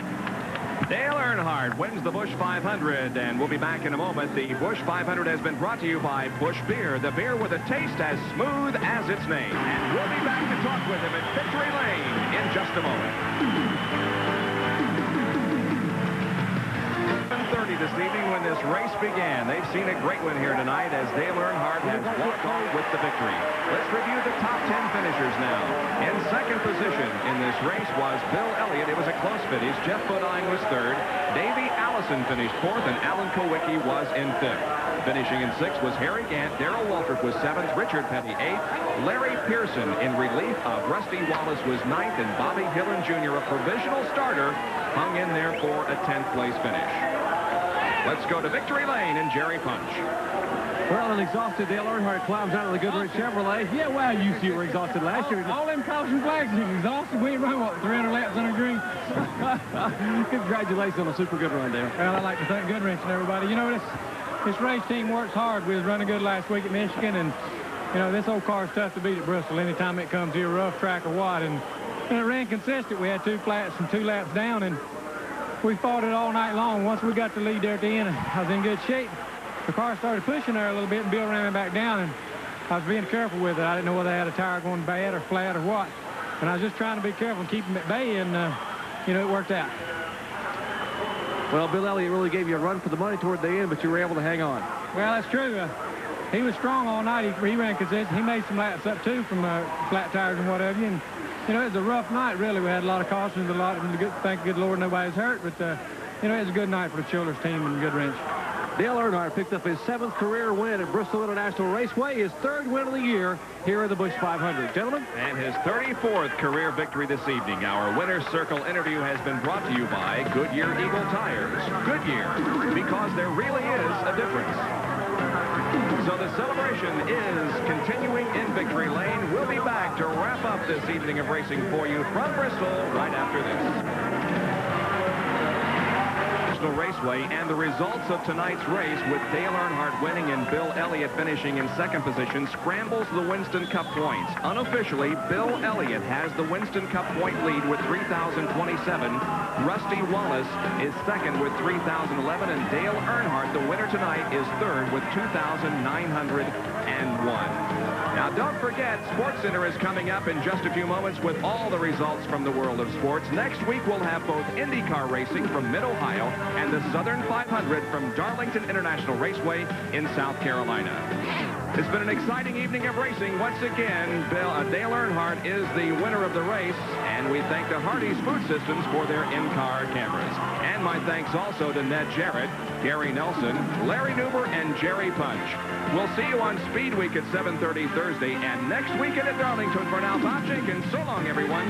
Dale Earnhardt wins the Busch 500, and we'll be back in a moment. The Busch 500 has been brought to you by Busch Beer, the beer with a taste as smooth as its name. And we'll be back to talk with him at Victory Lane in just a moment. 7:30 this evening when this race began. They've seen a great one here tonight as Dale Earnhardt has walked off with the victory. Let's review the top 10 finishers now. In second position in this race was Bill Elliott. It was a close finish. Jeff Bodine was third. Davey Allison finished fourth, and Alan Kowicki was in fifth. Finishing in sixth was Harry Gant. Darrell Waltrip was seventh. Richard Petty eighth. Larry Pearson in relief of Rusty Wallace was ninth, and Bobby Hillen Jr., a provisional starter, hung in there for a 10th place finish. Let's go to Victory Lane and Jerry Punch. Well, an exhausted Dale Earnhardt climbs out of the Goodrich Chevrolet. Yeah, well, you see were exhausted last year. All them caution flags, he was exhausted. We ain't run, what, 300 laps under green? Congratulations on a super good run, Dale. Well, I'd like to thank Goodrich and everybody. You know, this race team works hard. We was running good last week at Michigan, and, you know, this old car is tough to beat at Bristol anytime it comes here, rough track or what. And it ran consistent. We had 2 flats and 2 laps down, and we fought it all night long. Once we got the lead there at the end, I was in good shape. The car started pushing there a little bit, and Bill ran me back down, and I was being careful with it. I didn't know whether I had a tire going bad or flat or what. And I was just trying to be careful and keep him at bay, and, you know, it worked out. Well, Bill Elliott really gave you a run for the money toward the end, but you were able to hang on. Well, that's true. He was strong all night. He ran consistent. He made some laps up, too, from flat tires and whatever. And, you know, it was a rough night, really. We had a lot of cautions, thank good Lord nobody's hurt. But, you know, it was a good night for the Childers team and Goodrich. Dale Earnhardt picked up his 7th career win at Bristol International Raceway, his 3rd win of the year here at the Busch 500. Gentlemen. And his 34th career victory this evening. Our Winner's Circle interview has been brought to you by Goodyear Eagle Tires. Goodyear, because there really is a difference. So the celebration is continuing in Victory Lane. We'll be back to wrap up this evening of racing for you from Bristol right after this. Raceway and the results of tonight's race with Dale Earnhardt winning and Bill Elliott finishing in second position scrambles the Winston Cup points. Unofficially, Bill Elliott has the Winston Cup point lead with 3,027. Rusty Wallace is second with 3,011, and Dale Earnhardt, the winner tonight, is third with 2,901. Now, don't forget, SportsCenter is coming up in just a few moments with all the results from the world of sports. Next week, we'll have both IndyCar racing from Mid-Ohio and the Southern 500 from Darlington International Raceway in South Carolina. It's been an exciting evening of racing. Once again, Dale Earnhardt is the winner of the race, and we thank the Hardee's Food Systems for their in-car cameras. And my thanks also to Ned Jarrett, Gary Nelson, Larry Newber, and Jerry Punch. We'll see you on Speed Week at 7:30 Thursday and next weekend at Darlington. For now, Bob Jenkins. So long, everyone.